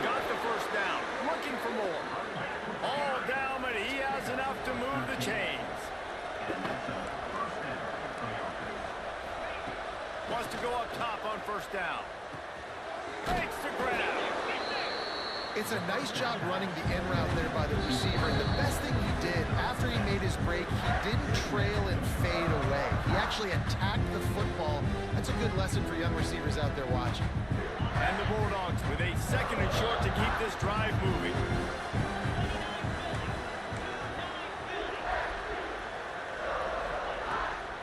Speaker 2: Got the first down. Looking for more. All down, but he has enough to move the chains. Wants to go up top on first down. Takes the ground.
Speaker 3: It's a nice job running the in route there by the receiver. And the best thing he did after he made his break, he didn't trail and fade away. He actually attacked the football. That's a good lesson for young receivers out there watching.
Speaker 2: And the Bulldogs with a 2nd and short to keep this drive moving.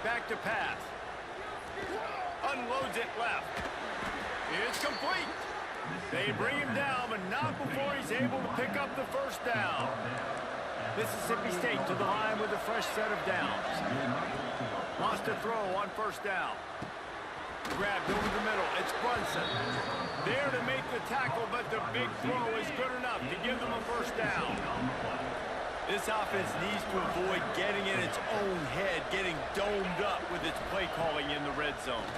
Speaker 2: Back to pass. Unloads it left. It's complete. They bring him down, but not before he's able to pick up the first down. Mississippi State to the line with a fresh set of downs. Wants to throw on first down. Grabbed over the middle. It's Brunson. There to make the tackle, but the big throw is good enough to give them a first down. This offense needs to avoid getting in its own head, getting domed up with its play calling in the red zone.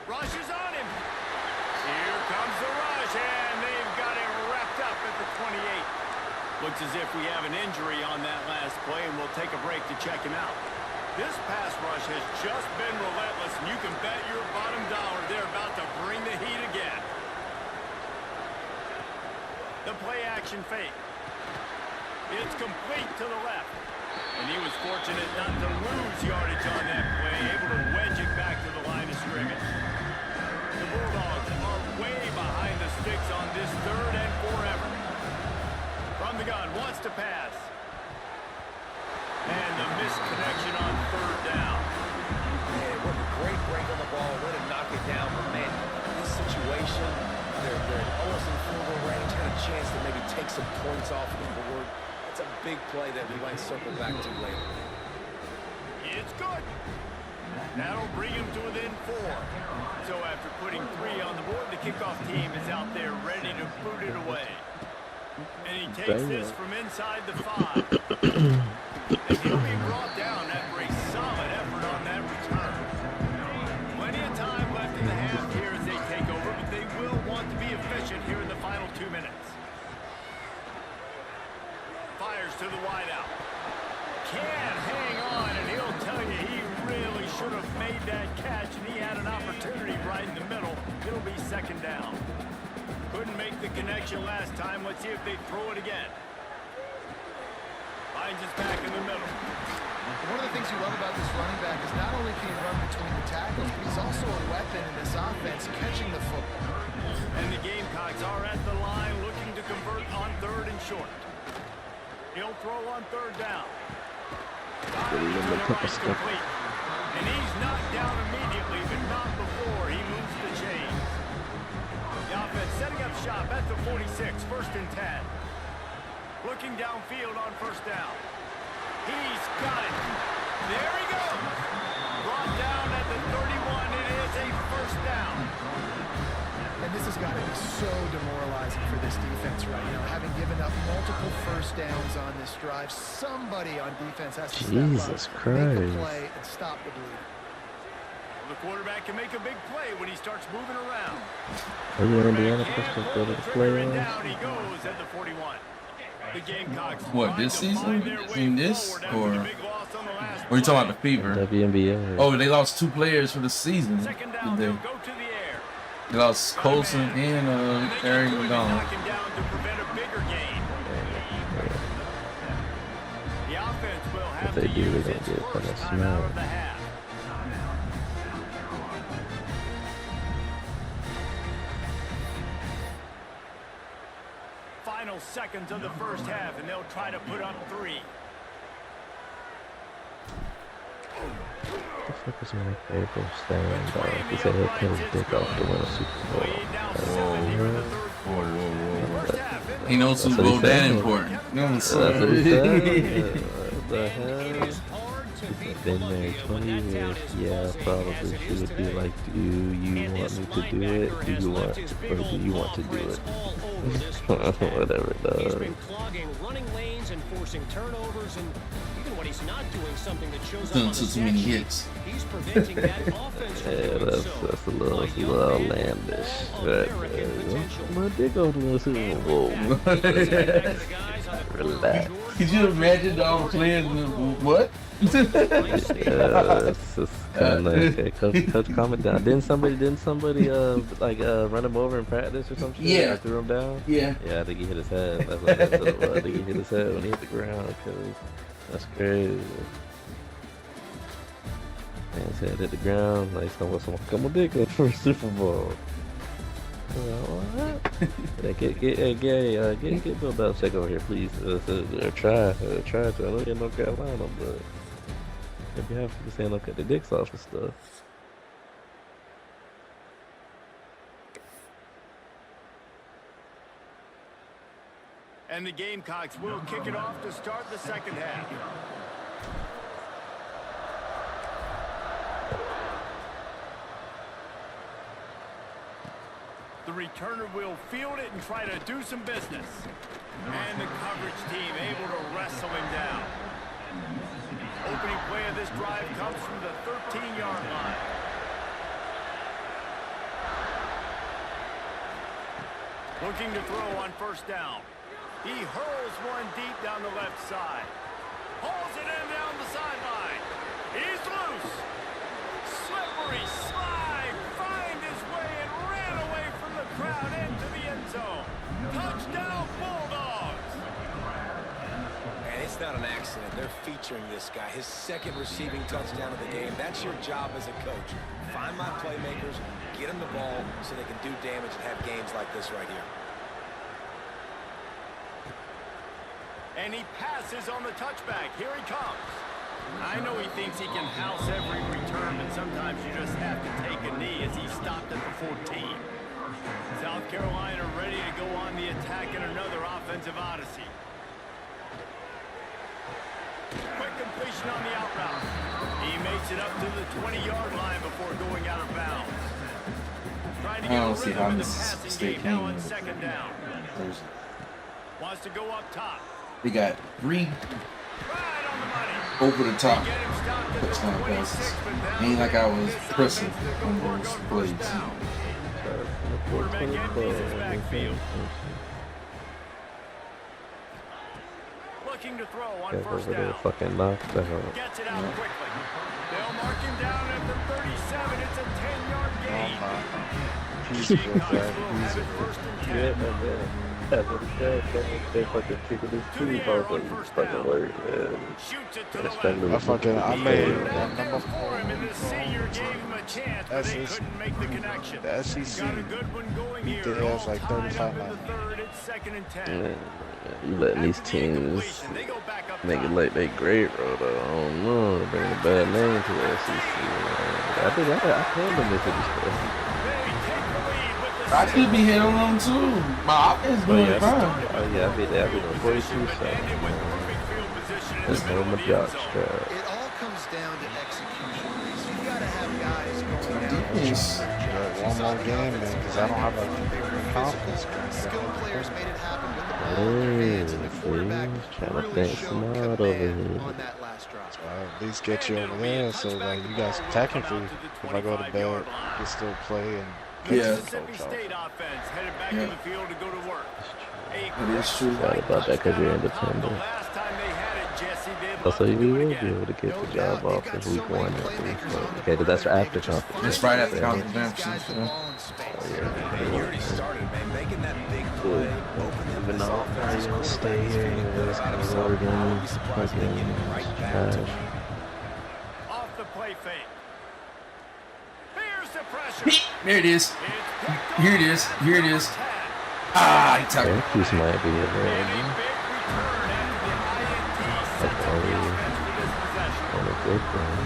Speaker 2: Rush is on him. Here comes the rush, and they've got him wrapped up at the 28. Looks as if we have an injury on that last play, and we'll take a break to check him out. This pass rush has just been relentless, and you can bet your bottom dollar they're about to bring the heat again. The play action fake. It's complete to the left. And he was fortunate not to lose yardage on that play, able to wedge it back to the line of scrimmage. The Bulldogs are way behind the sticks on this third and forever. From the gun, wants to pass. And the missed connection on third down.
Speaker 1: Man, what a great break on the ball. Way to knock it down. But, man, in this situation, they're almost in field goal range. Got a chance to maybe take some points off the board. That's a big play that we might circle back to later.
Speaker 2: It's good. That'll bring him to within 4. So after putting 3 on the board, the kickoff team is out there ready to boot it away. And he takes this from inside the 5. And he'll be brought down after a solid effort on that return. Plenty of time left in the half here as they take over, but they will want to be efficient here in the final 2 minutes. Fires to the wideout. Can't hang on, and he'll tell you he really should have made that catch, and he had an opportunity right in the middle. It'll be second down. Couldn't make the connection last time. Let's see if they throw it again. Finds his back in the middle.
Speaker 3: One of the things you love about this running back is not only can he run between the tackles, but he's also a weapon in this offense, catching the football.
Speaker 2: And the Gamecocks are at the line looking to convert on third and short. He'll throw on third down. Complete. And he's knocked down immediately, but not before he moves the chains. The offense setting up shop at the 46, first and 10. Looking downfield on first down. He's got it. There he goes. Brought down at the 31. It is a first down.
Speaker 3: And this has got to be so demoralizing for this defense right now. Having given up multiple first downs on this drive, somebody on defense has to
Speaker 4: Jesus
Speaker 3: step up,
Speaker 4: Christ.
Speaker 3: make a play, and stop the bleeding.
Speaker 2: The quarterback can make a big play when he starts moving around.
Speaker 4: Are you in Indiana supposed to go to the playoffs?
Speaker 2: Down he goes at the 41. The Gamecocks
Speaker 6: What, this season? In this? Or are you talking about the fever?
Speaker 4: WNBA.
Speaker 6: Oh, they lost 2 players for the season. They lost Colson and Eric McDonald.
Speaker 4: If they do, they're going to get kind of smacked.
Speaker 2: Final seconds of the first half, and they'll try to put up 3.
Speaker 4: What the fuck is Mike Vrabel saying, dog? He said he'll cut his dick off to win a Super Bowl. Whoa.
Speaker 6: He knows Super Bowl that important. You know what I'm saying?
Speaker 4: That's what he said. What the hell? Been married 20 years. Yeah, probably. She would be like, do you want me to do it? Do you want, or do you want to do it? Whatever, dog.
Speaker 9: Running lanes and forcing turnovers, and even when he's not doing something that shows
Speaker 6: Done too many hits.
Speaker 9: He's preventing that offense.
Speaker 4: Yeah, that's a little outlandish. Right, my dick off to the Super Bowl. Relax.
Speaker 6: Could you imagine all the players? What?
Speaker 4: It's just kind of Coach, calm it down. Didn't somebody run him over in practice or something?
Speaker 6: Yeah.
Speaker 4: Or threw him down?
Speaker 6: Yeah.
Speaker 4: Yeah, I think he hit his head. That's what it was. I think he hit his head when he hit the ground, because that's crazy. And his head hit the ground like someone come on dick up for a Super Bowl. What? Get Bill Belichick over here, please. Try to. I know you're in North Carolina, but if you have to say don't cut the dicks off and stuff.
Speaker 2: And the Gamecocks will kick it off to start the second half. The returner will field it and try to do some business. And the coverage team able to wrestle him down. Opening play of this drive comes from the 13-yard line. Looking to throw on first down. He hurls one deep down the left side. Hauls it in down the sideline. He's loose. Slippery slide. Find his way and ran away from the crowd into the end zone. Touchdown Bulldogs.
Speaker 1: it's not an accident. They're featuring this guy. His second receiving touchdown of the game. That's your job as a coach. Find my playmakers, get them the ball so they can do damage and have games like this right here.
Speaker 2: And he passes on the touchback. Here he comes. I know he thinks he can house every return, but sometimes you just have to take a knee as he stopped at the 14. South Carolina ready to go on the attack in another offensive odyssey. Quick completion on the out route. He makes it up to the 20-yard line before going out of bounds. Trying to get a rhythm in the passing game now on second down. Wants to go up top.
Speaker 6: We got 3 over the top touchdown passes. Ain't like I was pressing on those plays.
Speaker 2: Quarterback empties his backfield. Looking to throw on first down.
Speaker 4: Fucking knocked out.
Speaker 2: Gets it out quickly. They'll mark him down at the 37. It's a 10-yard gain. Seahawks will have it first and 10.
Speaker 4: That's what he said. They fucking kicking his teeth off and fucking work, man.
Speaker 10: I made
Speaker 2: number 4 in the senior gave him a chance, but they couldn't make the connection.
Speaker 10: The SEC beat their ass like 35-9.
Speaker 4: You letting these teams make it like they great, bro. Though. I don't know. They bring a bad name to the SEC. I think I told them they could be stuff.
Speaker 6: I could be held on too. My offense doing fine.
Speaker 4: Oh yeah, I be there. I be doing 42 seconds. There's no job strap.
Speaker 3: It all comes down to execution. So you gotta have guys going down.
Speaker 10: One more game, man, because I don't have a confidence.
Speaker 3: Skilled players made it happen with the ball in their hands, and the quarterback really showed command on that last drive.
Speaker 10: So at least get you over there, so like you guys technically, if I go to bed, you still play and.
Speaker 2: Mississippi State offense headed back to the field to go to work.
Speaker 6: It is true.
Speaker 4: Sorry about that because you're independent. Also, you will be able to get the job off in week 1 or week 4. Okay, but that's after conference.
Speaker 6: That's right after conference.
Speaker 1: You already started, man. Making that big play.
Speaker 4: Even though you don't stay here, it's Oregon, fucking trash.
Speaker 2: Off the play fake.
Speaker 6: There it is. Here it is. Here it is. Ah, he took it.
Speaker 4: This might be available. On a good thing.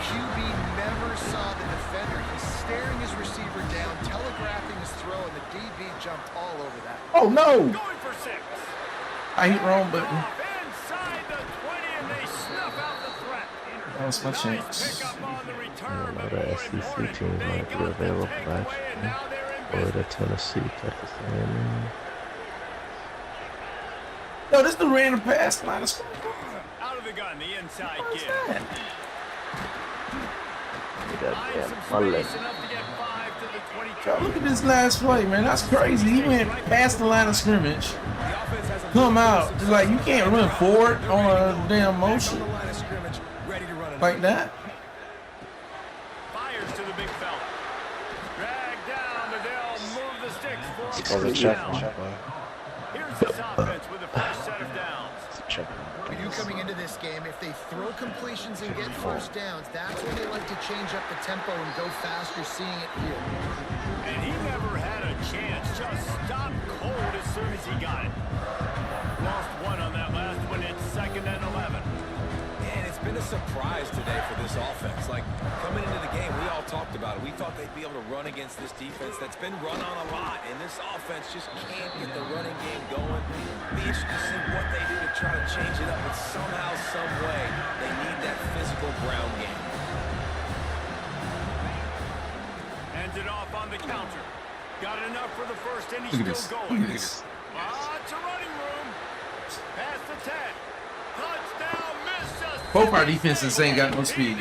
Speaker 3: QB never saw the defender. He's staring his receiver down, telegraphing his throw, and the DB jumped all over that.
Speaker 6: Oh no!
Speaker 2: Going for 6.
Speaker 6: I hit wrong button.
Speaker 2: Inside the 20, and they snuff out the threat.
Speaker 6: That was my chance.
Speaker 4: The SEC team might be available actually, or the Tennessee Texas A&M.
Speaker 6: No, this is the random pass line.
Speaker 2: Out of the gun, the inside give.
Speaker 4: My leg.
Speaker 6: Yo, look at this last play, man. That's crazy. He went past the line of scrimmage. Come out. It's like you can't run forward on a damn motion like that.
Speaker 2: Here's this offense with the first set of downs.
Speaker 3: For you coming into this game, if they throw completions and get first downs, that's when they like to change up the tempo and go faster, seeing it here.
Speaker 2: And he never had a chance, just stopped cold as soon as he got it. Lost one on that last one. It's 2nd and 11.
Speaker 1: And it's been a surprise today for this offense. Like, coming into the game, we all talked about it. We thought they'd be able to run against this defense that's been run on a lot, and this offense just can't get the running game going. Be interested to see what they do to try to change it up, but somehow, some way, they need that physical ground game.
Speaker 2: Hands it off on the counter. Got enough for the first, and he's still going.
Speaker 6: Look at this.
Speaker 2: Lots of running room. Past the 10. Touchdown, Mississippi.
Speaker 6: Both our defenses ain't got no speed.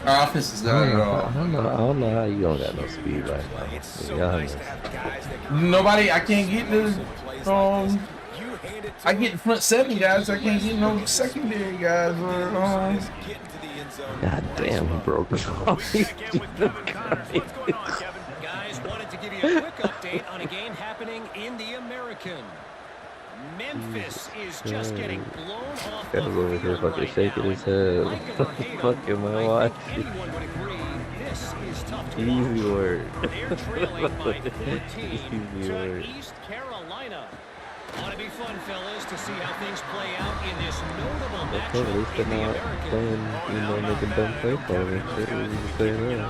Speaker 6: Our offense is not at all.
Speaker 4: I don't know how you don't got no speed right now.
Speaker 6: Nobody, I can't get the I get the front 7 guys, I can't get no secondary guys or
Speaker 4: God damn, he broke the
Speaker 9: Guys, wanted to give you a quick update on a game happening in the American. Memphis is just getting blown off the
Speaker 4: Guys over here
Speaker 9: field
Speaker 4: fucking
Speaker 9: right
Speaker 4: shaking
Speaker 9: now.
Speaker 4: his head.
Speaker 9: Like it or hate 'em,
Speaker 4: Fucking my
Speaker 9: I
Speaker 4: watch.
Speaker 9: think anyone would agree this is tough to
Speaker 4: Easy
Speaker 9: watch.
Speaker 4: word.
Speaker 9: They're trailing by 14
Speaker 4: Easy
Speaker 9: to
Speaker 4: word.
Speaker 9: East Carolina. Ought to be fun, fellas, to see how things play out in this notable
Speaker 4: Okay, at
Speaker 9: matchup
Speaker 4: least they're
Speaker 9: in the
Speaker 4: not
Speaker 9: American.
Speaker 4: playing, you know, making dumb play calling and shit. We just say that.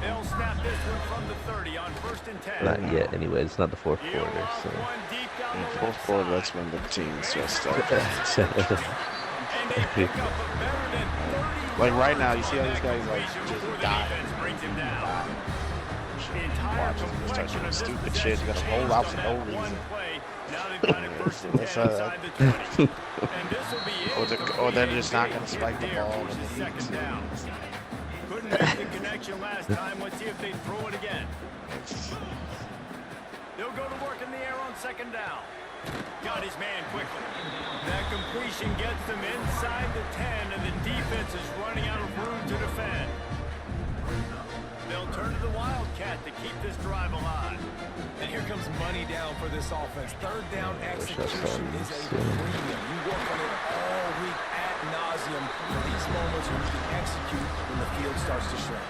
Speaker 2: They'll snap this one from the 30 on 1st and 10.
Speaker 4: Not yet, anyway. It's not the fourth quarter, so.
Speaker 10: In the fourth quarter, that's when the team's just up. Like right now, you see how these guys like just die. Watch him just start doing stupid shit. He's gonna roll out for no reason. Or they're just not gonna spike the ball when they need to.
Speaker 2: Couldn't make the connection last time. Let's see if they throw it again. They'll go to work in the air on 2nd down. Got his man quickly. That completion gets them inside the 10, and the defense is running out of room to defend. They'll turn to the Wildcat to keep this drive alive.
Speaker 1: And here comes money down for this offense. 3rd down execution is a premium. You work on it all week ad nauseum for these moments when you can execute when the field starts to shrink.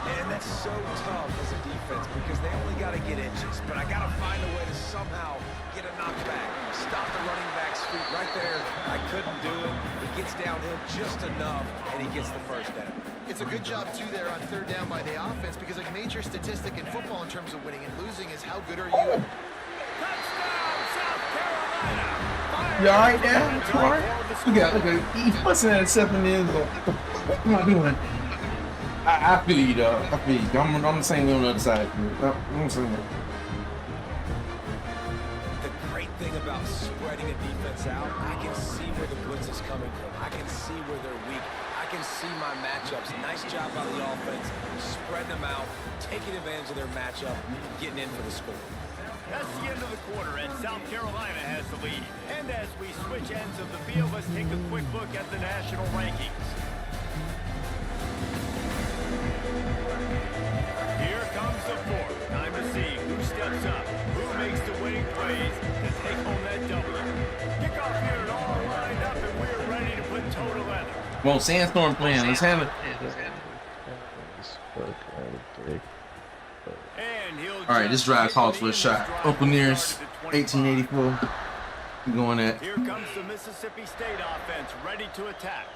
Speaker 1: And that's so tough as a defense because they only got to get inches. But I got to find a way to somehow get a knockback. Stop the running back's feet right there. I couldn't do it. He gets downhill just enough, and he gets the 1st down.
Speaker 3: It's a good job, too, there on 3rd down by the offense because a major statistic in football in terms of winning and losing is how good are you.
Speaker 6: You alright there? You alright? Look at he's busting at 7 years old. What am I doing? I feel you, though. I feel you. I'm the same way on the other side. I'm the same way.
Speaker 1: The great thing about spreading a defense out, I can see where the blitz is coming from. I can see where they're weak. I can see my matchups. Nice job by the offense. Spread them out, taking advantage of their matchup, getting in for the score.
Speaker 2: That's the end of the quarter, and South Carolina has the lead. And as we switch ends of the field, let's take a quick look at the national rankings. Here comes the 4th. Time to see who steps up, who makes the winning plays to take home that W. Kickoff here and all lined up, and we're ready to put toe to leather.
Speaker 6: Well, Sandstorm playing. Let's have it. All right, this drive calls for a shot. Open ears, 1884. We're going at.
Speaker 2: Here comes the Mississippi State offense, ready to attack.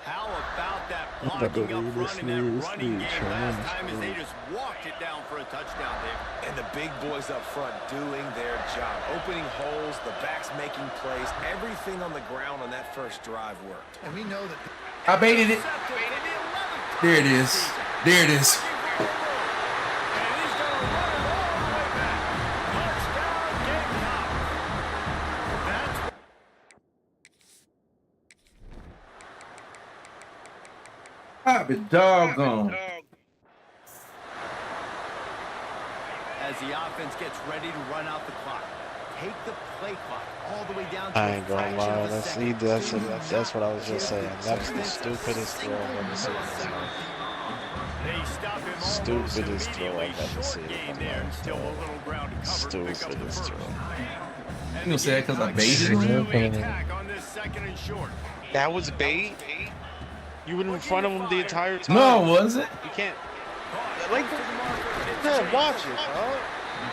Speaker 2: How about that blocking up front in that running game last time as they just walked it down for a touchdown there.
Speaker 1: And the big boys up front doing their job. Opening holes, the backs making plays. Everything on the ground on that first drive worked.
Speaker 3: And we know that...
Speaker 6: I baited it. There it is. There it is. I've been doggone.
Speaker 9: As the offense gets ready to run out the clock, take the play clock all the way down to
Speaker 10: I ain't gonna lie, that's what I was just saying. That's the stupidest throw I've ever seen. Stupidest throw I've ever seen. Stupidest throw.
Speaker 6: You gonna say that because I baited it?
Speaker 10: That was bait? You were in front of him the entire time.
Speaker 6: No, was it?
Speaker 10: You can't. Like, yeah, watch it, bro.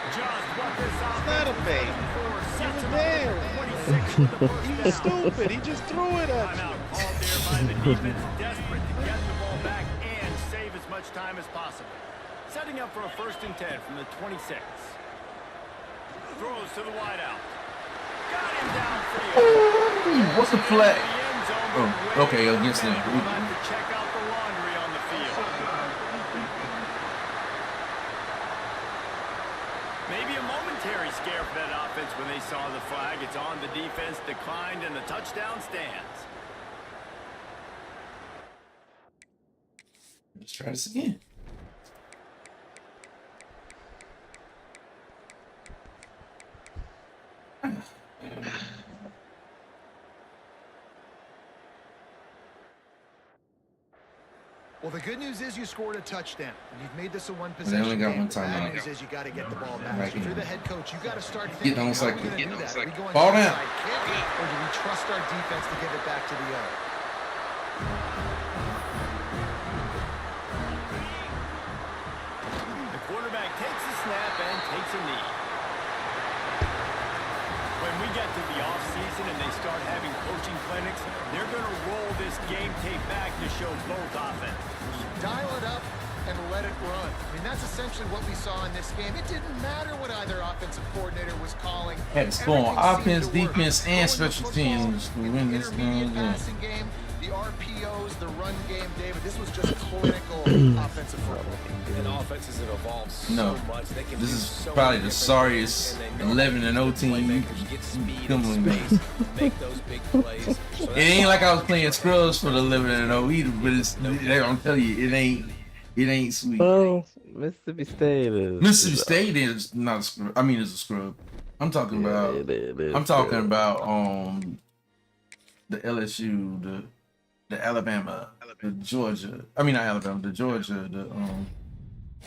Speaker 10: It's not a bait. He was there. He was stupid. He just threw it at you.
Speaker 2: Desperate to get the ball back and save as much time as possible. Setting up for a 1st and 10 from the 26. Throws to the wideout. Got him downfield.
Speaker 6: What's the flag? Oh, okay, against them.
Speaker 2: Check out the laundry on the field. Maybe a momentary scare for that offense when they saw the flag. It's on the defense, declined, and the touchdown stands.
Speaker 6: Let's try this again.
Speaker 3: Well, the good news is you scored a touchdown. You've made this a
Speaker 6: They
Speaker 3: one-possession
Speaker 6: only got
Speaker 3: game.
Speaker 6: one
Speaker 3: The bad
Speaker 6: timeout.
Speaker 3: news is you got to get the ball back.
Speaker 6: Right
Speaker 3: So if you're
Speaker 6: here.
Speaker 3: the head coach, you got to start
Speaker 6: Get
Speaker 3: thinking,
Speaker 6: on
Speaker 3: how are we
Speaker 6: cycle.
Speaker 3: going to do that? Are we going
Speaker 6: Ball down.
Speaker 3: onside kick, or do we trust our defense to give it back to the owner?
Speaker 2: The quarterback takes a snap and takes a knee. When we get to the offseason and they start having coaching clinics, they're going to roll this game tape back to show both offenses.
Speaker 3: Dial it up and let it run. I mean, that's essentially what we saw in this game. It didn't matter what either offensive coordinator was calling.
Speaker 6: Had to score on offense,
Speaker 3: Everything seemed to work.
Speaker 6: defense, and
Speaker 3: Throwing the
Speaker 6: special
Speaker 3: football
Speaker 6: teams to
Speaker 3: in the
Speaker 6: win this
Speaker 3: intermediate
Speaker 6: game.
Speaker 3: passing game, the RPOs, the run game, David. This was just clinical offensive football.
Speaker 1: And offenses have evolved so
Speaker 6: No,
Speaker 1: much. They can
Speaker 6: this
Speaker 1: do
Speaker 6: is
Speaker 1: so
Speaker 6: probably
Speaker 1: many
Speaker 6: the
Speaker 1: different
Speaker 6: sorriest
Speaker 1: things, and they know
Speaker 6: 11-0 team you
Speaker 1: playmakers get speed
Speaker 6: come
Speaker 1: and
Speaker 6: with.
Speaker 1: space, make those big plays. So
Speaker 6: It ain't like I was playing scrubs for the 11-0 either, but it's, they don't tell you it ain't sweet.
Speaker 4: Well, Mississippi State is.
Speaker 6: Mississippi State is not a scrub. I mean, it's a scrub. I'm talking about. I'm talking about the LSU, the Alabama, the Georgia. I mean, not Alabama, the Georgia,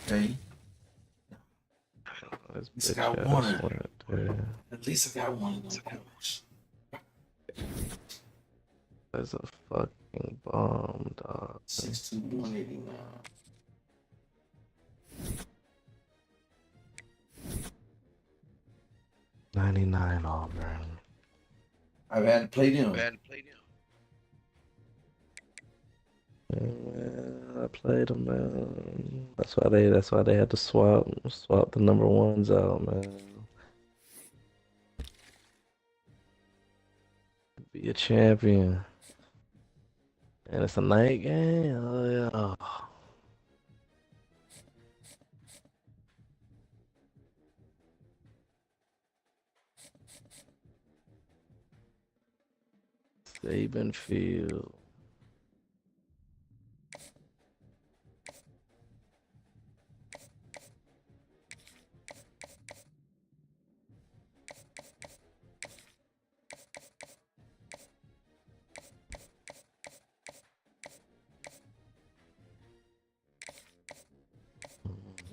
Speaker 6: okay. At least I got one. At least I got one of them.
Speaker 4: That's a fucking bomb, dog.
Speaker 6: 6'2", 189.
Speaker 4: $99 Auburn.
Speaker 6: I've had to play them.
Speaker 4: Man, I played them, man. That's why they had to swap the number ones out, man. Be a champion. And it's a night game. Oh yeah. Saban Field.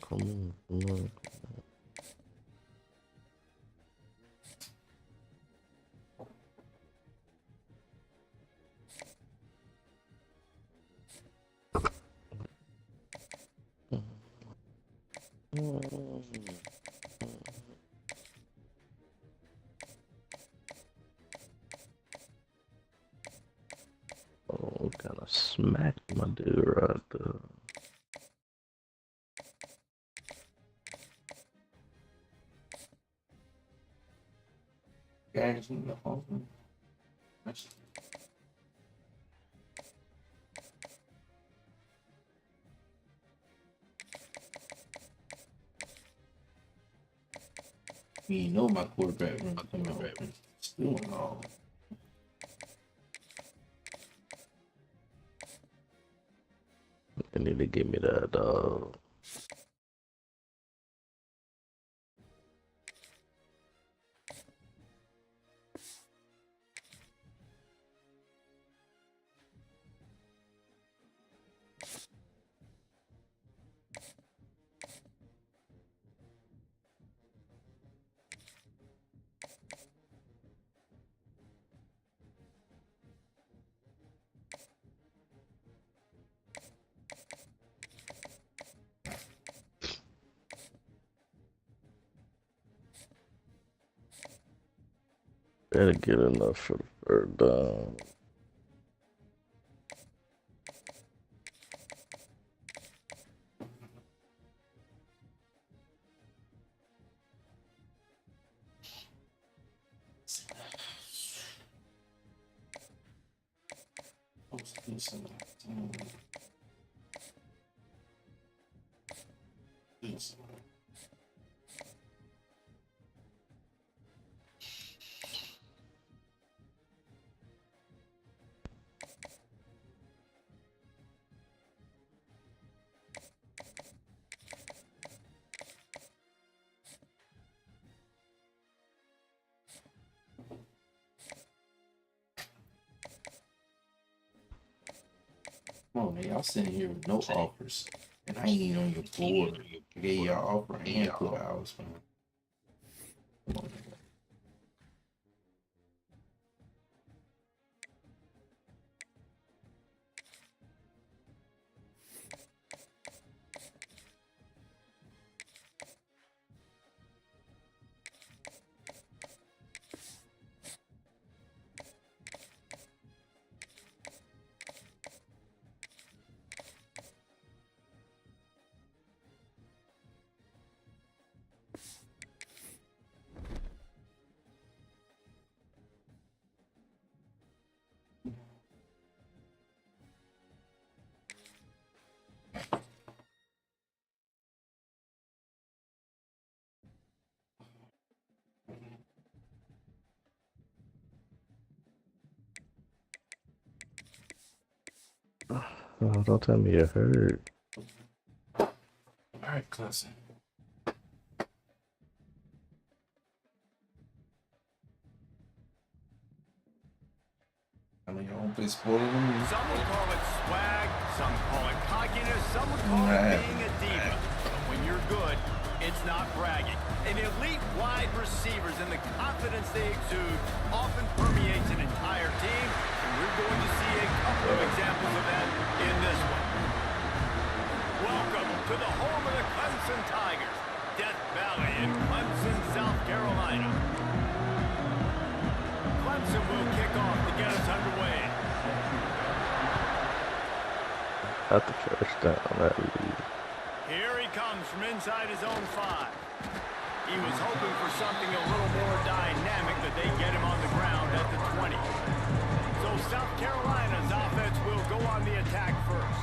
Speaker 4: Come on. Oh, kind of smacked my dude right there.
Speaker 6: Guys, the phone. You know my quarterback. Still no.
Speaker 4: They need to give me that dog. Better get enough for the third down.
Speaker 6: Come on, man. Y'all sitting here with no offers. And I ain't even on your board. I gave y'all offer a handful of hours, man. Come on, man.
Speaker 4: Oh, don't tell me you're hurt.
Speaker 6: All right, Clemson. I mean, y'all don't play spoiler with me.
Speaker 2: Some would call it swag, some call it cockiness, some would call it being a diva. But when you're good, it's not bragging. An elite wide receivers and the confidence they exude often permeates an entire team, and we're going to see a couple of examples of that in this one. Welcome to the home of the Clemson Tigers, Death Valley in Clemson, South Carolina. Clemson will kick off to get us underway.
Speaker 4: Got the first down, that lead.
Speaker 2: Here he comes from inside his own 5. He was hoping for something a little more dynamic, that they get him on the ground at the 20. So South Carolina's offense will go on the attack first.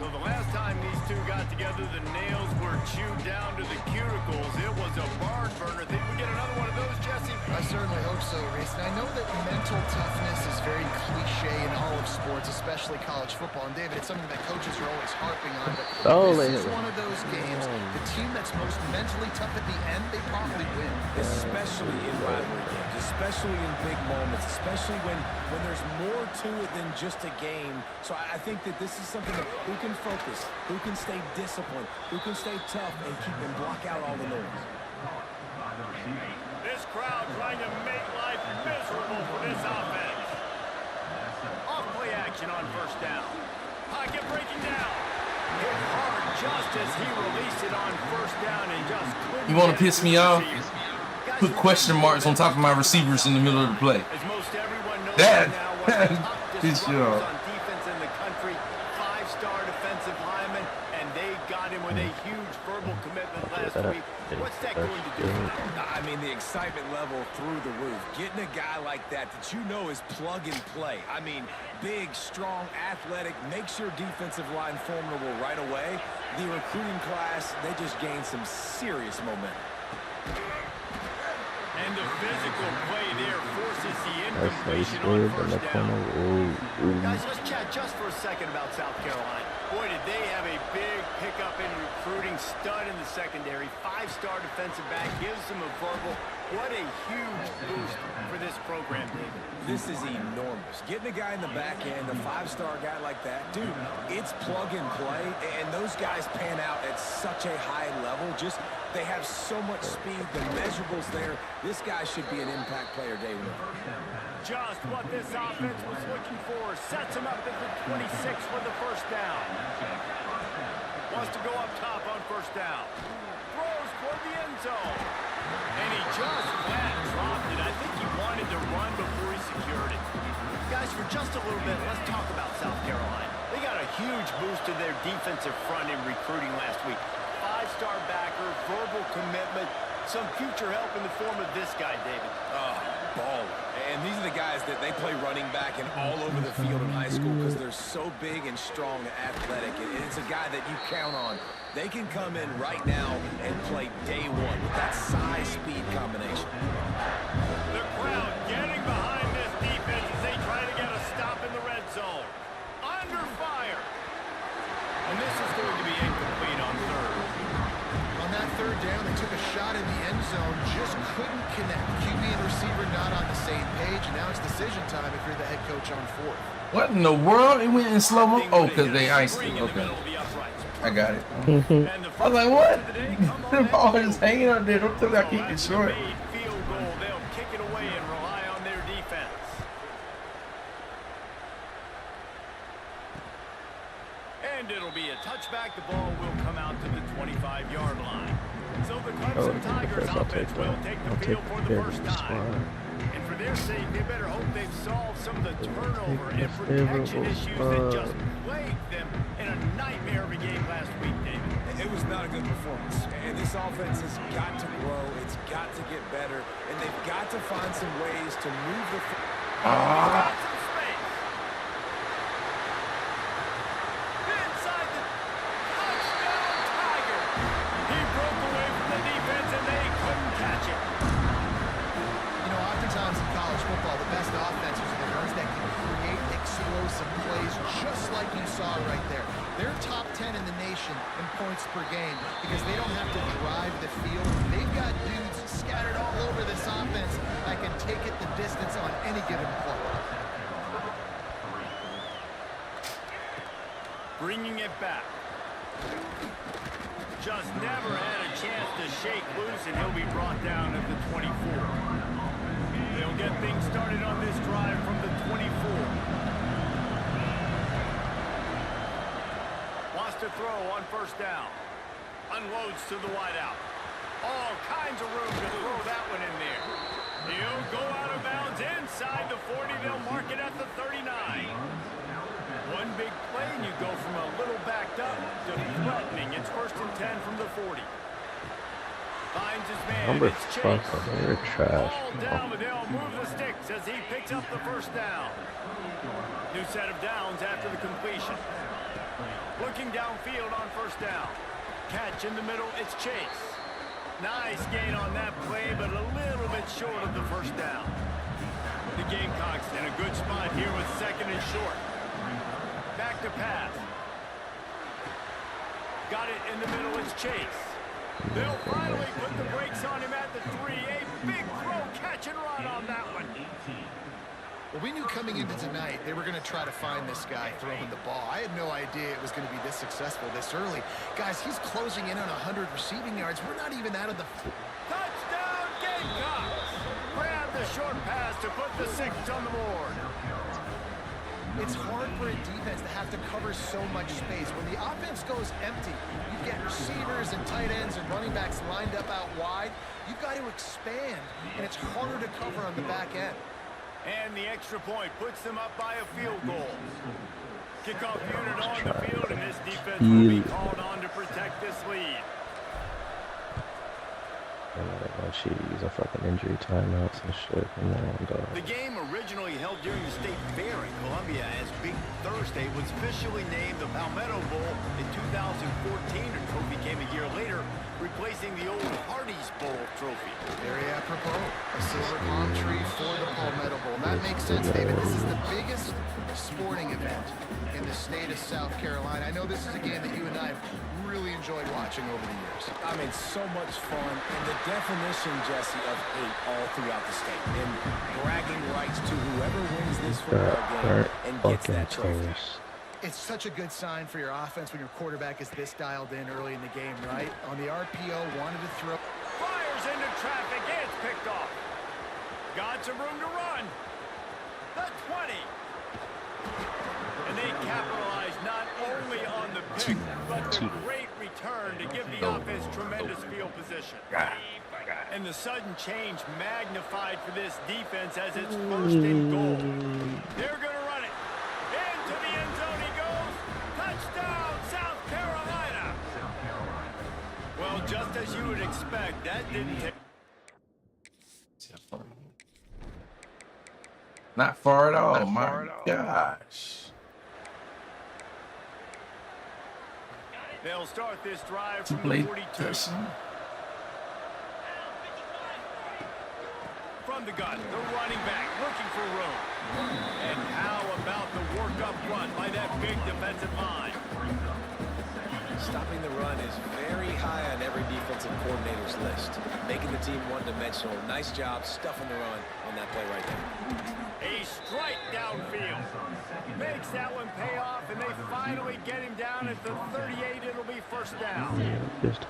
Speaker 2: So the last time these two got together, the nails were chewed down to the cuticles. It was a barn burner. Think we get another one of those, Jesse?
Speaker 3: I certainly hope so, Reese. And I know that mental toughness is very cliche in all of sports, especially college football. And David, it's something that coaches are always harping on. But this is one of those games. The team that's most mentally tough at the end, they probably win.
Speaker 1: Especially in rivalry games, especially in big moments, especially when there's more to it than just a game. So I think that this is something that who can focus, who can stay disciplined, who can stay tough and keep and block out all the noise.
Speaker 2: This crowd trying to make life miserable for this offense. Off-play action on first down. Pocket breaking down. Hit hard just as he released it on first down and just couldn't.
Speaker 6: You want to piss me off? Put question marks on top of my receivers in the middle of the play.
Speaker 2: As most everyone knows
Speaker 6: That
Speaker 2: is
Speaker 6: sure.
Speaker 2: on defense in the country. 5-star defensive lineman, and they got him with a huge verbal commitment last week. What's that going to do for them?
Speaker 1: I mean, the excitement level through the roof. Getting a guy like that you know is plug and play. I mean, big, strong, athletic, makes your defensive line formidable right away. The recruiting class, they just gained some serious momentum.
Speaker 2: And the physical play there forces the incompletion on first down. Guys, let's chat just for a second about South Carolina. Boy, did they have a big pickup in recruiting. Stud in the secondary. 5-star defensive back. Gives them a verbal. What a huge boost for this program, David.
Speaker 1: This is enormous. Getting a guy in the back end, a 5-star guy like that, dude, it's plug and play, and those guys pan out at such a high level. Just, they have so much speed, the measurables there. This guy should be an impact player day one.
Speaker 2: Just what this offense was looking for. Sets him up at the 26 for the first down. Wants to go up top on first down. Throws toward the end zone. And he just flat dropped it. I think he wanted to run before he secured it. Guys, for just a little bit, let's talk about South Carolina. They got a huge boost to their defensive front in recruiting last week. 5-star backer, verbal commitment, some future help in the form of this guy, David.
Speaker 1: Baller. And these are the guys that they play running back and all over the field in high school because they're so big and strong and athletic. And it's a guy that you count on. They can come in right now and play day one with that size-speed combination.
Speaker 2: The crowd getting behind this defense as they try to get a stop in the red zone. Under fire. And this is going to be incomplete on third.
Speaker 3: On that third down, they took a shot in the end zone, just couldn't connect. QB and receiver not on the same page, and now it's the decision time if you're the head coach on 4th.
Speaker 6: What in the world? It went in slow-mo? Oh, because they iced it. Okay. I got it. I was like, what? The ball is hanging out there. Don't tell me I keep it short.
Speaker 2: Field goal. They'll kick it away and rely on their defense. And it'll be a touchback. The ball will come out to the 25-yard line. So the Clemson Tigers offense will take the field for the first time. And for their sake, they better hope they've solved some of the turnover and protection issues that just plagued them in a nightmare of a game last week, David.
Speaker 1: It was not a good performance. And this offense has got to grow. It's got to get better. And they've got to find some ways to move the...
Speaker 2: Got some space. Inside the touchdown Tiger. He broke away from the defense and they couldn't catch it.
Speaker 3: You know, oftentimes in college football, the best offenses are the ones that can create explosive plays just like you saw right there. They're top 10 in the nation in points per game because they don't have to drive the field. They've got dudes scattered all over this offense that can take it the distance on any given play.
Speaker 2: Bringing it back. Just never had a chance to shake loose, and he'll be brought down at the 24. They'll get things started on this drive from the 24. Wants to throw on first down. Unloads to the wideout. All kinds of room to throw that one in there. He'll go out of bounds inside the 40. They'll mark it at the 39. One big play, and you go from a little backed up to threatening. It's 1st and 10 from the 40. Finds his man. It's Chase.
Speaker 4: You're trash.
Speaker 2: Ball down, but they'll move the sticks as he picks up the first down. New set of downs after the completion. Looking downfield on first down. Catch in the middle, it's Chase. Nice gain on that play, but a little bit short of the first down. The Gamecocks in a good spot here with 2nd and short. Back to pass. Got it in the middle, it's Chase. They'll finally put the brakes on him at the 3. A big throw, catch and run on that one.
Speaker 3: Well, we knew coming into tonight they were going to try to find this guy throwing the ball. I had no idea it was going to be this successful this early. Guys, he's closing in on 100 receiving yards. We're not even out of the...
Speaker 2: Touchdown, Gamecocks! Grab the short pass to put the 6 on the board.
Speaker 3: It's hard for a defense to have to cover so much space. When the offense goes empty, you get receivers and tight ends and running backs lined up out wide. You've got to expand, and it's harder to cover on the back end.
Speaker 2: And the extra point puts them up by a field goal. Kickoff unit on the field, and this defense will be called on to protect this lead.
Speaker 4: She use a fucking injury timeouts and shit. Come on, dog.
Speaker 2: The game originally held during the State Fair in Columbia as Big Thursday was officially named the Palmetto Bowl in 2014. The trophy came a year later, replacing the old Hardee's Bowl trophy.
Speaker 3: Very apropos. A silver palm tree for the Palmetto Bowl. That makes sense, David. This is the biggest sporting event in the state of South Carolina. I know this is a game that you and I have really enjoyed watching over the years.
Speaker 1: I mean, so much fun, and the definition, Jesse, of hate all throughout the state. And bragging rights to whoever wins this football game and gets that trophy.
Speaker 3: It's such a good sign for your offense when your quarterback is this dialed in early in the game, right? On the RPO, wanted to throw.
Speaker 2: Fires into traffic, it's picked off. Got some room to run. The 20. And they capitalize not only on the pick, but the great return to give the offense tremendous field position. And the sudden change magnified for this defense as it's 1st and goal. They're going to run it. Into the end zone he goes. Touchdown, South Carolina. Well, just as you would expect, that didn't take...
Speaker 6: Not far at all, my gosh.
Speaker 2: They'll start this drive from the 42. From the gun, the running back looking for room. And how about the work up front by that big defensive line?
Speaker 1: Stopping the run is very high on every defensive coordinator's list. Making the team one-dimensional. Nice job stuffing the run on that play right there.
Speaker 2: A makes that one pay off, and they finally get him down at the 38. It'll be first down.
Speaker 4: Just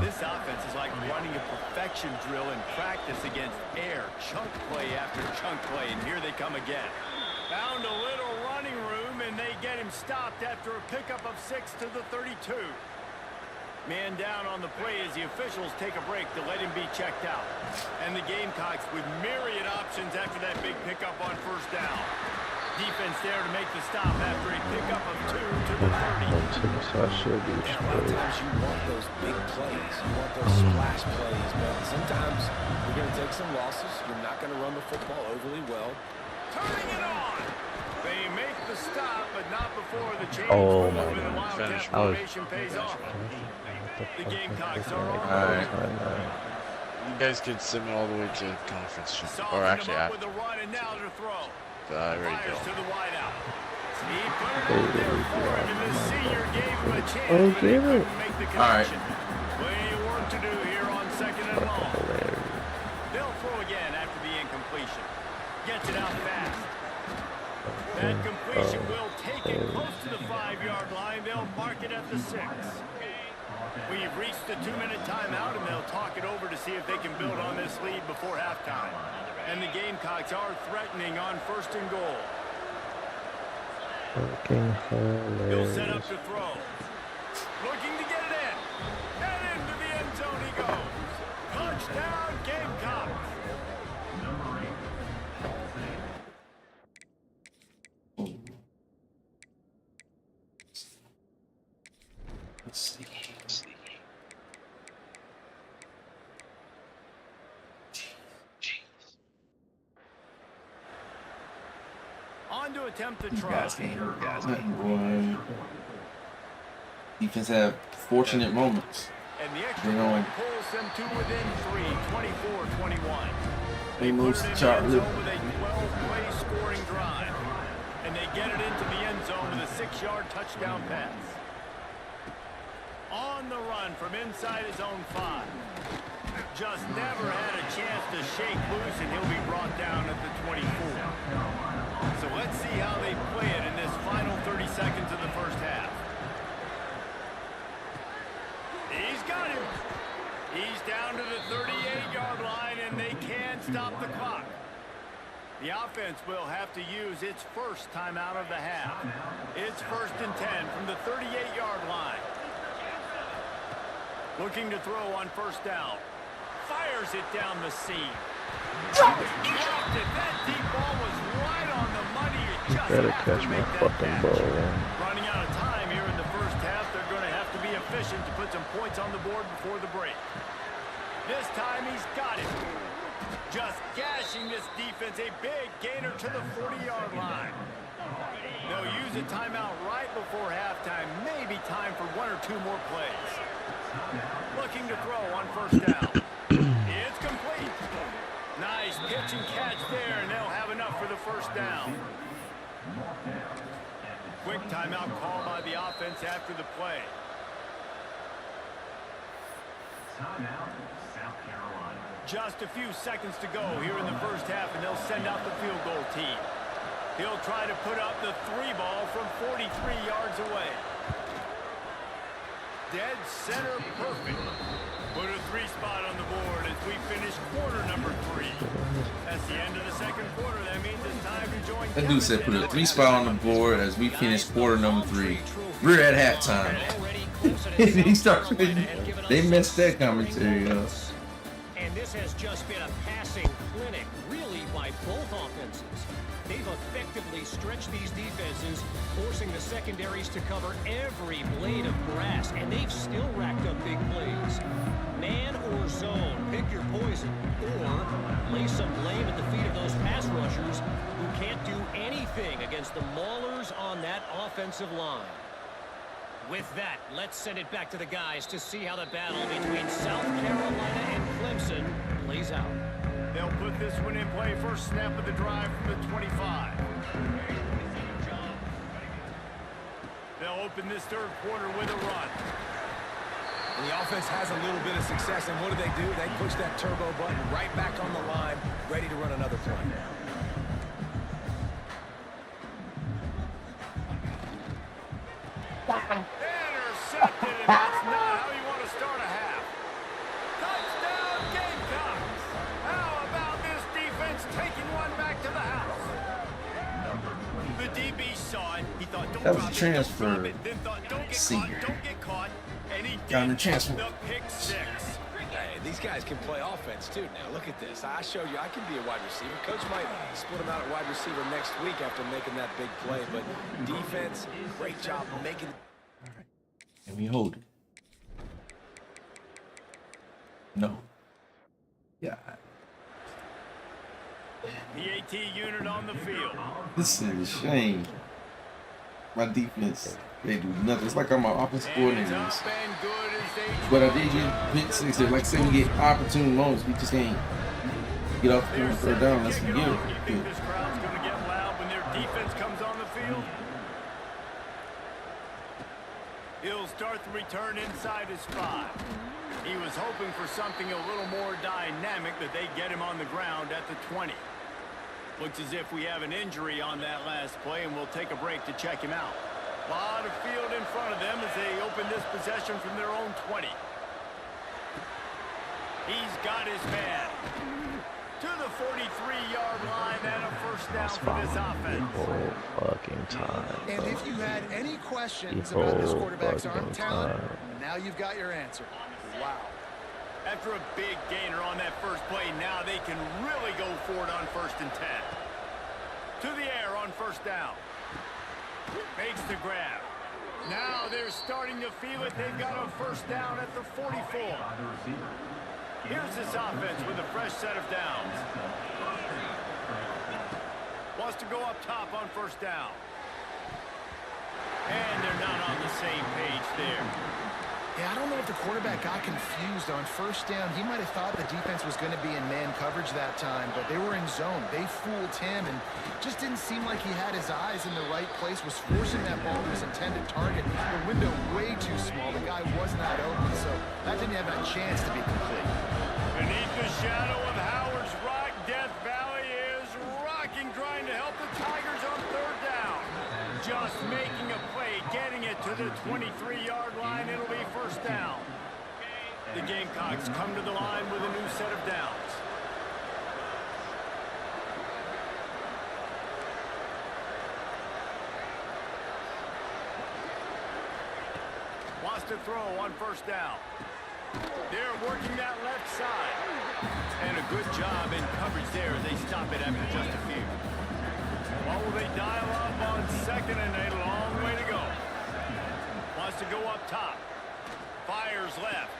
Speaker 2: This offense is like running a perfection drill in practice against air. Chunk play after chunk play, and here they come again. Found a little running room, and they get him stopped after a pickup of 6 to the 32. Man down on the play as the officials take a break to let him be checked out. And the Gamecocks with myriad options after that big pickup on first down. Defense there to make the stop after a pickup of 2 to the 30.
Speaker 4: so I should be
Speaker 1: And a lot of times you want those big plays. You want those splash plays. But sometimes you're going to take some losses. You're not going to run the football overly well.
Speaker 2: Turning it on. They make the stop, but not before the change
Speaker 4: Oh,
Speaker 2: move
Speaker 4: my
Speaker 2: and the
Speaker 4: God.
Speaker 2: Wildcat
Speaker 4: I was-
Speaker 2: formation pays off. The Gamecocks are on.
Speaker 10: You guys can send me all the way to conference chat. Or actually,
Speaker 2: Soften him up with a run and now to throw.
Speaker 10: I already
Speaker 2: Fires
Speaker 10: go.
Speaker 2: to the wideout. He put it out there for him, and the senior gave him a chance,
Speaker 4: Oh,
Speaker 2: but he
Speaker 4: give it.
Speaker 2: couldn't make the
Speaker 6: All right.
Speaker 2: connection. Plenty of work to do here on second and long. They'll throw again after the incompletion. Gets it out fast. That completion will take it close to the 5-yard line. They'll mark it at the 6. We've reached the 2-minute timeout, and they'll talk it over to see if they can build on this lead before halftime. And the Gamecocks are threatening on first and goal.
Speaker 4: Fucking
Speaker 2: He'll set
Speaker 4: hilarious.
Speaker 2: up to throw. Looking to get it in. And into the end zone he goes. Touchdown, Gamecocks.
Speaker 6: Let's see.
Speaker 2: On to attempt to try.
Speaker 6: Boy. Defense have fortunate moments.
Speaker 2: And the extra
Speaker 6: You know,
Speaker 2: point pulls them to within 3, 24-21.
Speaker 6: They
Speaker 2: Put
Speaker 6: moves
Speaker 2: it
Speaker 6: to
Speaker 2: in the
Speaker 6: chop
Speaker 2: end
Speaker 6: lip.
Speaker 2: zone with a 12-play scoring drive. And they get it into the end zone with a 6-yard touchdown pass. On the run from inside his own 5. Just never had a chance to shake loose, and he'll be brought down at the 24. So let's see how they play it in this final 30 seconds of the first half. He's got him. He's down to the 38-yard line, and they can't stop the clock. The offense will have to use its first timeout of the half. It's 1st and 10 from the 38-yard line. Looking to throw on first down. Fires it down the seam. Dropped it. That deep ball was right on the money. It just
Speaker 4: Better
Speaker 2: have
Speaker 4: catch
Speaker 2: to
Speaker 4: my
Speaker 2: make that
Speaker 4: fucking
Speaker 2: catch.
Speaker 4: ball, man.
Speaker 2: Running out of time here in the first half. They're going to have to be efficient to put some points on the board before the break. This time he's got it. Just gashing this defense. A big gainer to the 40-yard line. They'll use a timeout right before halftime. Maybe time for 1 or 2 more plays. Looking to throw on first down. It's complete. Nice pitch and catch there, and they'll have enough for the first down. Quick timeout call by the offense after the play. Just a few seconds to go here in the first half, and they'll send out the field goal team. He'll try to put up the 3 ball from 43 yards away. Dead center perfect. Put a 3 spot on the board as we finish quarter number 3. That's the end of the second quarter. That means it's time to join.
Speaker 6: That dude said put a 3 spot on the board as we finish quarter number 3. We're at halftime. He starts. They messed that commentary up.
Speaker 9: And this has just been a passing clinic, really, by both offenses. They've effectively stretched these defenses, forcing the secondaries to cover every blade of grass, and they've still racked up big plays. Man or zone, pick your poison, or lay some blame at the feet of those pass rushers who can't do anything against the maulers on that offensive line. With that, let's send it back to the guys to see how the battle between South Carolina and Clemson plays out.
Speaker 2: They'll put this one in play. First snap of the drive from the 25. They'll open this third quarter with a run.
Speaker 1: And the offense has a little bit of success, and what do? They push that turbo button right back on the line, ready to run another play.
Speaker 2: Intercepted, and that's not how you want to start a half. Touchdown, Gamecocks! How about this defense taking one back to the house? The DB saw it. He thought, don't
Speaker 6: That was
Speaker 2: drop
Speaker 6: a
Speaker 2: it,
Speaker 6: transfer.
Speaker 2: don't drop it. Then thought, don't get caught, and he
Speaker 6: Got him
Speaker 2: did
Speaker 6: a transfer.
Speaker 2: the pick six.
Speaker 1: Hey, these guys can play offense too now. Look at this. I showed you I can be a wide receiver. Coach might split him out at wide receiver next week after making that big play. But defense, great job making.
Speaker 6: All right. Can we hold it? No. Yeah.
Speaker 2: The AT unit on the field.
Speaker 6: This is a shame. My defense, they do nothing. It's like I'm an offensive coordinator. But I did get pick six. Like I said, we get opportune moments. We just can't get off the third down unless we get it.
Speaker 2: You think this crowd's going to get loud when their defense comes on the field? He'll start the return inside his 5. He was hoping for something a little more dynamic, that they get him on the ground at the 20. Looks as if we have an injury on that last play, and we'll take a break to check him out. A lot of field in front of them as they open this possession from their own 20. He's got his man to the 43-yard line, and a first down for this offense.
Speaker 4: The whole fucking time.
Speaker 3: And if you had any questions about this quarterback's arm talent, now you've got your answer. Wow.
Speaker 2: After a big gainer on that first play, now they can really go for it on 1st and 10. To the air on first down. Makes the grab. Now they're starting to feel it. They've got a first down at the 44. Here's this offense with a fresh set of downs. Wants to go up top on first down. And they're not on the same page there.
Speaker 3: Yeah, I don't know if the quarterback got confused on first down. He might have thought the defense was going to be in man coverage that time, but they were in zone. They fooled him, and just didn't seem like he had his eyes in the right place, was forcing that ball to his intended target. The window way too small. The guy was not open, so that didn't have a chance to be complete.
Speaker 2: Beneath the shadow of Howard's Rock, Death Valley is rocking, trying to help the Tigers on third down. Just making a play, getting it to the 23-yard line. It'll be first down. The Gamecocks come to the line with a new set of downs. Wants to throw on first down. They're working that left side. And a good job in coverage there. They stop it after just a few. What will they dial up on 2nd and a long way to go? Wants to go up top. Fires left.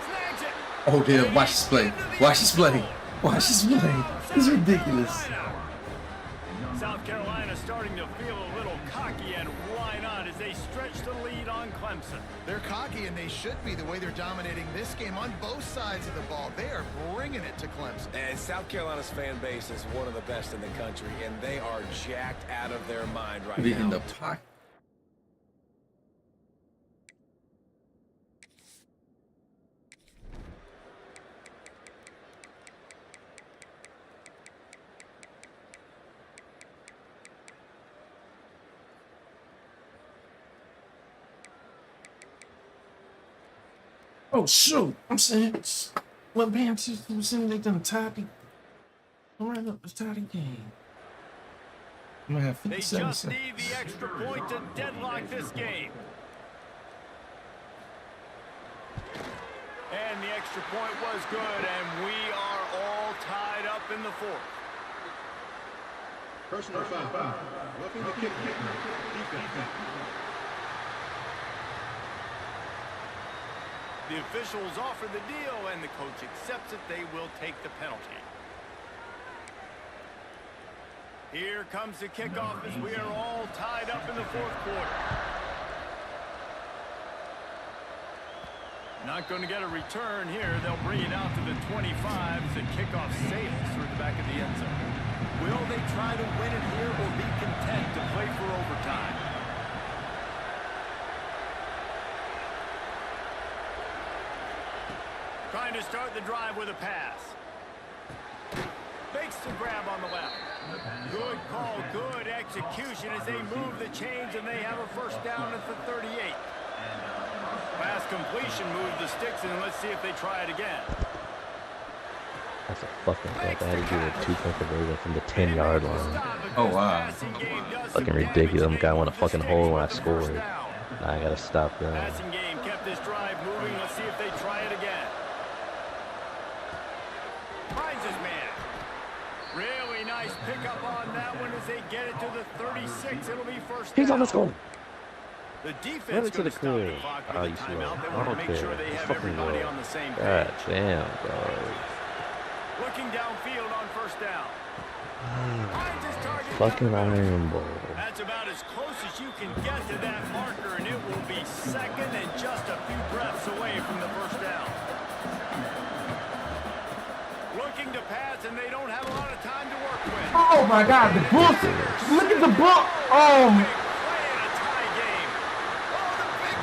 Speaker 2: Snags it.
Speaker 6: Oh, damn. Watch this play. Watch this play. Watch this play. This is ridiculous.
Speaker 2: South Carolina starting to feel a little cocky, and why not, as they stretch the lead on Clemson.
Speaker 3: They're cocky, and they should be, the way they're dominating this game on both sides of the ball. They are bringing it to Clemson.
Speaker 1: And South Carolina's fan base is one of the best in the country, and they are jacked out of their mind right now.
Speaker 6: In the pocket. Oh shoot! I'm saying, what Bam was saying they done tied the, right up the tie the game. I'm gonna have 57
Speaker 2: They just need the extra point to deadlock this game. And the extra point was good, and we are all tied up in the 4th.
Speaker 8: Personal foul. Roughing the kick.
Speaker 2: The officials offer the deal, and the coach accepts it. They will take the penalty. Here comes the kickoff as we are all tied up in the 4th quarter. Not going to get a return here. They'll bring it out to the 25 as the kickoff sails through the back of the end zone. Will they try to win it here or be content to play for overtime? Trying to start the drive with a pass. Makes the grab on the left. Good call, good execution. execution as they move the chains, and they have a first down at the 38. Pass completion moves the sticks, and let's see if they try it again.
Speaker 4: That's a fucking fuck. I had to do a 2-point conversion from the 10-yard line.
Speaker 6: Oh, wow.
Speaker 4: Fucking ridiculous. Them guy went a fucking hole when I scored. Now I gotta stop them.
Speaker 2: Passing game kept this drive moving. Let's see if they try it again. Finds his man. Really nice pickup on that one as they get it to the 36. It'll be first down.
Speaker 4: He's on the score.
Speaker 2: The defense
Speaker 4: Run it to the
Speaker 2: stop the
Speaker 4: crib.
Speaker 2: clock
Speaker 4: Oh,
Speaker 2: with
Speaker 4: you
Speaker 2: a
Speaker 4: slow.
Speaker 2: timeout. They
Speaker 4: I
Speaker 2: want to
Speaker 4: don't
Speaker 2: make
Speaker 4: care.
Speaker 2: sure they
Speaker 4: It's
Speaker 2: have
Speaker 4: fucking
Speaker 2: everybody
Speaker 4: good.
Speaker 2: on the same
Speaker 4: God
Speaker 2: page.
Speaker 4: damn, dog.
Speaker 2: Looking downfield on first down. Finds his target
Speaker 4: Fucking
Speaker 2: down the middle.
Speaker 4: Iron Bowl.
Speaker 2: That's about as close as you can get to that marker, and it will be second and just a few breaths away from the first down. Looking to pass, and they don't have a lot of time to work with.
Speaker 6: Oh my God, the book! Look at the book! Oh!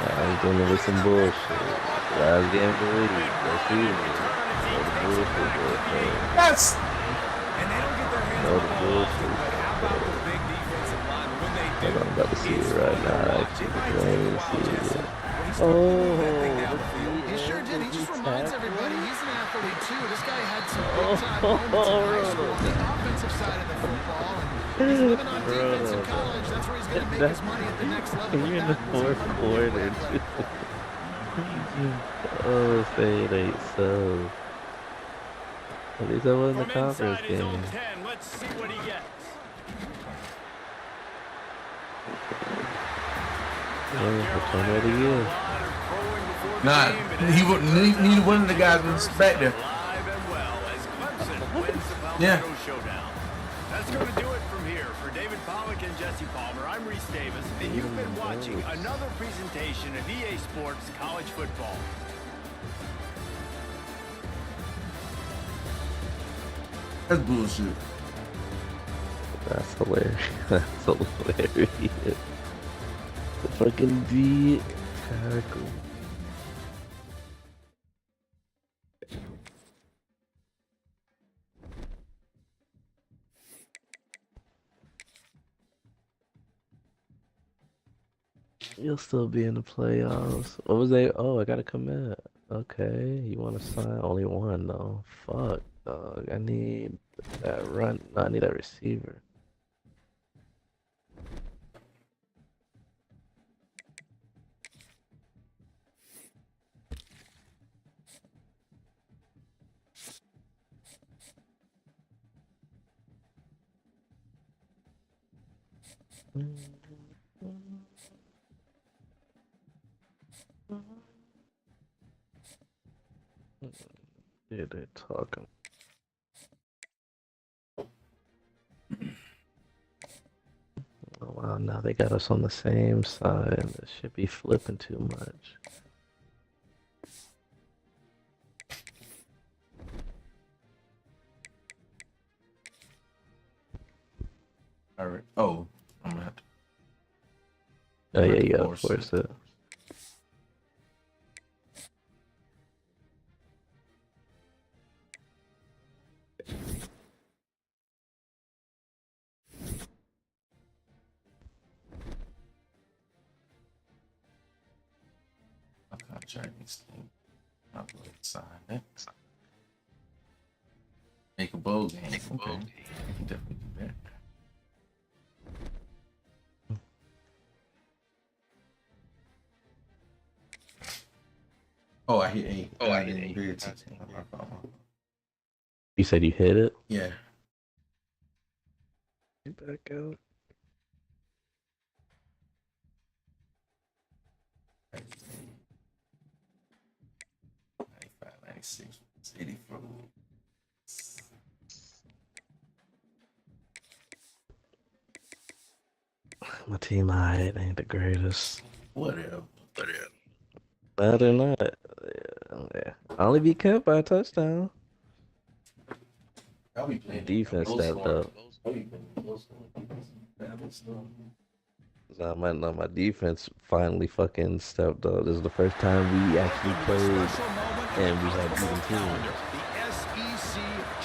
Speaker 4: I was doing with some bullshit. I was getting believed. That's easy.
Speaker 6: Yes!
Speaker 1: And they don't get their hands
Speaker 4: No,
Speaker 1: on
Speaker 4: the
Speaker 1: the ball
Speaker 4: bullshit.
Speaker 1: often, but how about the big defensive line? When they do,
Speaker 4: I'm about to see it right now. Actually, let me see it.
Speaker 3: He sure did. He just reminds everybody he's an athlete too. This guy had some big-time moments in high school on the offensive side of the football, and he's living on defense in college. That's where he's going to make his money at the next level.
Speaker 4: You're in the fourth quarter. Oh, say it ain't so. At least I was in the conference game.
Speaker 2: Let's see what he gets.
Speaker 4: Return of the year.
Speaker 6: Nah, neither one of the guys was back there. Yeah.
Speaker 2: That's going to do it from here. For David Pollack and Jesse Palmer, I'm Reese Davis, and you've been watching another presentation of EA Sports College Football.
Speaker 6: That's bullshit.
Speaker 4: That's hilarious. That's hilarious. The fucking D tackle. You'll still be in the playoffs. What was they? Oh, I gotta commit. Okay, you want to sign? Only one though. Fuck, dog. I need that run. No, I need that receiver. Yeah, they're talking. Oh wow, now they got us on the same side. This should be flipping too much.
Speaker 6: Alright. Oh, I'm gonna have to.
Speaker 4: Oh yeah, you gotta force it.
Speaker 6: Make a bowl game. Okay. Definitely do that. Oh, I hit 8. Oh, I hit 8.
Speaker 4: You said you hit it?
Speaker 6: Yeah.
Speaker 4: Get back out.
Speaker 6: $95.96. It's 84.
Speaker 4: My team height ain't the greatest.
Speaker 6: Whatever.
Speaker 4: Better not. Yeah. I only beat Kemp by a touchdown.
Speaker 6: I'll be playing
Speaker 4: defense stepped up. My defense finally fucking stepped up. This is the first time we actually played and we had even teams.
Speaker 8: The SEC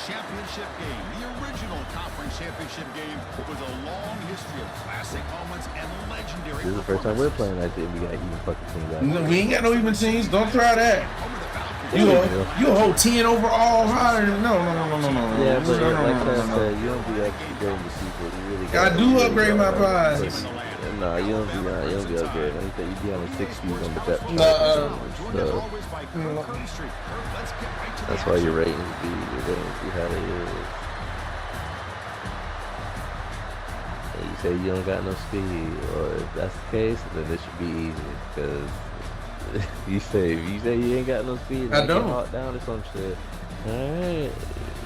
Speaker 8: Championship game, the original conference championship championship game with a long history of classic moments and legendary.
Speaker 4: This is the first time we're playing like the NBA even fucking team guys.
Speaker 6: No, we ain't got no even teams. Don't try that. You a whole 10 overall higher. No.
Speaker 4: Yeah, but like I said, you don't be upgrading the people. You really
Speaker 6: I do upgrade my pies.
Speaker 4: Nah, you don't be upgrading. Anything you be on the 60s on the depth chart. So that's why your ratings be how they is. And you say you don't got no speed, or if that's the case, then it should be easy because. You say you ain't got no speed,
Speaker 6: I don't.
Speaker 4: Get hot down or some shit. Alright.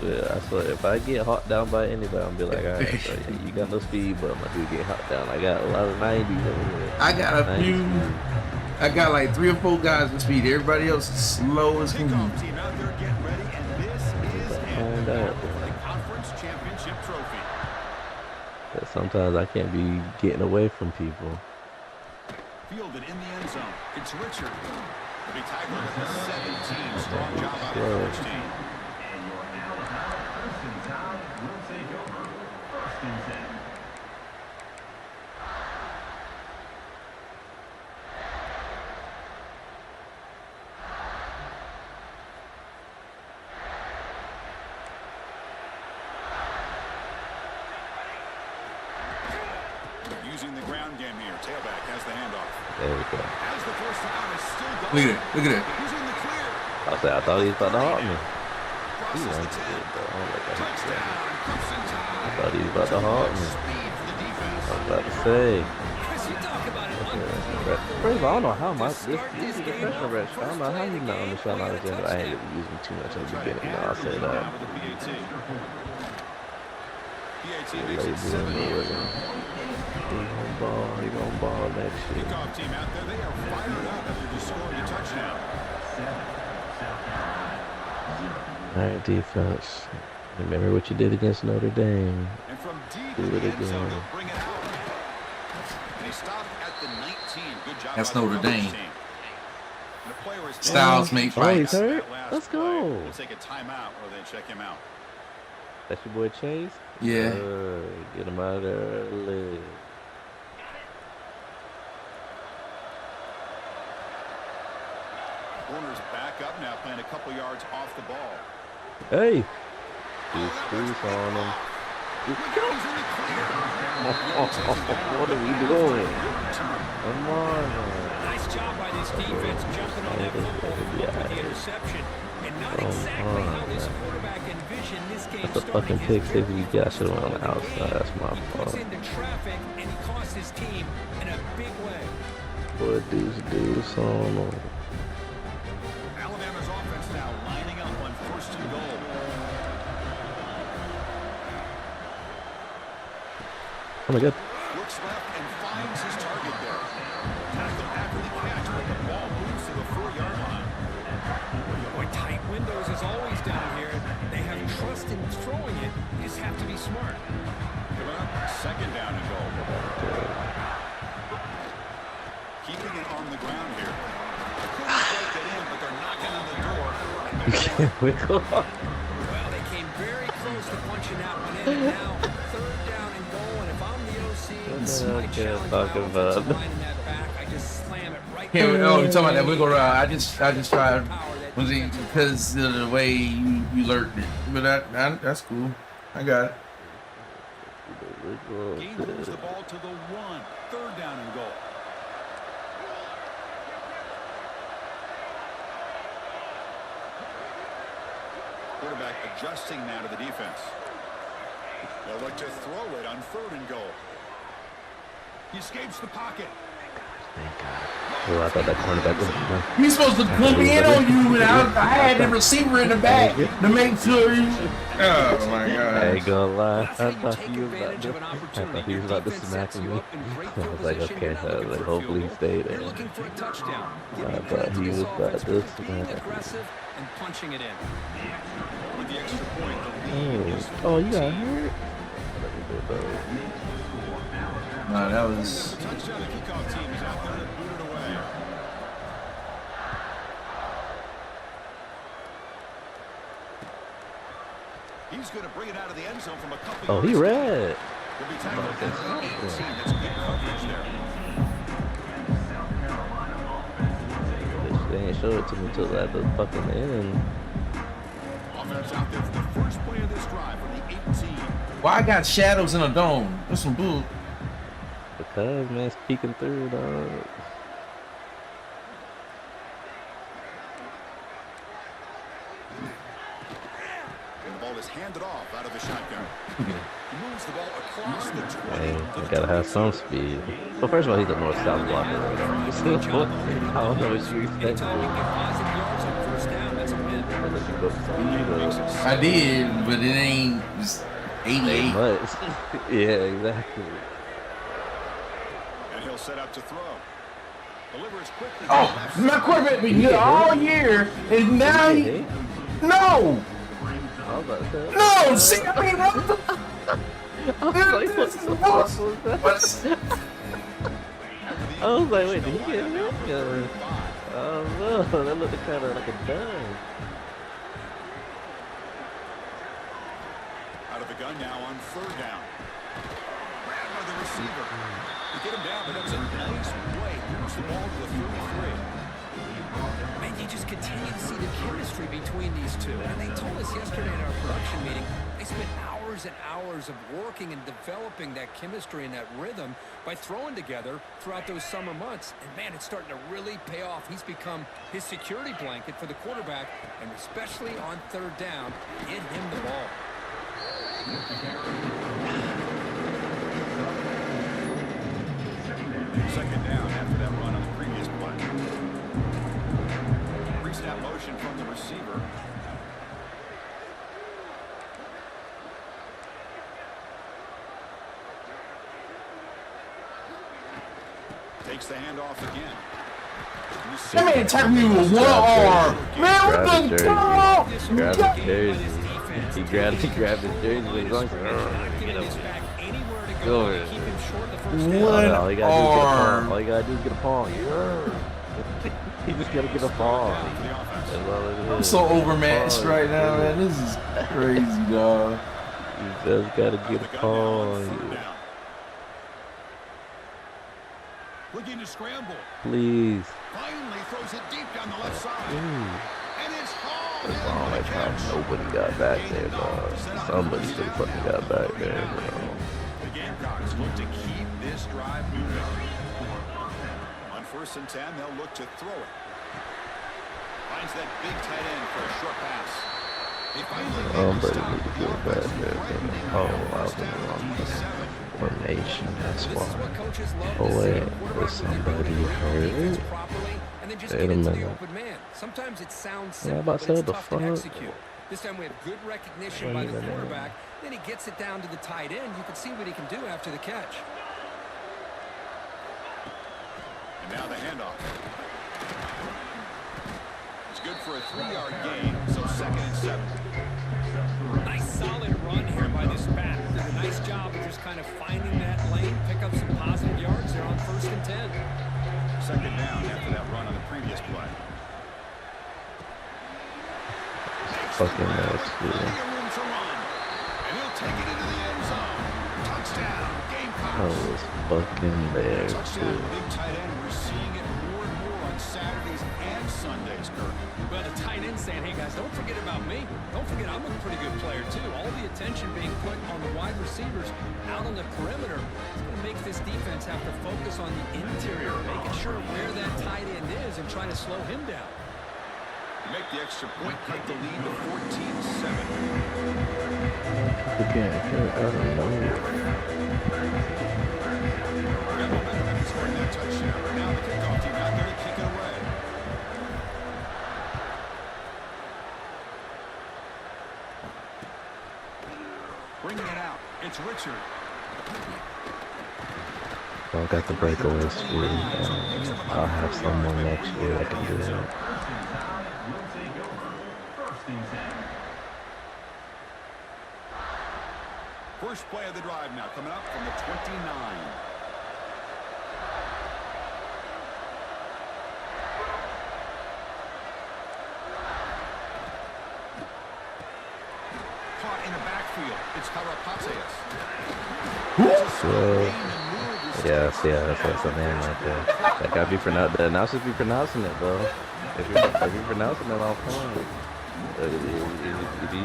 Speaker 4: Yeah, I swear, if I get hot down by anybody, I'm be like, alright, so yeah, you got no speed, but I'm gonna get hot down. I got a lot of 90s over here.
Speaker 6: I got a few. I got like 3 or 4 guys with speed. Everybody else is slow as can be.
Speaker 4: Find out. But sometimes I can't be getting away from people.
Speaker 8: Fielded in the end zone. It's Richard. The big tackle with the 17. Strong job out of the first team. And you're now out. First and down will take over. First and 10. Using the ground game here. Tailback has the handoff.
Speaker 4: There we go.
Speaker 8: As the first down is still going.
Speaker 6: Look at it.
Speaker 8: Using the clear.
Speaker 4: I thought he was about to haunt me. He
Speaker 8: Crosses
Speaker 4: was
Speaker 8: the 10.
Speaker 4: good, though. I don't like that.
Speaker 8: Touchdown. Crimson
Speaker 4: I
Speaker 8: Tide.
Speaker 4: thought he was about to haunt me.
Speaker 8: Speed for the defense.
Speaker 4: I was about to say.
Speaker 7: Chris, you talk about it.
Speaker 4: First of all, I don't know how much this is the freshman reps. I don't know how he's not on the Sean Alexander. I ain't really using too much in the beginning. No, I'll say that.
Speaker 8: PAT makes it 7-8.
Speaker 4: He gon' ball next year.
Speaker 8: Kickoff team out there, they are fired up after just scoring a touchdown.
Speaker 4: Alright, defense. Remember what you did against Notre Dame.
Speaker 8: And from deep
Speaker 4: Do
Speaker 8: in
Speaker 4: it
Speaker 8: the end zone,
Speaker 4: again.
Speaker 8: they'll bring it out. And he stopped at the 19. Good job.
Speaker 6: That's
Speaker 8: by the
Speaker 6: Notre
Speaker 8: coverage
Speaker 6: Dame.
Speaker 8: team. The player is
Speaker 6: Styles make
Speaker 4: Oh, he's
Speaker 6: fights.
Speaker 4: hurt?
Speaker 8: That last
Speaker 4: Let's
Speaker 8: play.
Speaker 4: go.
Speaker 8: We'll take a timeout or they check him out.
Speaker 4: That's your boy Chase?
Speaker 6: Yeah.
Speaker 4: Get him out of there early.
Speaker 8: Warner's back up now, playing a couple yards off the ball.
Speaker 4: Hey! Squeeze on him. What are we doing? Come on.
Speaker 7: Nice job by this defense jumping on that football with the interception. And not exactly how this quarterback envisioned this game
Speaker 4: That's a fucking pick six you got. Should have went on the outside. That's my
Speaker 7: He
Speaker 4: fault.
Speaker 7: puts into traffic and he cost his team in a big way.
Speaker 4: Boy, deuce on him.
Speaker 8: Alabama's offense now lining up on first and goal.
Speaker 4: Oh my god.
Speaker 8: Looks left and finds his target there. Tackle after the catch, but the ball moves to the 4-yard line.
Speaker 7: Boy, tight windows as always down here. They have trust in throwing it. You just have to be smart.
Speaker 8: Coming up, second down and goal. Keeping it on the ground here. They couldn't quite get in, but they're knocking on the door.
Speaker 7: Well, they came very close to punching that one in, and now third down and goal. And if I'm the OC, I challenge my offensive line in that back. I just slam it right
Speaker 6: Here,
Speaker 7: there.
Speaker 6: oh, you talking about that wiggle ride? I just tried. Was it because of the way you lurked it? But that's cool. I got it.
Speaker 8: Gain moves the ball to the 1. Third down and goal. Quarterback adjusting now to the defense. They'll look to throw it on third and goal. He escapes the pocket.
Speaker 4: Thank God. Oh, I thought that cornerback was.
Speaker 6: He's supposed to clip in on you, and I had the receiver in the back to make sure you. Oh my God!
Speaker 4: I ain't gonna lie. I thought he was about to smack me. I was like, okay, I was like, hopefully he stayed there. I thought he was about to smack me.
Speaker 7: And punching it in.
Speaker 8: With the extra point, the lead is
Speaker 4: Oh, you got hurt?
Speaker 6: Nah, that was.
Speaker 8: the touchdown. The kickoff team is out there to boot it away. He's He's going to bring it out of the end zone from a couple
Speaker 4: Oh, he
Speaker 8: yards.
Speaker 4: red.
Speaker 8: He'll be tackled at the 18. That's good coverage there.
Speaker 4: They ain't show it to me till at the fucking end.
Speaker 8: Offense out there for the first play of this drive from the 18.
Speaker 6: Why I got shadows in a dome? That's some bull.
Speaker 4: Because, man, it's peeking through, dog.
Speaker 8: And the ball is handed off out of the shotgun. He moves the ball across the 20.
Speaker 4: Hey, you gotta have some speed. Well, first of all, he's a north-south blocker. I don't know what you expect.
Speaker 6: I did, but it ain't just 88.
Speaker 4: Much. Yeah, exactly.
Speaker 8: And he'll set up to throw. Delivers quickly.
Speaker 6: Oh, my quarterback been good all year, and now he... No! No! See, I mean, what the...
Speaker 4: I was like, wait, did he get hit? Oh no, that looked kind of like a dime.
Speaker 8: Out of the gun now on third down. Grabbed by the receiver. To get him down, but that was a nice play. Moves the ball to the 33.
Speaker 7: Man, you just continue to see the chemistry between these two. And they told us yesterday in our production meeting, they spent hours and hours of working and developing that chemistry and that rhythm by throwing together throughout those summer months. And man, it's starting to really pay off. He's become his security blanket for the quarterback, and especially on third down, get him the ball.
Speaker 8: Second down after that run on the previous play. Pre-snap motion from the receiver. Takes the handoff again.
Speaker 6: That man attacked me with one arm. Man, what the hell?
Speaker 4: Grab his jersey. He grabbed his jersey. He's like, go over it.
Speaker 6: One
Speaker 4: all you gotta
Speaker 6: arm.
Speaker 4: do is get a palm. You just gotta get a palm. That's all it is.
Speaker 6: I'm so overmatched right now, man. This is crazy, dog.
Speaker 4: You just gotta get a palm.
Speaker 8: Looking to scramble.
Speaker 4: Please.
Speaker 8: Finally throws it deep down the left side.
Speaker 4: Ooh.
Speaker 8: And it's hauled.
Speaker 4: That's all like how nobody got back there, dog. Somebody still fucking got back there, bro.
Speaker 8: The Gamecocks look to keep this drive moving. On 1st and 10, they'll look to throw it. Finds that big tight end for a short pass.
Speaker 4: Somebody need to get back there, man. Oh, I was in the wrong formation, that's why. Oh wait, was somebody hurt? Wait a minute.
Speaker 7: Sometimes it sounds
Speaker 4: Yeah, I'm
Speaker 7: simple,
Speaker 4: about
Speaker 7: but
Speaker 4: to say,
Speaker 7: it's
Speaker 4: the
Speaker 7: tough to
Speaker 4: fuck?
Speaker 7: execute. This time we have good recognition by the quarterback. Then he gets it down to the tight end. You can see what he can do after the catch.
Speaker 8: And now the handoff. It's good for a 3-yard gain, so 2nd and 7.
Speaker 7: Nice solid run here by this back. Did a nice job of just kind of finding that lane, pick up some positive yards there on 1st and 10.
Speaker 8: 2nd down after that run on the previous play.
Speaker 4: Fucking nuts, dude.
Speaker 8: And he'll take it into the end zone. Touchdown, Gamecocks.
Speaker 4: I was fucking there,
Speaker 8: Touchdown,
Speaker 4: too.
Speaker 8: big tight end. We're seeing it more and more on Saturdays and Sundays, Kirk.
Speaker 7: Well, the tight end saying, hey guys, don't forget about me. Don't forget I'm a pretty good player too. All the attention being put on the wide receivers out on the perimeter. It's going to make this defense have to focus on the interior, making sure where that tight end is and trying to slow him down.
Speaker 8: Make the extra point, cut the lead to 14-7.
Speaker 4: Again, I don't know.
Speaker 8: Scoring that touchdown. Now the kickoff team out there to kick it away. Bringing it out. It's Richard.
Speaker 4: I got the breakaway speed. I'll have someone next year that can do that.
Speaker 8: First play of the drive now coming up from the 29. Caught in the back It's Karapatsias.
Speaker 4: Yeah, that's a man right there. That gotta be pronounced. The announcers be pronouncing it, bro. If you're pronouncing it on point,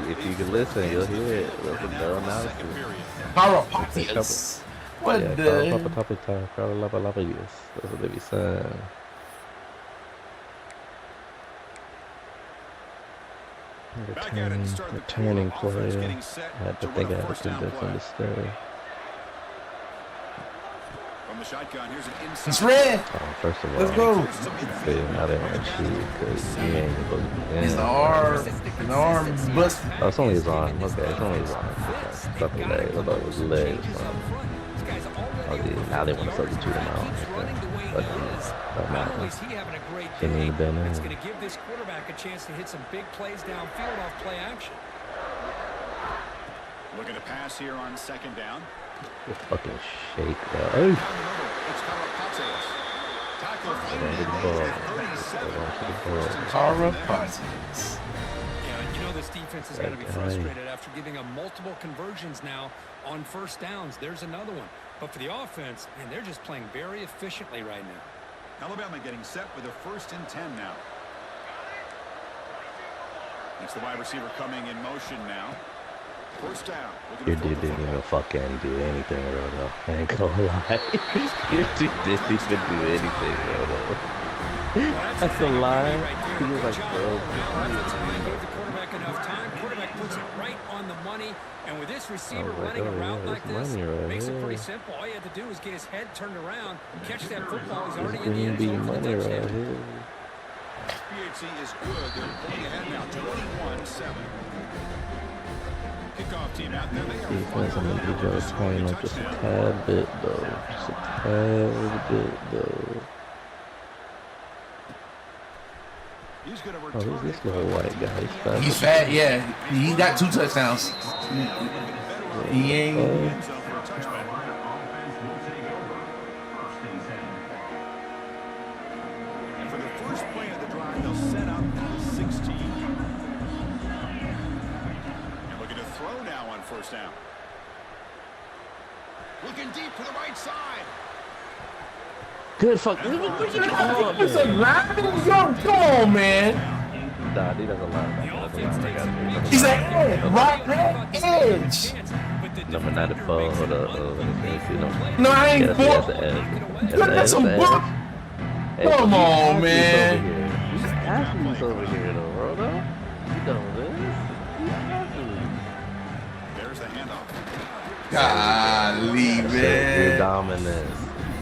Speaker 4: if you can listen, you'll hear it. They'll announce it.
Speaker 6: Karapatsias. What
Speaker 4: yeah,
Speaker 6: the?
Speaker 4: Karalapalapalius. That's what they be saying. Returning player. I had to think I had to convince him to stay.
Speaker 8: From the shotgun, here's an inside.
Speaker 6: It's red.
Speaker 4: First of all,
Speaker 6: Let's go.
Speaker 4: Now they want to shoot because he ain't supposed to be in.
Speaker 6: His arm bust.
Speaker 4: Oh, it's only his arm. Okay, it's only his arm. Stuff his leg. I thought it was his leg or something. Okay, now they want to substitute him out. But didn't even been in.
Speaker 7: It's going to give this quarterback a chance to hit some big plays downfield off play action.
Speaker 8: Looking to pass here on second down.
Speaker 4: Good fucking shake, bro. Hey.
Speaker 6: Karapatsias.
Speaker 7: Yeah, you know this defense is going to be frustrated after giving them multiple conversions now on first downs. There's another one. But for the offense, man, they're just playing very efficiently right now.
Speaker 8: Alabama getting set with a 1st and 10 now. It's the wide receiver coming in motion now. First down.
Speaker 4: Your dude didn't even fucking do anything, Roto. I ain't gonna lie. Your dude didn't even do anything, Roto. That's a lie. He was like,
Speaker 7: Offensive line gave the quarterback enough time. Quarterback puts it right on the money. And with this receiver running a route like this, makes it pretty simple. All you had to do is get his head turned around, catch that football. He's already in the end zone for the touchdown.
Speaker 8: PHC is good. They're pulling ahead now, 21-7. Kickoff team out there.
Speaker 4: Defense, I'm gonna give y'all a time up just a tad bit, though. Just a tad bit, though. Oh, who's this little white guy?
Speaker 6: He's fat, yeah. He got 2 touchdowns. He ain't.
Speaker 8: And for the first play of the drive, they'll set up 16. And looking to throw now on first down. Looking deep to the right side.
Speaker 4: Good fuck.
Speaker 6: It's a line. Come on, man.
Speaker 4: Nah, he doesn't lie.
Speaker 6: He's like, right edge.
Speaker 4: Number 94. Hold up.
Speaker 6: No, I ain't for. That's some buck. Come on, man.
Speaker 4: He's athletes over here, though, Roto. You know this.
Speaker 8: There's the handoff.
Speaker 6: Golly, man.
Speaker 4: Your dominance.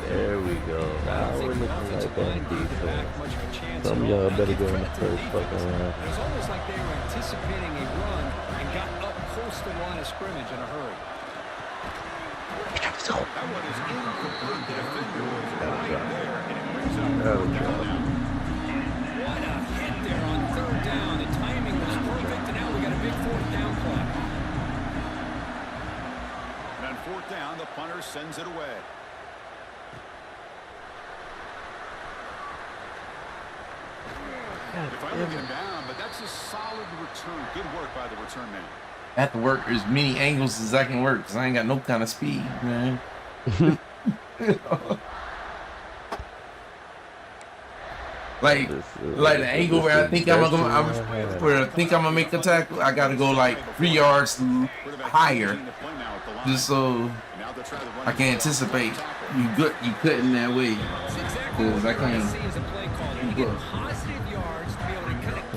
Speaker 4: There we go. Now we're looking like that defense. Some of y'all better go in the first fucking round.
Speaker 7: It was almost like they were anticipating a run and got up close to the line of scrimmage in a hurry.
Speaker 8: That one is incomplete. The defender was right there, and it brings up third down now.
Speaker 7: What a hit there on third down. The timing was perfect, and now we got a big fourth down play.
Speaker 8: And on fourth down, the punter sends it away. They finally get him down, but that's a solid return. Good work by the return man.
Speaker 6: I have to work as many angles as I can work because I ain't got no kind of speed, man. like the angle where I think I'm gonna make the tackle, I gotta go like 3 yards higher, just so I can anticipate you cutting that way, because I can't.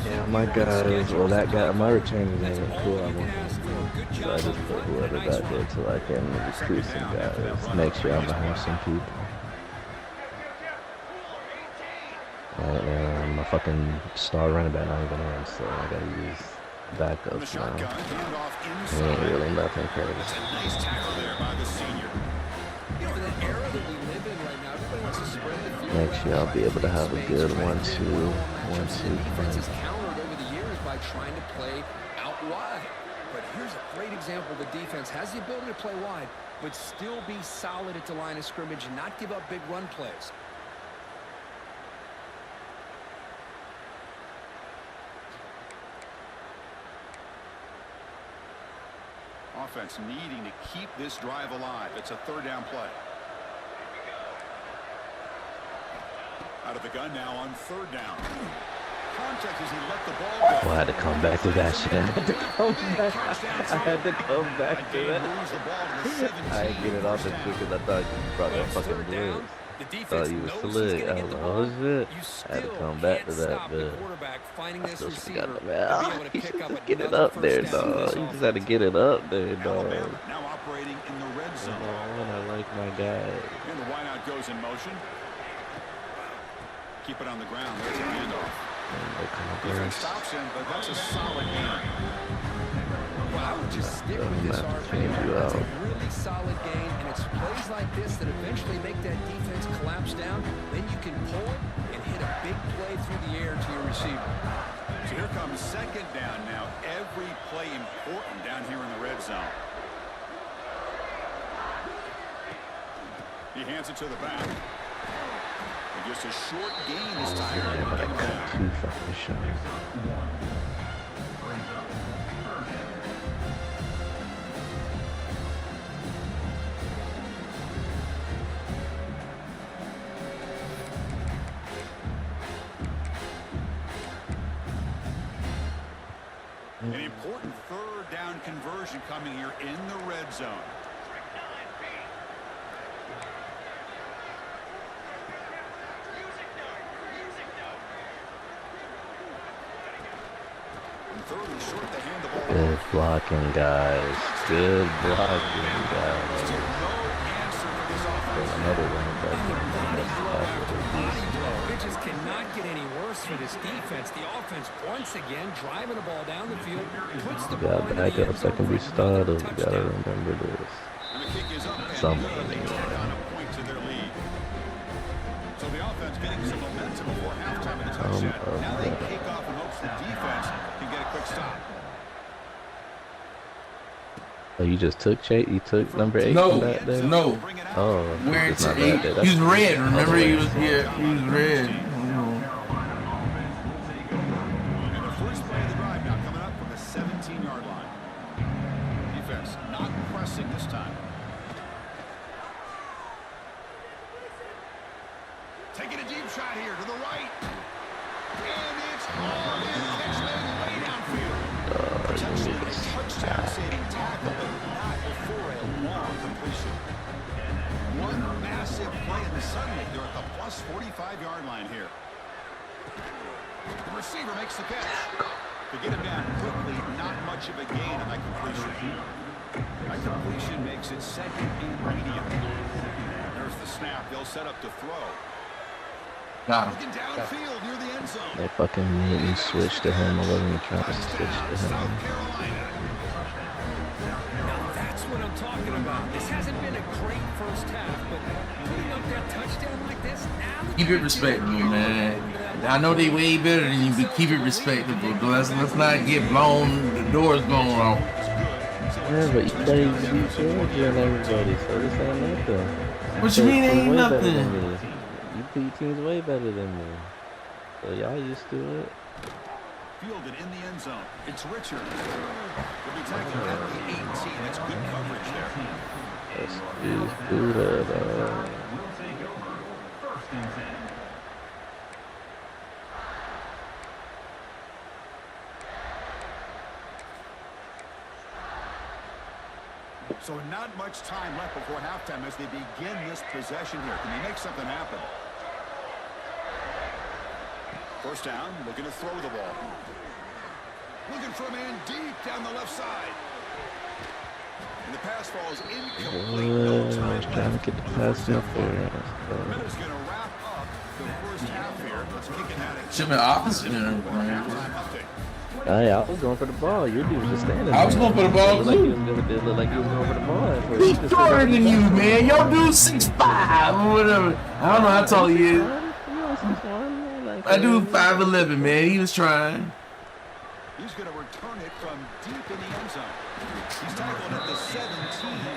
Speaker 4: Yeah, my guys, well that guy, my returning ain't cool. I want so I just put whoever got there till I can recruit some guys. Next year I'm gonna have some people. And my fucking star running back not even in, so I gotta use backups now. Ain't really nothing crazy.
Speaker 8: Nice tackle there by the senior.
Speaker 4: Next year I'll be able to have a good 1-2
Speaker 7: Defense has countered over the years by trying to play out wide. But here's a great example. The defense has the ability to play wide, but still be solid at the line of scrimmage and not give up big run plays.
Speaker 8: offense needing to keep this drive alive. It's a third down play. Out of the gun now on third down. Contact as he let the ball go.
Speaker 4: Well, I had to come back to that shit. I had to come back. I had to come back to that. I didn't get it off as quick as I thought you brought that fucking blitz. Thought you was slick. I was like, oh shit. I had to come back to that, but I still should have got the man. You should just get it up there, dog. You just had to get it up there, dog.
Speaker 8: Now operating in the red zone.
Speaker 4: I like my guy.
Speaker 8: And the wideout goes in motion. Keep it on the ground. There's a handoff. Defense stops him, but that's a solid gain.
Speaker 1: Well, I would just stick with this RPO. That's a really solid gain, and it's plays like this that eventually make that defense collapse down. Then you can pull it and hit a big play through the air to your receiver.
Speaker 8: So here comes second down now. Every play important down here in the red zone. He hands it to the back. And just a short gain this time.
Speaker 4: Two fucking shots.
Speaker 8: An important third down conversion coming here in the red zone.
Speaker 4: Good blocking, guys. Good blocking, guys. Another one
Speaker 7: It just cannot get any worse for this defense. The offense once again driving the ball down the field, puts the ball in the end zone.
Speaker 4: That can be started. We gotta remember this. Something.
Speaker 8: So the offense getting some momentum before halftime in the touchdown. Now they kick off in hopes the defense can get a quick stop.
Speaker 4: Oh, you just took Chase? You took number 8
Speaker 6: No,
Speaker 4: from that there?
Speaker 6: no.
Speaker 4: Oh,
Speaker 6: Wearing
Speaker 4: it's not
Speaker 6: to 8.
Speaker 4: bad there.
Speaker 6: He was red. Remember, he was
Speaker 8: And
Speaker 6: red.
Speaker 8: the first play of the drive now coming up from the 17-yard line. Defense not pressing this time. Taking a deep shot here to the right. And it's hard and catch made way downfield. Potentially a touchdown-saving tackle, but not before a long completion. One massive play in the suddenly. They're at the plus 45-yard line here. The receiver makes the catch. To get him down quickly, not much of a gain on that completion. That completion makes it second and medium. There's the snap. They'll set up to throw.
Speaker 6: Got him.
Speaker 8: Looking downfield near the end zone.
Speaker 4: They fucking made me switch to him. I wasn't even trying to switch to him.
Speaker 7: Now that's what I'm talking about. This hasn't been a great first half, but putting up that touchdown like this, now
Speaker 6: Keep it respectable, man. I know they way better than you, but keep it respectable. Let's not get blown, the doors blown off.
Speaker 4: Yeah, but you play Georgia and everybody, so this ain't nothing.
Speaker 6: What you mean ain't nothing?
Speaker 4: You beat teams way better than me. So y'all used to it.
Speaker 8: Fielded in the end zone. It's Richard. He'll be tackling at the 18. That's good coverage there.
Speaker 4: Let's do that.
Speaker 8: So not much time left before halftime as they begin this possession here. Can he make something happen? First down, looking to throw the ball. Looking for a man deep down the left side. And the pass falls incomplete. No time
Speaker 4: trying to get the pass up there.
Speaker 8: Minutes going to wrap up the first half here. Let's kick it at it.
Speaker 6: Should have been opposite.
Speaker 4: Hey, I was going for the ball. Your dude was just standing there.
Speaker 6: I was going for the ball, too.
Speaker 4: It looked like he was going for the ball.
Speaker 6: He's shorter than you, man. Yo, dude 6'5" or whatever. I don't know how tall he is. I do 5'11", man. He was trying.
Speaker 8: He's going to return it from deep in the end zone. He's tackled at the 17,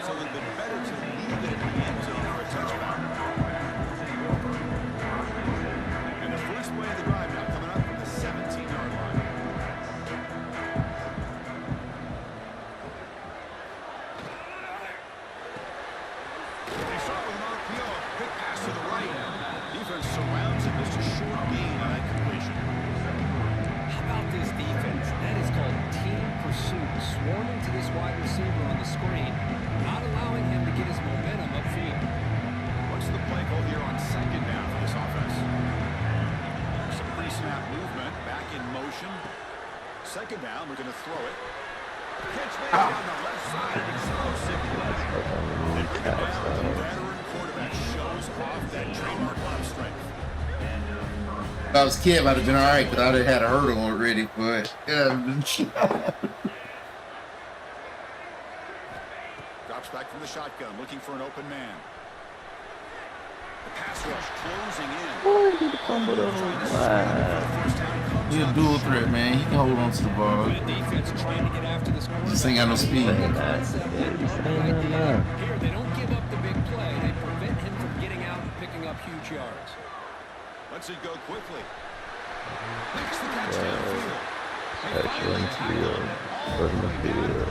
Speaker 8: so it would have been better to leave it in the end zone for a touchdown. And the first play of the drive now coming up from the 17-yard line. motion.
Speaker 7: How about this defense? That is called team pursuit. Swarming to this wide receiver on the screen, not allowing him to get his momentum upfield.
Speaker 8: What's the play call here on second down for this offense? Some pre-snap movement, back in motion. Second down, we're going to throw it. Catch made down the left side, explosive play. And bring it down, the veteran quarterback shows off that trademark arm strength.
Speaker 6: If I was a kid, I'd have been alright because I would have had a hurdle already, but yeah.
Speaker 8: Drops back from the shotgun, looking for an open man. The pass rush closing in.
Speaker 6: He's a dual threat, man. He can hold on to the ball. Just ain't got no speed.
Speaker 7: Here, they don't give up the big play. They prevent him from getting out and picking up huge yards.
Speaker 8: Lets it go quickly.
Speaker 4: Catch one field. From the field.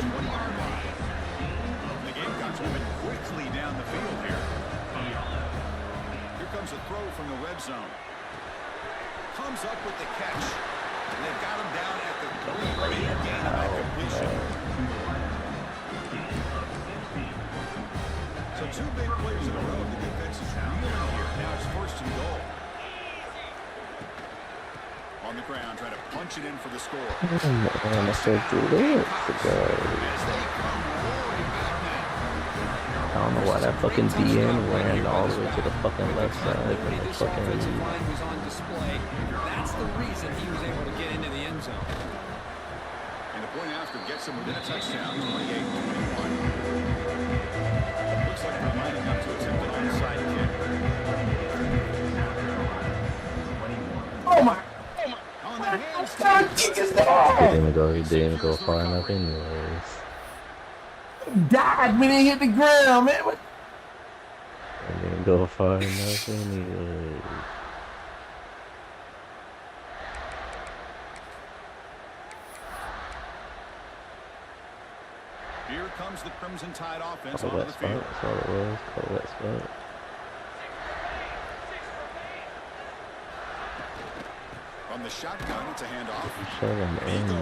Speaker 8: The Gamecocks moving quickly down the field here. Here comes a throw from the red zone. Comes up with the catch. And they've got him down at the 3. Big gain on that completion. So 2 big plays in a row. The defense is reeling here. Now it's first and goal. On the ground, trying to punch it in for the score.
Speaker 4: I don't know why that fucking DN ran all the way to the fucking left side when the fucking
Speaker 7: line was on display. That's the reason he was able to get into the end zone.
Speaker 8: And the point after gets him within a touchdown, 28-21. Looks like they're lining up to attempt an onside kick.
Speaker 6: Oh my!
Speaker 8: On the hands.
Speaker 4: He didn't go far enough anyways.
Speaker 6: Died when he hit the ground, man. What?
Speaker 4: He didn't go far enough anyways.
Speaker 8: Here comes the Crimson Tide offense
Speaker 4: Call
Speaker 8: onto the field.
Speaker 4: That's all it was. Call that spot.
Speaker 8: From the shotgun, it's a handoff.
Speaker 4: Shove him into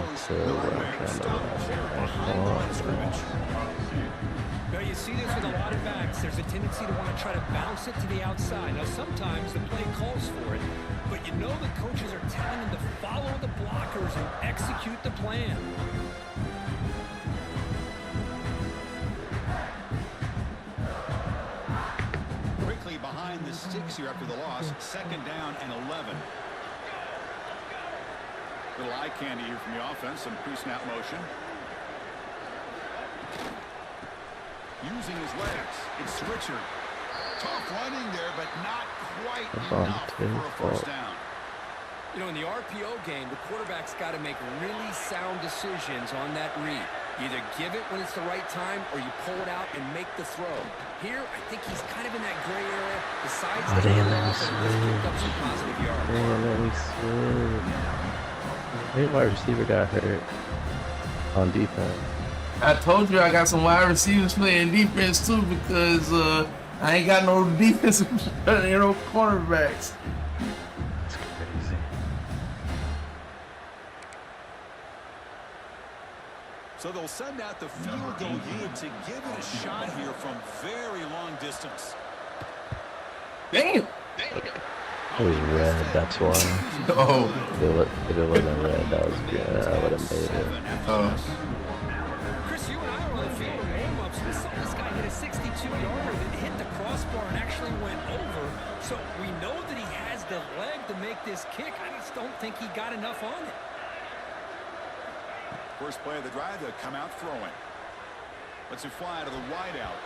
Speaker 7: Now you see this with a lot of backs. There's a tendency to want to try to bounce it to the outside. Now sometimes the play calls for it, but you know the coaches are telling them to follow the blockers and execute the plan.
Speaker 8: Quickly behind the sticks here after the loss. Second down and 11. Little eye candy here from the offense. Some pre-snap motion. Using his legs. It's Switcher. Tough running there, but not quite enough for a first down.
Speaker 7: You know, in the RPO game, the quarterback's got to make really sound decisions on that read. You either give it when it's the right time or you pull it out and make the throw. Here, I think he's kind of in that gray area. Decides to get it off and pick up some positive yards.
Speaker 4: Let me switch. Hey, wide receiver got hurt on defense.
Speaker 6: I told you I got some wide receivers playing defense too because I ain't got no defensive, no cornerbacks.
Speaker 4: That's crazy.
Speaker 8: So they'll send out the field goal unit to give it a shot here from very long distance.
Speaker 6: Damn.
Speaker 4: It was red, that's why.
Speaker 6: Oh.
Speaker 4: If it wasn't red, that was good. I would have made it.
Speaker 6: Oh.
Speaker 7: Chris, you and I were on the field in warm-ups. We saw this guy hit a 62-yarder that hit the crossbar and actually went over. So we know that he has the leg to make this kick. I just don't think he got enough on it.
Speaker 8: First play of the drive, they'll come out throwing. Lets it fly to the wideout.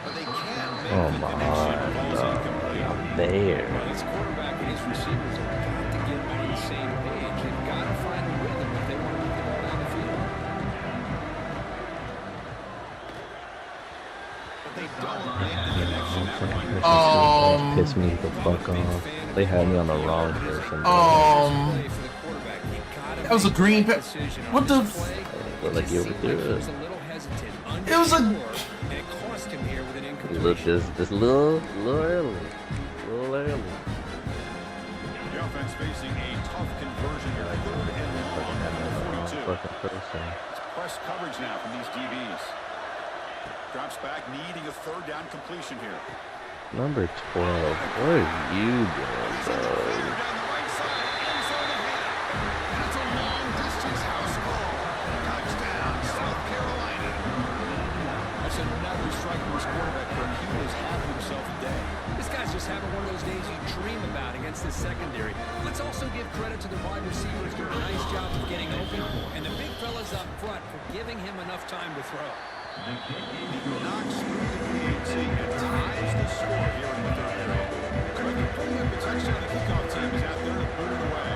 Speaker 8: But they can't make the connection. Ball's incomplete.
Speaker 4: There.
Speaker 7: Well, his quarterback and his receivers have got to get on the same page. They've got to find a rhythm if they want to move the ball down the field.
Speaker 8: But they don't make the connection.
Speaker 4: Piss me the fuck off. They had me on the wrong person.
Speaker 6: That was a green pass. What the?
Speaker 4: Like you were there.
Speaker 6: It was a.
Speaker 4: Look, just little early.
Speaker 8: The offense facing a tough conversion here. 3rd and long at the 42. It's press coverage now from these DBs. Drops back, needing a 3rd down completion here.
Speaker 4: Number 12. What are you doing, bro?
Speaker 3: That's a long-distance house ball. Touchdown, South Carolina.
Speaker 1: That's another strike from his quarterback. He was having himself a day.
Speaker 7: This guy's just having one of those days you dream about against this secondary. Let's also give credit to the wide receivers doing a nice job of getting open, and the big fellas up front for giving him enough time to throw.
Speaker 8: Knocks through the PAT and ties the score here in the 3rd period. So they can bring up the touchdown. The kickoff team is out there to put it away.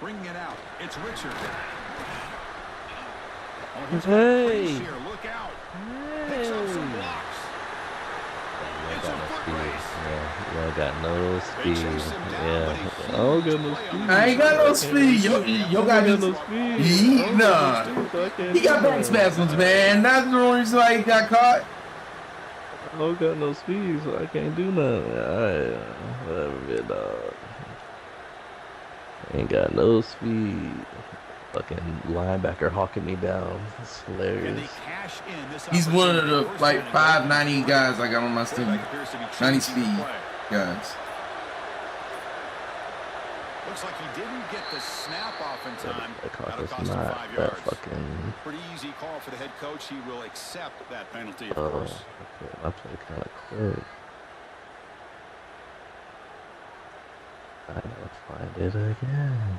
Speaker 8: Bringing it out. It's Richard. Oh, here's
Speaker 4: Hey.
Speaker 8: here. Look out. Picks up some blocks. It's a foot race.
Speaker 4: Yeah, I got no speed. Yeah, I don't got no speed.
Speaker 6: I ain't got no speed. Yo got no speed. Nah. He got back spasms, man. That's the only reason why he got caught.
Speaker 4: I don't got no speed, so I can't do nothing. Alright, whatever, bit dog. Ain't got no speed. Fucking linebacker hawking me down. It's hilarious.
Speaker 6: He's one of the like 590 guys I got on my team. 90 speed guys.
Speaker 8: Looks like he didn't get the snap off in time.
Speaker 4: That cost us not that fucking.
Speaker 8: Pretty easy call for the head coach. He will accept that penalty, of
Speaker 4: Oh,
Speaker 8: course.
Speaker 4: I played kind of quick. I gotta find it again.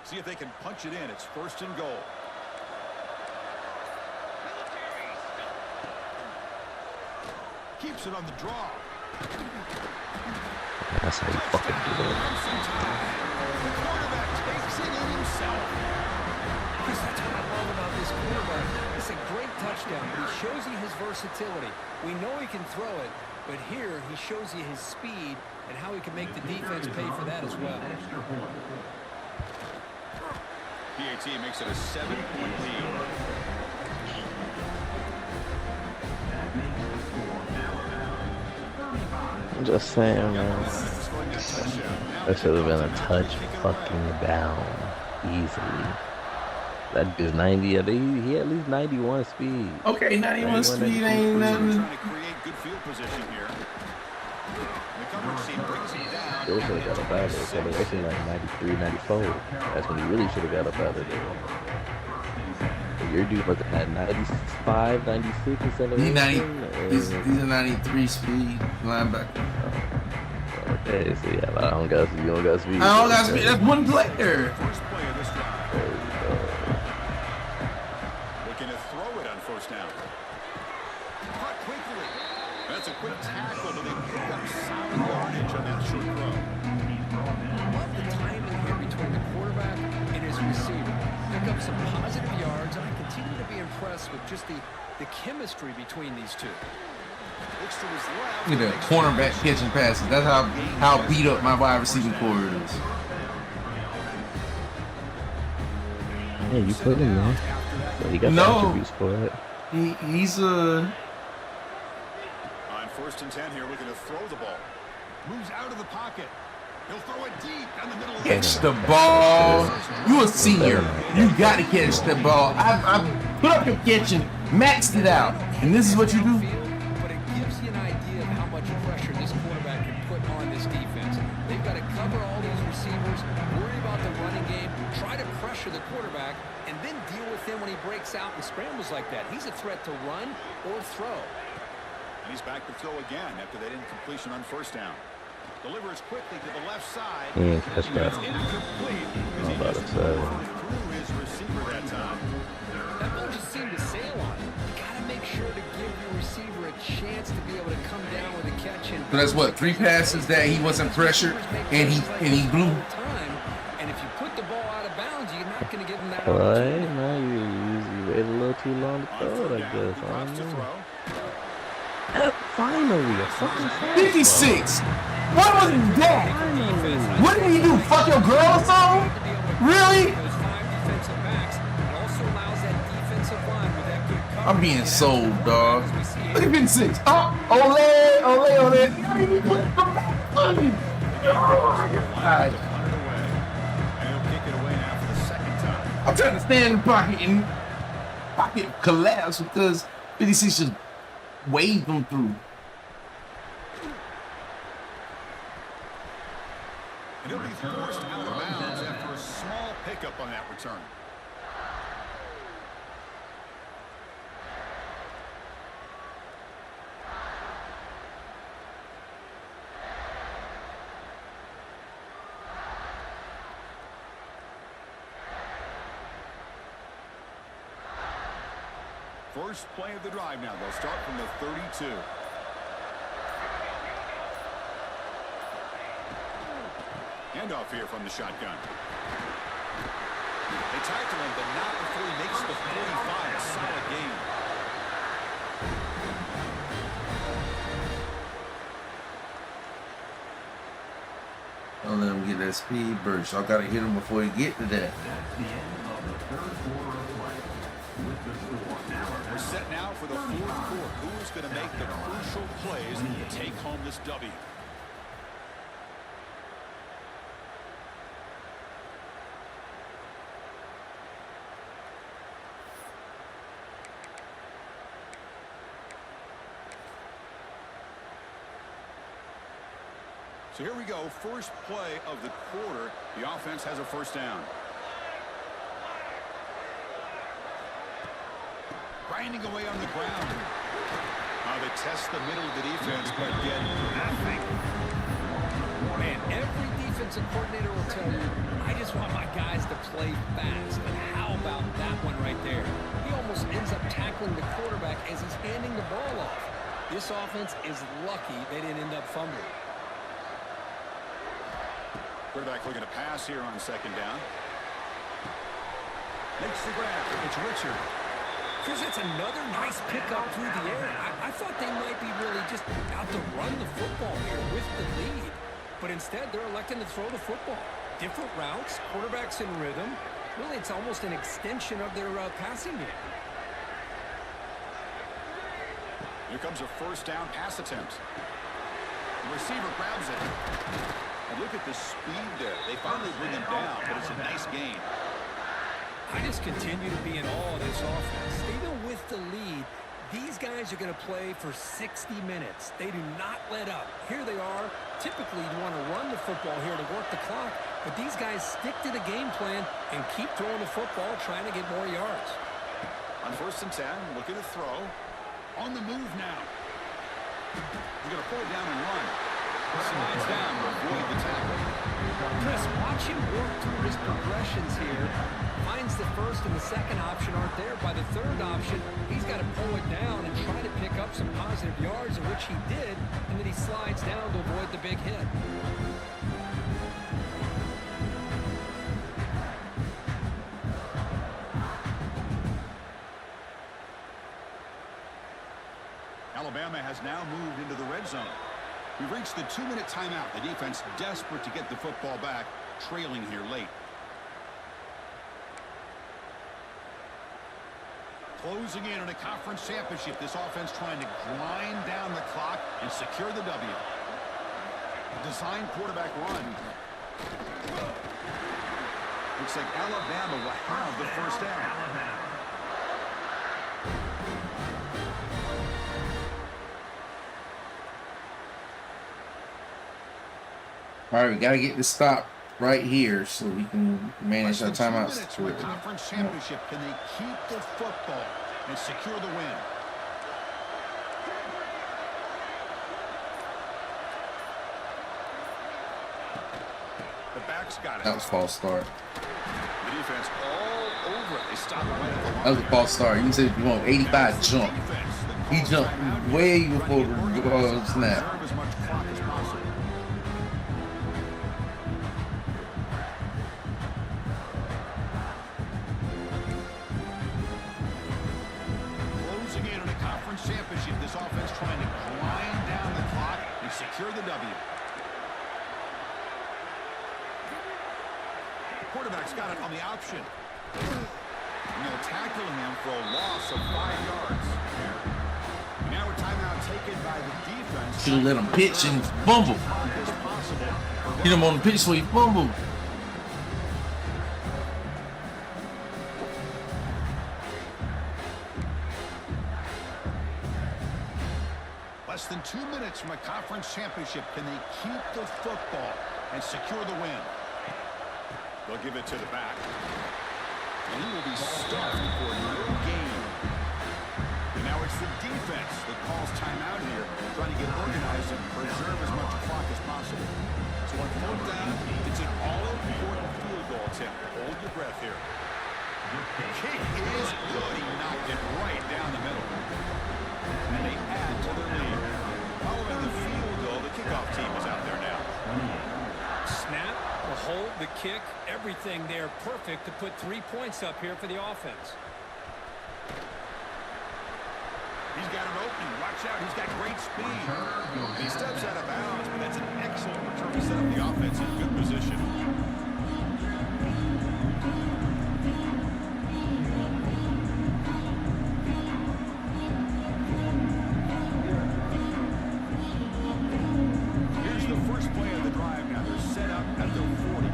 Speaker 8: See if they can punch it in. It's 1st and goal. Keeps it on the draw.
Speaker 4: That's how you fucking do it.
Speaker 8: The quarterback takes it in himself.
Speaker 7: Chris, that's what I love about this quarterback. It's a great touchdown, but he shows you his versatility. We know he can throw it, but here he shows you his speed and how he can make the defense pay for that as well.
Speaker 8: PAT makes it a 7-point lead.
Speaker 4: I'm just saying, man. That should have been a touch fucking down easily. That dude's 90. He at least 91 speed.
Speaker 6: Okay, 91 speed ain't nothing.
Speaker 8: Trying to create good field position here. The coverage team brings him down.
Speaker 4: Still should have got up out of there. They should like 93, 94. That's when he really should have got up out of there. But your dude was at 95, 96 instead of
Speaker 6: He's a 93 speed linebacker.
Speaker 4: Okay, so yeah, but you don't got speed.
Speaker 6: I don't got speed. That's one player.
Speaker 8: First play of this drive. Looking to throw it on 1st down. Caught quickly. That's a quick tackle, but they pick up solid yardage on that short throw.
Speaker 7: Love the timing here between the quarterback and his receiver. Pick up some positive yards, and I continue to be impressed with just the chemistry between these two.
Speaker 8: Looks to his left.
Speaker 6: Look at that cornerback catching passes. That's how beat up my wide receiving core is.
Speaker 4: Hey, you put him there. But he got the attributes for it.
Speaker 6: He's
Speaker 8: On 1st and 10 here, looking to throw the ball. Moves out of the pocket. He'll throw it deep down the middle of the
Speaker 6: catch the ball. You a senior. You got to catch the ball. I put up your catch and maxed it out. And this is what you do?
Speaker 7: But it gives you an idea of how much pressure this quarterback can put on this defense. They've got to cover all these receivers, worry about the running game, try to pressure the quarterback, and then deal with him when he breaks out and scrambles like that. He's a threat to run or throw.
Speaker 8: And he's back to throw again after that incompletion on 1st down. Delivers quickly to the left side.
Speaker 4: Catch that.
Speaker 8: Incomplete.
Speaker 4: I'm about to say.
Speaker 8: Through his receiver that time.
Speaker 7: That ball just seemed to sail on him. You got to make sure to give your receiver a chance to be able to come down with a catch. And
Speaker 6: So that's what, 3 passes that he wasn't pressured and he blew.
Speaker 7: And if you put the ball out of bounds, you're not going to give him that
Speaker 4: Alright, now you waited a little too long to throw it, I guess. I don't know. Finally, a fucking
Speaker 6: 56. What was that? What did he do? fuck your girl or something? Really?
Speaker 7: Those 5 defensive backs. It also allows that defensive line with that good coverage.
Speaker 6: I'm being sold, dog. Look at 56. Oh, Ole. Alright. I'm trying to stand in the pocket and pocket collapse because 56 just waved them through.
Speaker 8: And he'll be forced out of bounds after a small pickup on that return. First play of the drive now. They'll start from the 32. Handoff here from the shotgun. They tackle him, but not before he makes the 45. A solid gain.
Speaker 6: Don't let him get that speed burst. Y'all gotta hit him before he get to that.
Speaker 8: We're set now for the fourth quarter. Who's going to make the crucial plays to take home this W? So here we go. First play of the quarter. The offense has a first down. Grinding away on the ground. They test the middle of the defense, but get nothing.
Speaker 7: Man, every defensive coordinator will tell you, I just want my guys to play fast. And how about that one right there? He almost ends up tackling the quarterback as he's handing the ball off. This offense is lucky they didn't end up fumbling.
Speaker 8: Quarterback looking to pass here on second down. Makes the grab. It's Richard.
Speaker 7: Chris, it's another nice pickup through the air. I thought they might be really just out to run the football here with the lead. But instead, they're electing to throw the football. Different routes, quarterbacks in rhythm. Really, it's almost an extension of their passing game.
Speaker 8: Here comes a first down pass attempt. The receiver grabs it. And look at the speed there. They finally bring him down, but it's a nice gain.
Speaker 7: I just continue to be in awe of this offense. Even with the lead, these guys are going to play for 60 minutes. They do not let up. Here they are. Typically, you want to run the football here to work the clock, but these guys stick to the game plan and keep throwing the football, trying to get more yards.
Speaker 8: On first and 10, looking to throw. On the move now. He's going to pull it down and run. Slides down to avoid the tackle.
Speaker 7: Chris, watch him work through his progressions here. Finds the first and the second option aren't there. By the third option, he's got to pull it down and try to pick up some positive yards, of which he did, and then he slides down to avoid the big hit.
Speaker 8: Alabama has now moved into the red zone. We've reached the 2-minute timeout. The defense desperate to get the football back, trailing here late. Closing in on a conference championship. This offense trying to grind down the clock and secure the W. Design quarterback run. Looks like Alabama will have the first down.
Speaker 6: All right, we got to get this stop right here so we can manage our timeouts.
Speaker 8: To a conference championship. Can they keep the football and secure the win? The back's got it.
Speaker 6: That was false start.
Speaker 8: The defense all over it. They stop it right at the line.
Speaker 6: That was a false start. You can say if you want 85 jump. He jumped way before the snap.
Speaker 8: As much clock as possible. Closing in on a conference championship. This offense trying to grind down the clock and secure the W. Quarterback's got it on the option. And they'll tackle him for a loss of 5 yards. Now a timeout taken by the defense.
Speaker 6: Should have let him pitch and fumble. Hit him on the pitch so he fumbled.
Speaker 8: Less than 2 minutes from a conference championship. Can they keep the football and secure the win? They'll give it to the back. And he will be stuffed for no gain. And now it's the defense that calls timeout here, trying to get organized and preserve as much clock as possible. So on 4th down, it's an all-important field goal attempt. Hold your breath here. The kick is good. He knocked it right down the middle. And they add to their lead. Following the field goal, the kickoff team is out there now.
Speaker 7: Snap, the hold, the kick, everything there perfect to put 3 points up here for the offense.
Speaker 8: He's got an opening. Watch out. He's got great speed. And he steps out of bounds, but that's an excellent return to set up the offense in good position. Here's the first play of the drive now. They're set up at their 40.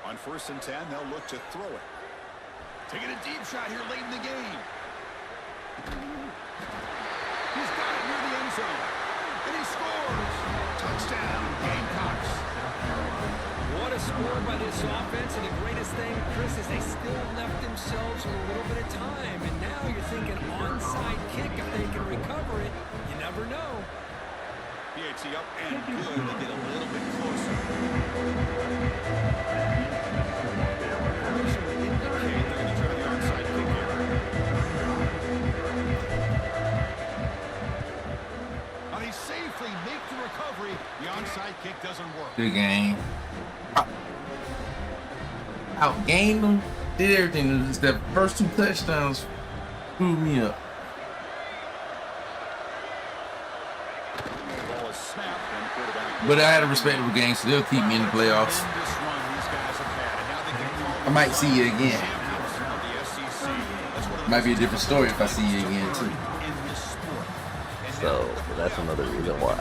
Speaker 8: On 1st and 10, they'll look to throw it. Taking a deep shot here late in the game. He's got it near the end zone. And he scores. Touchdown, Gamecocks.
Speaker 7: What a score by this offense, and the greatest thing, Chris, is they still left themselves with a little bit of time, and now you're thinking onside kick. If they can recover it, you never know.
Speaker 8: PAT up and good. They get a little bit closer. Indicate they're going to try the onside kick here. Now they safely make the recovery. The onside kick doesn't work.
Speaker 6: Good game. Outgained them. Did everything. Just that first 2 touchdowns screwed me up.
Speaker 8: Ball is snapped and quarterback.
Speaker 6: But I had a respectable game, so they'll keep me in the playoffs. I might see you again. Might be a different story if I see you again too.
Speaker 4: So that's another reason why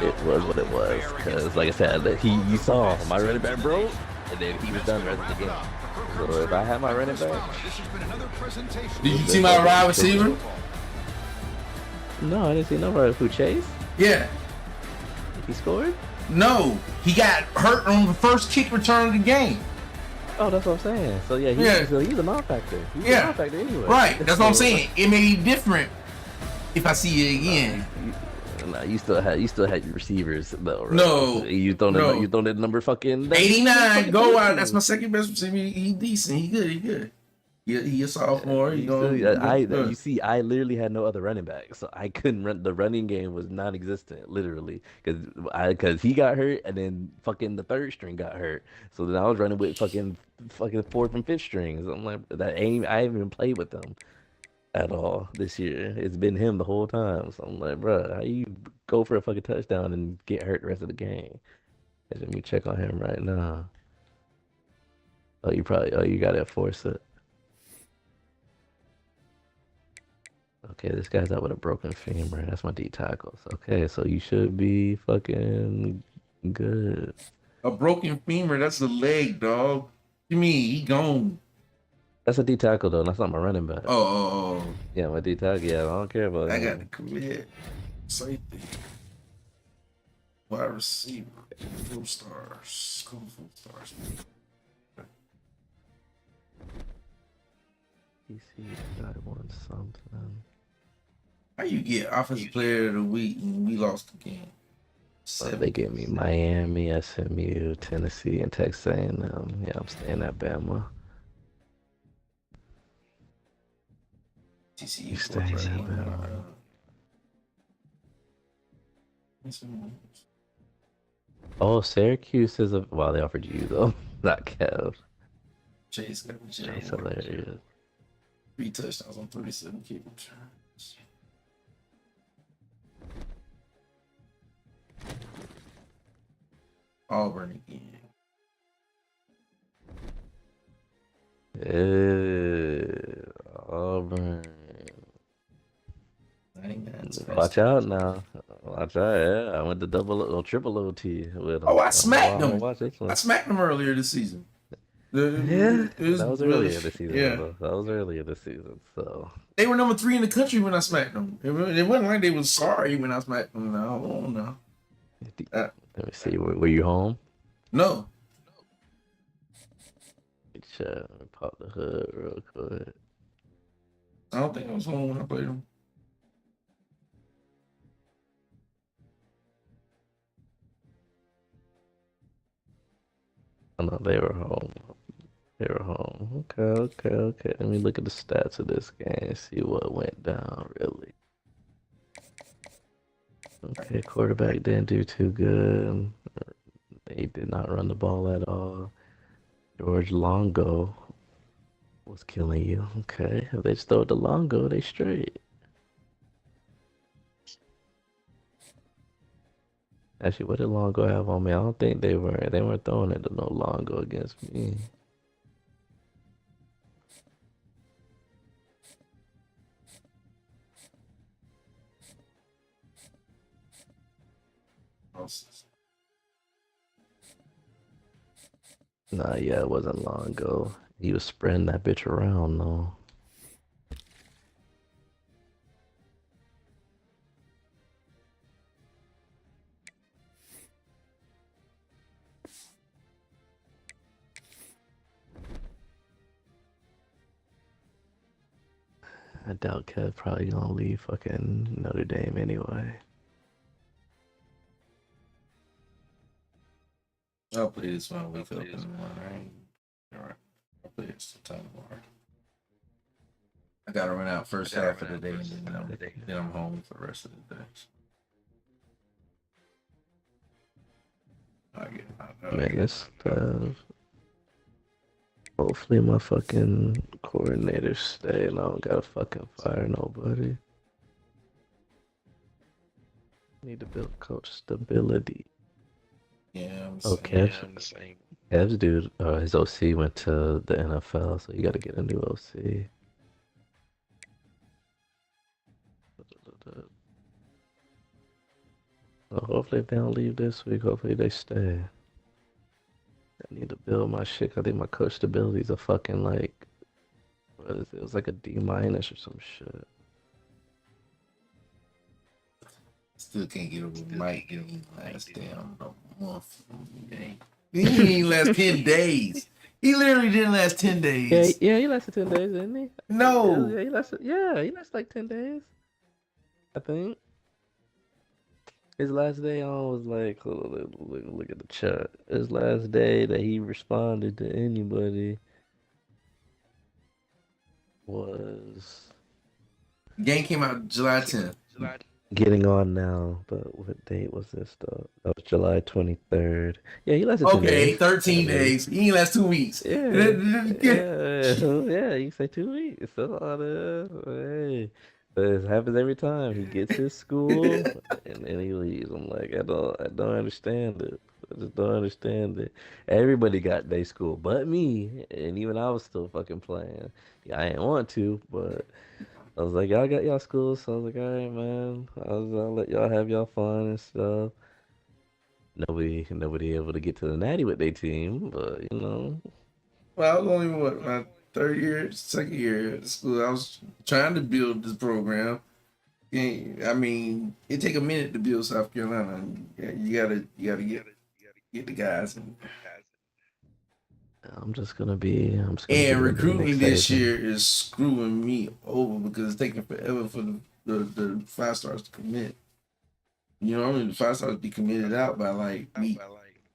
Speaker 4: it was what it was. Because like I said, you saw my running back broke, and then he was done the rest of the game. So if I had my running back,
Speaker 6: did you see my wide receiver?
Speaker 4: No, I didn't see nobody. Who, Chase?
Speaker 6: Yeah.
Speaker 4: He scored?
Speaker 6: No, he got hurt on the first kick return of the game.
Speaker 4: Oh, that's what I'm saying. So yeah, so he's a non-factor. He's a non-factor anyway.
Speaker 6: Right, that's what I'm saying. It may be different if I see you again.
Speaker 4: You still had your receivers though, right?
Speaker 6: No,
Speaker 4: you throw that number fucking
Speaker 6: 89. Go out. That's my second best receiver. He decent. He good. He a sophomore.
Speaker 4: You see, I literally had no other running back, so I couldn't run. The running game was non-existent, literally, because he got hurt, and then fucking the third string got hurt. So then I was running with fucking 4th and 5th strings. I'm like, I haven't even played with them at all this year. It's been him the whole time. So I'm like, bro, how you go for a fucking touchdown and get hurt the rest of the game? Let me check on him right now. Oh, you got to force it. Okay, this guy's out with a broken femur. That's my D tackles. Okay, so you should be fucking good.
Speaker 6: A broken femur, that's a leg, dog. You mean he gone?
Speaker 4: That's a D tackle though. That's not my running back.
Speaker 6: Oh.
Speaker 4: Yeah, my D tackle. Yeah, I don't care about that.
Speaker 6: I got to commit. Safety. Wide receiver. Full stars. Full stars.
Speaker 4: PC guy won something.
Speaker 6: How you get offensive player of the week and we lost the game?
Speaker 4: They gave me Miami, SMU, Tennessee, and Texas A&M. Yeah, I'm staying at Bama.
Speaker 6: TCU
Speaker 4: staying at Bama. Oh, Syracuse is a... Wow, they offered you though, not Kev.
Speaker 6: Chase got
Speaker 4: Chase hilarious.
Speaker 6: 3 touchdowns on 37 kick returns. Auburn again.
Speaker 4: Auburn. Watch out now. Watch out. Yeah, I went to double or triple OT with him.
Speaker 6: Oh, I smacked them.
Speaker 4: Watch this one.
Speaker 6: I smacked them earlier this season.
Speaker 4: Yeah, that was earlier this season.
Speaker 6: Yeah.
Speaker 4: Though. That was earlier this season. So
Speaker 6: they were number 3 in the country when I smacked them. It wasn't like they was sorry when I smacked them. No.
Speaker 4: Let me see. Were you home?
Speaker 6: No.
Speaker 4: Let me pop the hood real quick.
Speaker 6: I don't think I was home when I played them.
Speaker 4: Oh, no, they were home. They were home. Okay. Let me look at the stats of this game and see what went down, really. Okay, quarterback didn't do too good. They did not run the ball at all. George Longo was killing you. Okay, if they just throw it to Longo, they straight. Actually, what did Longo have on me? I don't think they weren't throwing it to no Longo against me. Nah, yeah, it wasn't Longo. He was spreading that bitch around though. I doubt Kev probably gonna leave fucking Notre Dame anyway.
Speaker 6: I'll play this one. Wake up in the morning. Alright. I'll play this sometime tomorrow. I gotta run out first half of the day and then I'm home for the rest of the day.
Speaker 4: Man, this stuff. Hopefully my fucking coordinators stay and I don't gotta fucking fire nobody. Need to build coach stability.
Speaker 6: Yeah,
Speaker 4: Kev's dude, his OC went to the NFL, so you gotta get a new OC. So hopefully they don't leave this week, hopefully they stay. I need to build my shit. I think my coach stability is a fucking like, what is it? It was like a D- or some shit.
Speaker 6: Still can't get over Mike getting last damn month. He didn't even last 10 days. He literally didn't last 10 days.
Speaker 4: Yeah, he lasted 10 days, didn't he?
Speaker 6: No.
Speaker 4: Yeah, he lasted like 10 days. I think. His last day on was like, hold on, look at the chat. His last day that he responded to anybody was...
Speaker 6: Game came out July 10th.
Speaker 4: Getting on now, but what date was this though? That was July 23rd. Yeah, he lasted 10 days.
Speaker 6: 13 days. He ain't last 2 weeks.
Speaker 4: Yeah, you say 2 weeks. Hey. But it happens every time. He gets his school and then he leaves. I'm like, I don't understand it. I just don't understand it. Everybody got their school but me, and even I was still fucking playing. Yeah, I didn't want to, but I was like, y'all got y'all school, so I was like, all right, man. I'll let y'all have y'all fun and stuff. Nobody able to get to the natty with their team, but you know.
Speaker 6: Well, I was only my second year at school. I was trying to build this program. I mean, it take a minute to build South Carolina. You gotta get the guys.
Speaker 4: I'm just gonna be.
Speaker 6: And recruiting this year is screwing me over because it's taking forever for the 5 stars to commit. You know, the 5 stars be committed out by like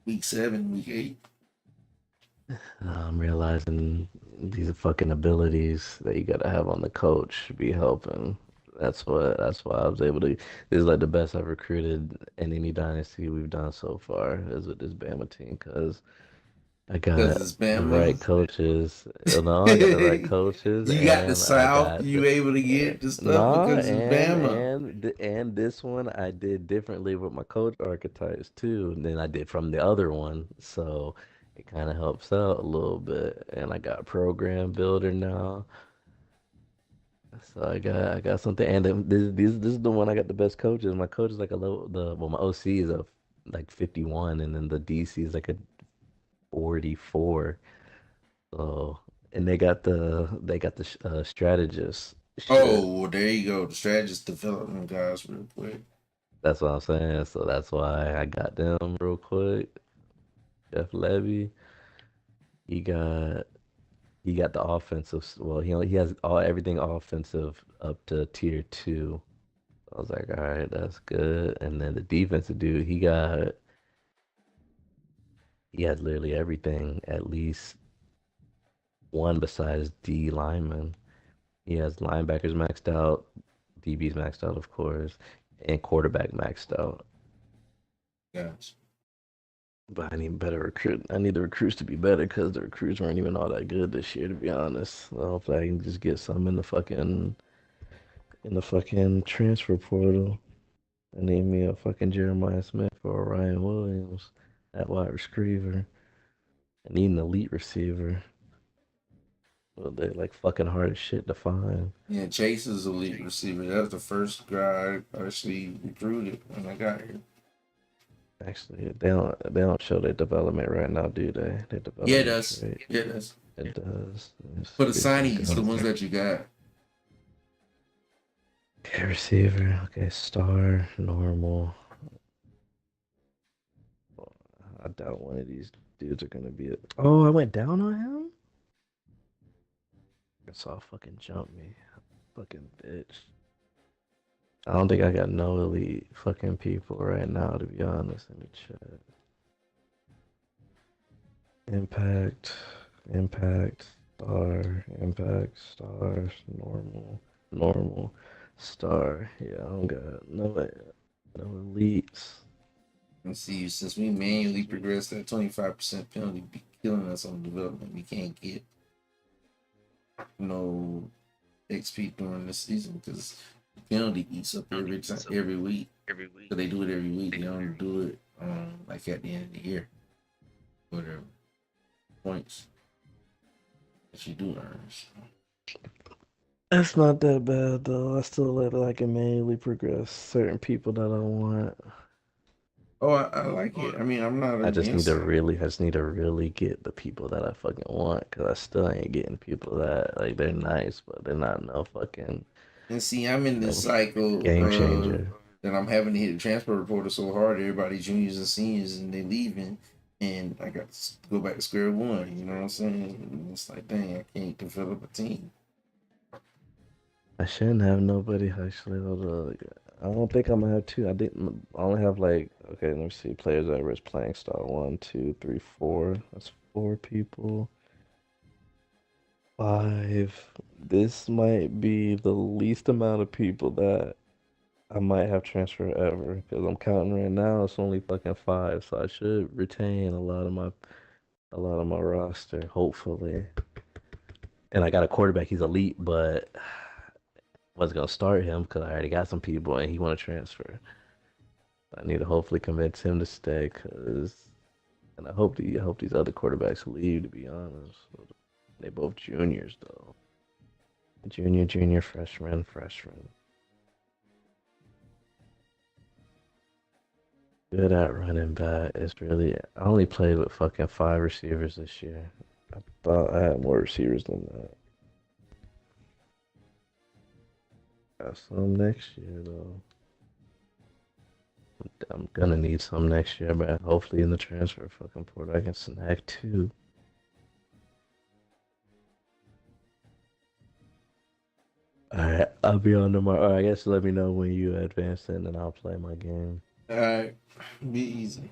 Speaker 6: week 7, week 8.
Speaker 4: I'm realizing these fucking abilities that you gotta have on the coach should be helping. That's why I was able to. This is like the best I've recruited in any dynasty we've done so far is with this Bama team because I
Speaker 6: Because
Speaker 4: got
Speaker 6: it's
Speaker 4: the right
Speaker 6: Bama.
Speaker 4: coaches. No, I got the right coaches,
Speaker 6: You got the
Speaker 4: and I
Speaker 6: South.
Speaker 4: got
Speaker 6: You able to get the stuff
Speaker 4: no,
Speaker 6: because it's Bama.
Speaker 4: and this one I did differently with my coach archetypes too than I did from the other one, so it kind of helps out a little bit. And I got program builder now, so I got something. And this is the one I got the best coaches. My coach is like a low my OC is a like 51, and then the DC is like a 44. So and they got the strategist shit.
Speaker 6: Oh, well, there you go. The strategist development guys, real quick.
Speaker 4: That's what I'm saying. So that's why I got them real quick. Jeff Levy, he got he got the offensive. Well, he has everything offensive up to tier 2. I was like, all right, that's good. And then the defensive dude, he has literally everything, at least one besides D lineman. He has linebackers maxed out, DBs maxed out, of course, and quarterback maxed out.
Speaker 6: Gotcha.
Speaker 4: But I need better recruit. I need the recruits to be better because the recruits weren't even all that good this year, to be honest. So hopefully I can just get some in the fucking transfer portal. I need me a fucking Jeremiah Smith or a Ryan Williams at wide receiver. I need an elite receiver. Well, they're like fucking hard as shit to find.
Speaker 6: Yeah, Chase is a elite receiver. That was the first guy I actually recruited when I got here.
Speaker 4: Actually, they don't show their development right now, do they? Their development
Speaker 6: Yeah, it does.
Speaker 4: rate.
Speaker 6: Yeah, it does.
Speaker 4: It does.
Speaker 6: For the signees, the ones that you got.
Speaker 4: Okay, receiver. Okay, star, normal. I doubt one of these dudes are gonna be it. Oh, I went down on him? I saw fucking jump me. Fucking bitch. I don't think I got no elite fucking people right now, to be honest. Let me check. Impact, star, normal, star. Yeah, I don't got no elites.
Speaker 6: Let's see, since we manually progressed that 25% penalty, be killing us on development. We can't get no XP during the season because the penalty eats up every week. So they do it every week. They don't do it like at the end of the year. Whatever points that you do earn. So.
Speaker 4: That's not that bad though. I still let I can manually progress certain people that I want.
Speaker 6: Oh, I like it. I mean, I'm not.
Speaker 4: I just need to really get the people that I fucking want, cause I still ain't getting people that like they're nice, but they're not no fucking.
Speaker 6: And see, I'm in this cycle
Speaker 4: game changer
Speaker 6: that I'm having to hit the transfer reporter so hard. Everybody juniors and seniors, and they leaving, and I got to go back to square one. You know what I'm saying? And it's like, dang, I can't develop a team.
Speaker 4: I shouldn't have nobody actually. Hold on. I don't think I'm gonna have two. I only have like, okay, let me see. Players average playing style 1, 2, 3, 4. That's 4 people. 5. This might be the least amount of people that I might have transfer ever because I'm counting right now. It's only fucking 5, so I should retain a lot of my roster, hopefully. And I got a quarterback. He's elite, but wasn't gonna start him because I already got some people and he want to transfer. I need to hopefully convince him to stay, and I hope these other quarterbacks leave. To be honest, they both juniors though. Junior, freshman. Good at running back. It's really I only played with fucking 5 receivers this year. I thought I had more receivers than that. Got some next year though. I'm gonna need some next year, but hopefully in the transfer fucking portal I can snag 2. Alright, I'll be on tomorrow. Alright, I guess let me know when you advance in and I'll play my game.
Speaker 6: Alright, be easy.